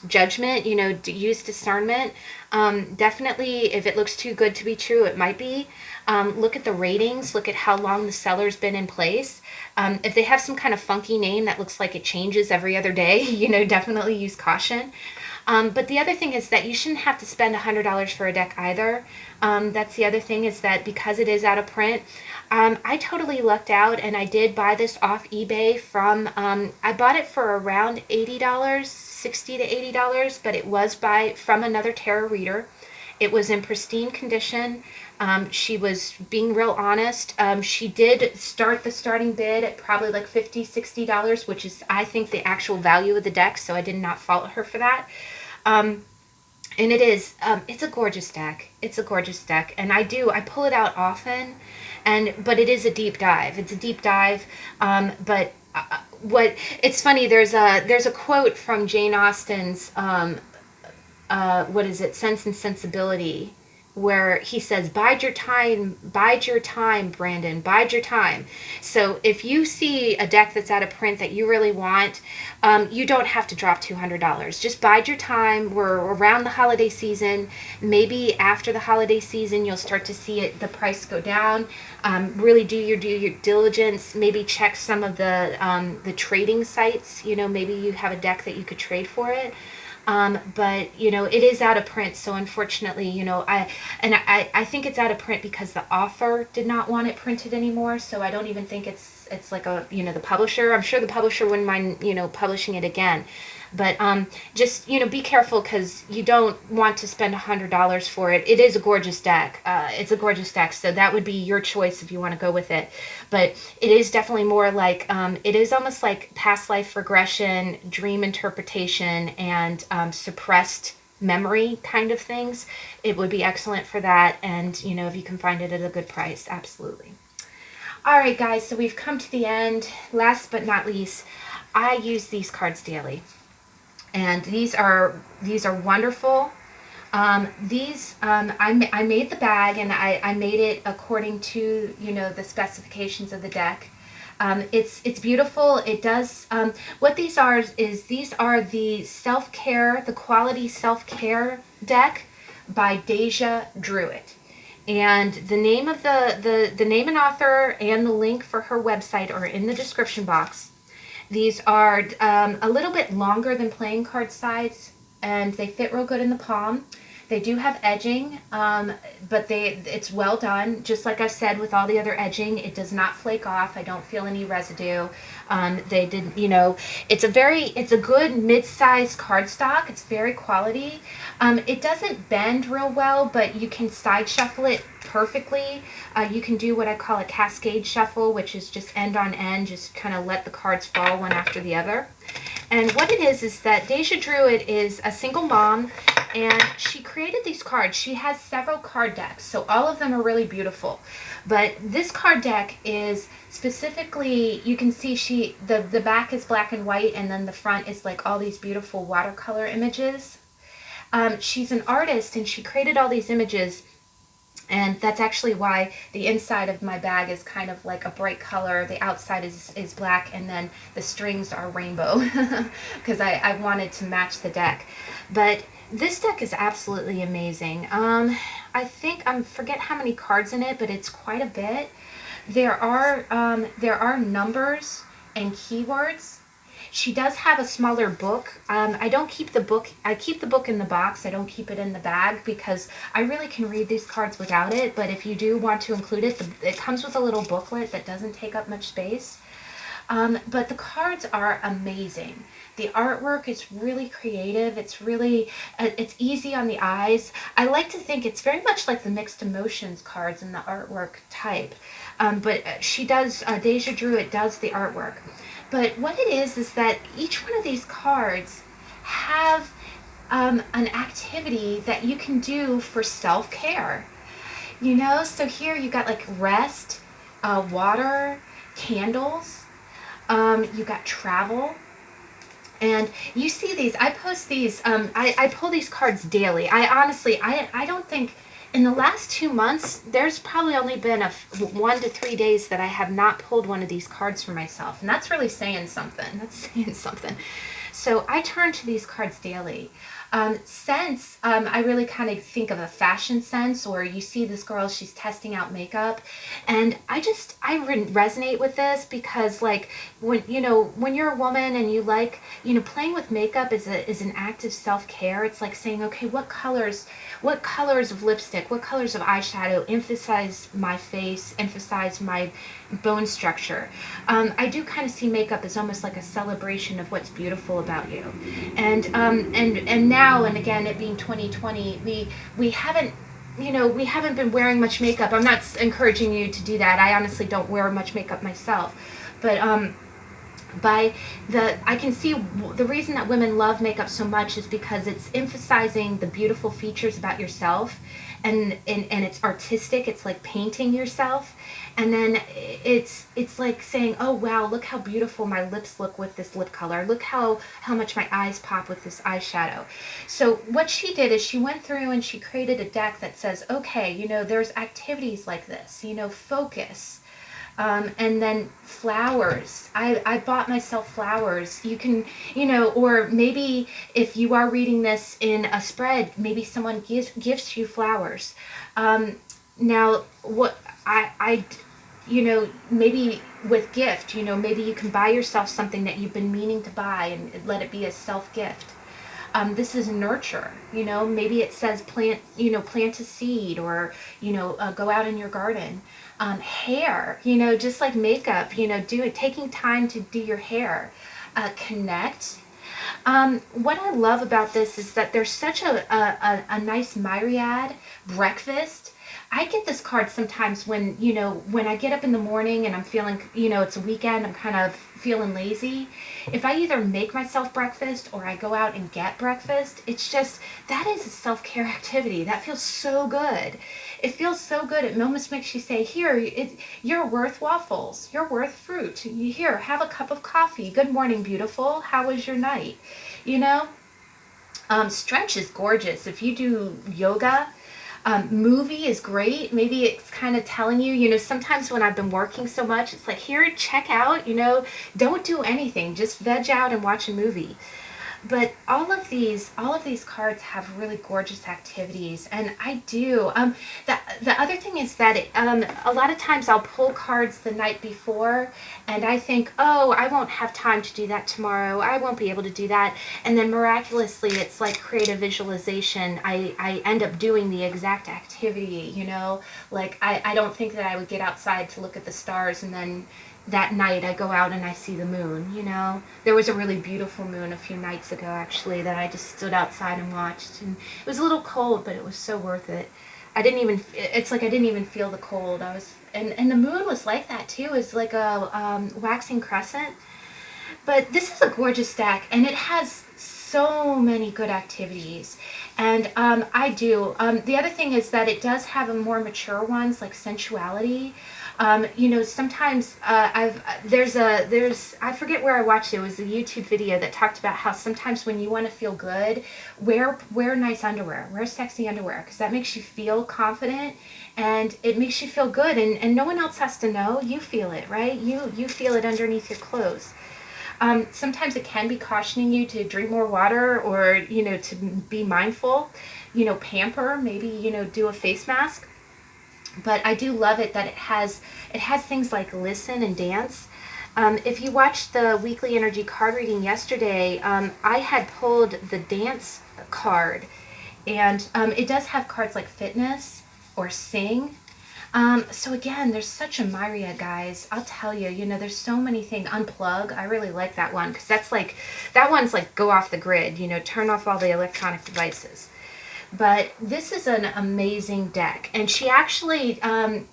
judgment, you know, use discernment. Definitely, if it looks too good to be true, it might be. Look at the ratings, look at how long the seller's been in place. If they have some kind of funky name that looks like it changes every other day, you know, definitely use caution. But the other thing is that you shouldn't have to spend $100 for a deck either. That's the other thing, is that because it is out of print, I totally lucked out, and I did buy this off eBay from, I bought it for around $80, $60 to $80, but it was from another tarot reader. It was in pristine condition. She was being real honest. She did start the starting bid at probably like $50, $60, which is, I think, the actual value of the deck, so I did not fault her for that. And it's a gorgeous deck. It's a gorgeous deck, and I pull it out often, but it is a deep dive. It's a deep dive, but it's funny, there's a quote from Jane Austen's, what is it, Sense and Sensibility, where he says, bide your time, Brandon, bide your time. So if you see a deck that's out of print that you really want, you don't have to drop $200. Just bide your time. We're around the holiday season. Maybe after the holiday season, you'll start to see the price go down. Really do your diligence. Maybe check some of the trading sites. You know, maybe you have a deck that you could trade for it. But you know, it is out of print, so unfortunately, you know, I think it's out of print because the author did not want it printed anymore. So I don't even think it's like a, you know, the publisher. I'm sure the publisher wouldn't mind, you know, publishing it again. But just, you know, be careful, because you don't want to spend $100 for it. It is a gorgeous deck. It's a gorgeous deck, so that would be your choice if you want to go with it. But it is definitely more like, it is almost like past life regression, dream interpretation, and suppressed memory kind of things. It would be excellent for that, and, you know, if you can find it at a good price, absolutely. All right, guys, so we've come to the end. Last but not least, I use these cards daily. And these are wonderful. I made the bag, and I made it according to, you know, the specifications of the deck. It's beautiful. It does, what these are the self-care, the quality self-care deck by Deja Druid. And the name of the name and author and the link for her website are in the description box. These are a little bit longer than playing card size, and they fit real good in the palm. They do have edging, but it's well done. Just like I've said with all the other edging, it does not flake off. I don't feel any residue. They did, you know, it's a good mid-sized cardstock. It's very quality. It doesn't bend real well, but you can side shuffle it perfectly. You can do what I call a cascade shuffle, which is just end on end, just kind of let the cards fall one after the other. And what it is that Deja Druid is a single mom, and she created these cards. She has several card decks, so all of them are really beautiful. But this card deck is specifically, you can see the back is black and white, and then the front is like all these beautiful watercolor images. She's an artist, and she created all these images. And that's actually why the inside of my bag is kind of like a bright color. The outside is black, and then the strings are rainbow, because I wanted to match the deck. But this deck is absolutely amazing. I think, I forget how many cards in it, but it's quite a bit. There are numbers and keywords. She does have a smaller book. I don't keep the book. I keep the book in the box. I don't keep it in the bag, because I really can read these cards without it. But if you do want to include it, it comes with a little booklet that doesn't take up much space. But the cards are amazing. The artwork is really creative. It's really, it's easy on the eyes. I like to think it's very much like the mixed emotions cards in the artwork type. But she does, Deja Druid does the artwork. But what it is that each one of these cards have an activity that you can do for self-care. You know, so here you got like rest, water, candles, you got travel, And you see these, I post these, I pull these cards daily. I don't think, in the last 2 months, there's probably only been 1 to 3 days that I have not pulled one of these cards for myself. And that's really saying something. That's saying something. So I turn to these cards daily. Sense, I really kind of think of a fashion sense, or you see this girl, she's testing out makeup, and I resonate with this because, like, when you're a woman and you like, playing with makeup is an act of self-care. It's like saying, okay, what colors of lipstick, what colors of eyeshadow emphasize my face, emphasize my bone structure. I do kind of see makeup as almost like a celebration of what's beautiful about you. And now, and again, it being 2020, we haven't been wearing much makeup. I'm not encouraging you to do that. I honestly don't wear much makeup myself. But I can see the reason that women love makeup so much is because it's emphasizing the beautiful features about yourself, and it's artistic. It's like painting yourself, and then it's like saying, oh wow, look how beautiful my lips look with this lip color. Look how much my eyes pop with this eyeshadow. So what she did is she went through and she created a deck that says, okay, there's activities like this, focus. And then flowers. I bought myself flowers. You can, or maybe if you are reading this in a spread, maybe someone gives you flowers. Now, what maybe with gift, maybe you can buy yourself something that you've been meaning to buy and let it be a self-gift. This is nurture, maybe it says plant a seed, or, go out in your garden. Hair, just like makeup, taking time to do your hair. Connect. What I love about this is that there's such a nice myriad. Breakfast. I get this card sometimes when I get up in the morning and I'm feeling, it's a weekend, I'm kind of feeling lazy. If I either make myself breakfast or I go out and get breakfast, it's just, that is a self-care activity. That feels so good. It feels so good. It almost makes you say, here, you're worth waffles. You're worth fruit. Here, have a cup of coffee. Good morning, beautiful. How was your night? Stretch is gorgeous. If you do yoga, movie is great. Maybe it's kind of telling you, sometimes when I've been working so much, it's like, here, check out, don't do anything. Just veg out and watch a movie. But all of these cards have really gorgeous activities, and I do. The other thing is that a lot of times I'll pull cards the night before, and I think, oh, I won't have time to do that tomorrow. I won't be able to do that, and then miraculously, it's like creative visualization. I end up doing the exact activity. Like I don't think that I would get outside to look at the stars, and then that night I go out and I see the moon. There was a really beautiful moon a few nights ago, actually, that I just stood outside and watched, and it was a little cold, but it was so worth it. It's like I didn't even feel the cold. And the moon was like that too. It's like a waxing crescent. But this is a gorgeous deck, and it has so many good activities. And I do. The other thing is that it does have a more mature ones, like sensuality. Sometimes I forget where I watched it. It was a YouTube video that talked about how sometimes when you want to feel good, wear nice underwear, wear sexy underwear, because that makes you feel confident and it makes you feel good, and no one else has to know. You feel it, right? You feel it underneath your clothes. Sometimes it can be cautioning you to drink more water, or, to be mindful, pamper, maybe, do a face mask. But I do love it that it has things like listen and dance. If you watched the weekly energy card reading yesterday, I had pulled the dance card, and it does have cards like fitness or sing. So again, there's such a myriad, guys. I'll tell you, there's so many things. Unplug, I really like that one, because that one's like go off the grid, turn off all the electronic devices. But this is an amazing deck. And she actually,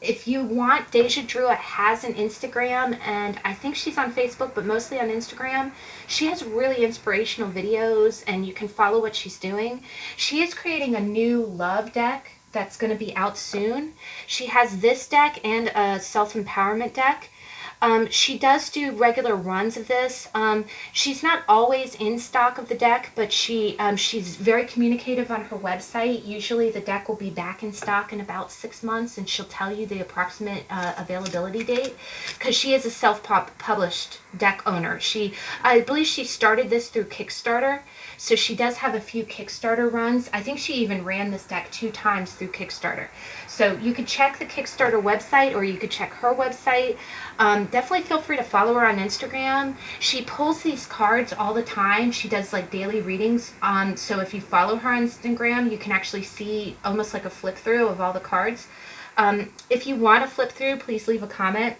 if you want, Deja Drew has an Instagram, and I think she's on Facebook, but mostly on Instagram. She has really inspirational videos, and you can follow what she's doing. She is creating a new love deck that's going to be out soon. She has this deck and a self-empowerment deck. She does do regular runs of this. She's not always in stock of the deck, but she's very communicative on her website. Usually the deck will be back in stock in about 6 months, and she'll tell you the approximate availability date, because she is a self-published deck owner. I believe she started this through Kickstarter, so she does have a few Kickstarter runs. I think she even ran this deck 2 times through Kickstarter. So you could check the Kickstarter website, or you could check her website. Definitely feel free to follow her on Instagram. She pulls these cards all the time. She does like daily readings. So if you follow her on Instagram, you can actually see almost like a flip through of all the cards. If you want to flip through, please leave a comment.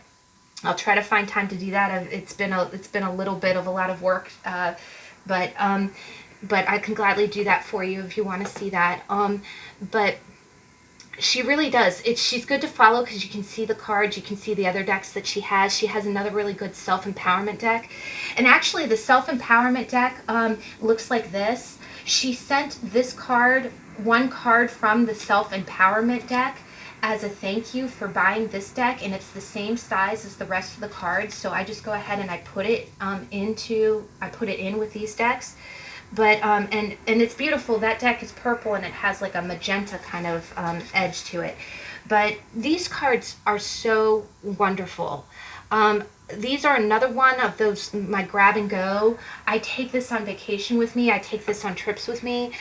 I'll try to find time to do that. It's been a little bit of a lot of work, but I can gladly do that for you if you want to see that. But she really does. She's good to follow because you can see the cards, you can see the other decks that she has. She has another really good self-empowerment deck. And actually the self-empowerment deck looks like this. She sent this card, one card from the self-empowerment deck, as a thank you for buying this deck, and it's the same size as the rest of the cards. So I just go ahead and I put it in with these decks. But and it's beautiful. That deck is purple and it has like a magenta kind of edge to it. But these cards are so wonderful. These are another one of those, my grab and go. I take this on vacation with me. I take this on trips with me.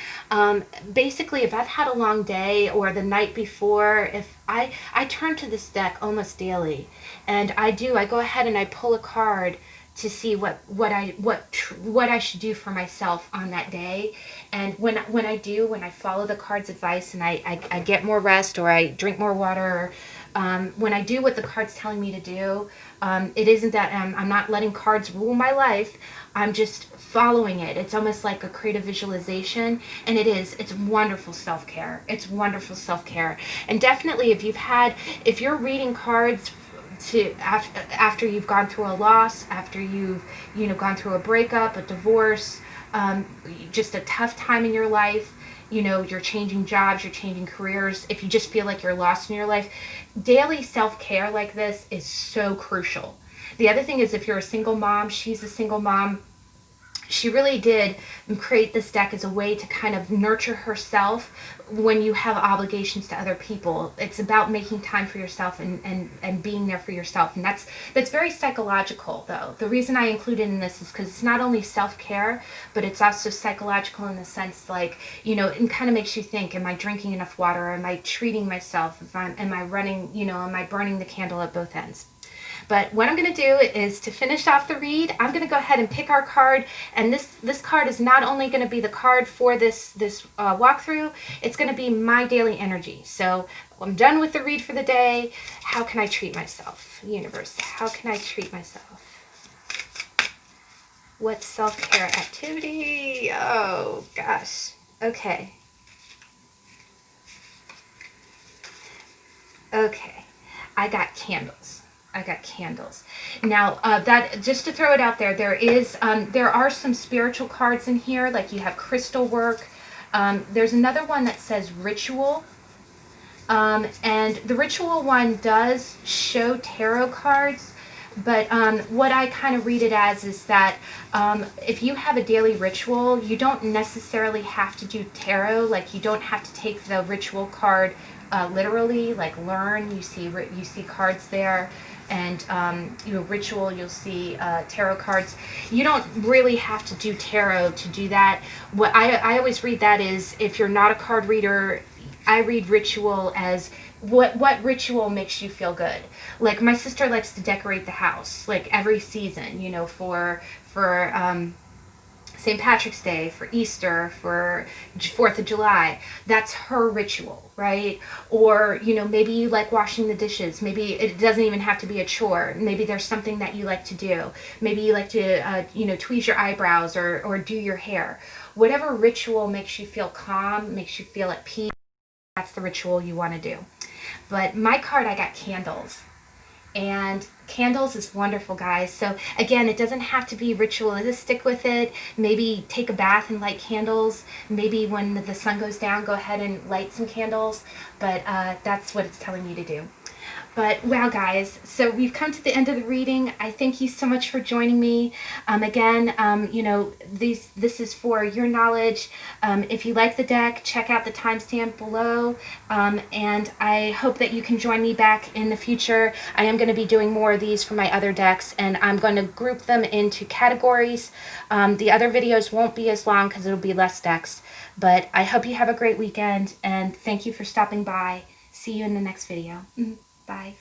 Basically, if I've had a long day or the night before, if I turn to this deck almost daily, and I go ahead and I pull a card to see what I should do for myself on that day. And when I follow the card's advice and I get more rest, or I drink more water, when I do what the card's telling me to do, it isn't that I'm not letting cards rule my life. I'm just following it. It's almost like a creative visualization, and it's wonderful self-care. It's wonderful self-care. And definitely if you're reading cards after you've gone through a loss, after you've gone through a breakup, a divorce, just a tough time in your life, you're changing jobs, you're changing careers, if you just feel like you're lost in your life, daily self-care like this is so crucial. The other thing is, if you're a single mom, she's a single mom, she really did create this deck as a way to kind of nurture herself when you have obligations to other people. It's about making time for yourself and being there for yourself. And that's very psychological, though. The reason I include it in this is because it's not only self-care, but it's also psychological in the sense, like, it kind of makes you think, am I drinking enough water? Am I treating myself? Am I burning the candle at both ends? But what I'm going to do is, to finish off the read, I'm going to go ahead and pick our card. And this card is not only going to be the card for this walkthrough, it's going to be my daily energy. So I'm done with the read for the day. How can I treat myself? Universe, how can I treat myself? What self-care activity? Oh, gosh. Okay. Okay. I got candles. Now, that, just to throw it out there, there are some spiritual cards in here, like you have crystal work. There's another one that says ritual. And the ritual one does show tarot cards, but what I kind of read it as is that if you have a daily ritual, you don't necessarily have to do tarot. Like, you don't have to take the ritual card literally, like learn. You see cards there. And ritual, you'll see tarot cards. You don't really have to do tarot to do that. What I always read that is, if you're not a card reader, I read ritual as what ritual makes you feel good. Like, my sister likes to decorate the house, like, every season, for St. Patrick's Day, for Easter, for 4th of July. That's her ritual, right? Or, maybe you like washing the dishes. Maybe it doesn't even have to be a chore. Maybe there's something that you like to do. Maybe you like to, tweeze your eyebrows or do your hair. Whatever ritual makes you feel calm, makes you feel at peace, that's the ritual you want to do. But my card, I got candles. And candles is wonderful, guys. So again, it doesn't have to be ritualistic with it. Maybe take a bath and light candles. Maybe when the sun goes down, go ahead and light some candles. But that's what it's telling you to do. But wow, guys, so we've come to the end of the reading. I thank you so much for joining me. Again, you know, this is for your knowledge. If you like the deck, check out the timestamp below. And I hope that you can join me back in the future. I am going to be doing more of these for my other decks, and I'm going to group them into categories. The other videos won't be as long because it'll be less decks. But I hope you have a great weekend, and thank you for stopping by. See you in the next video. Bye.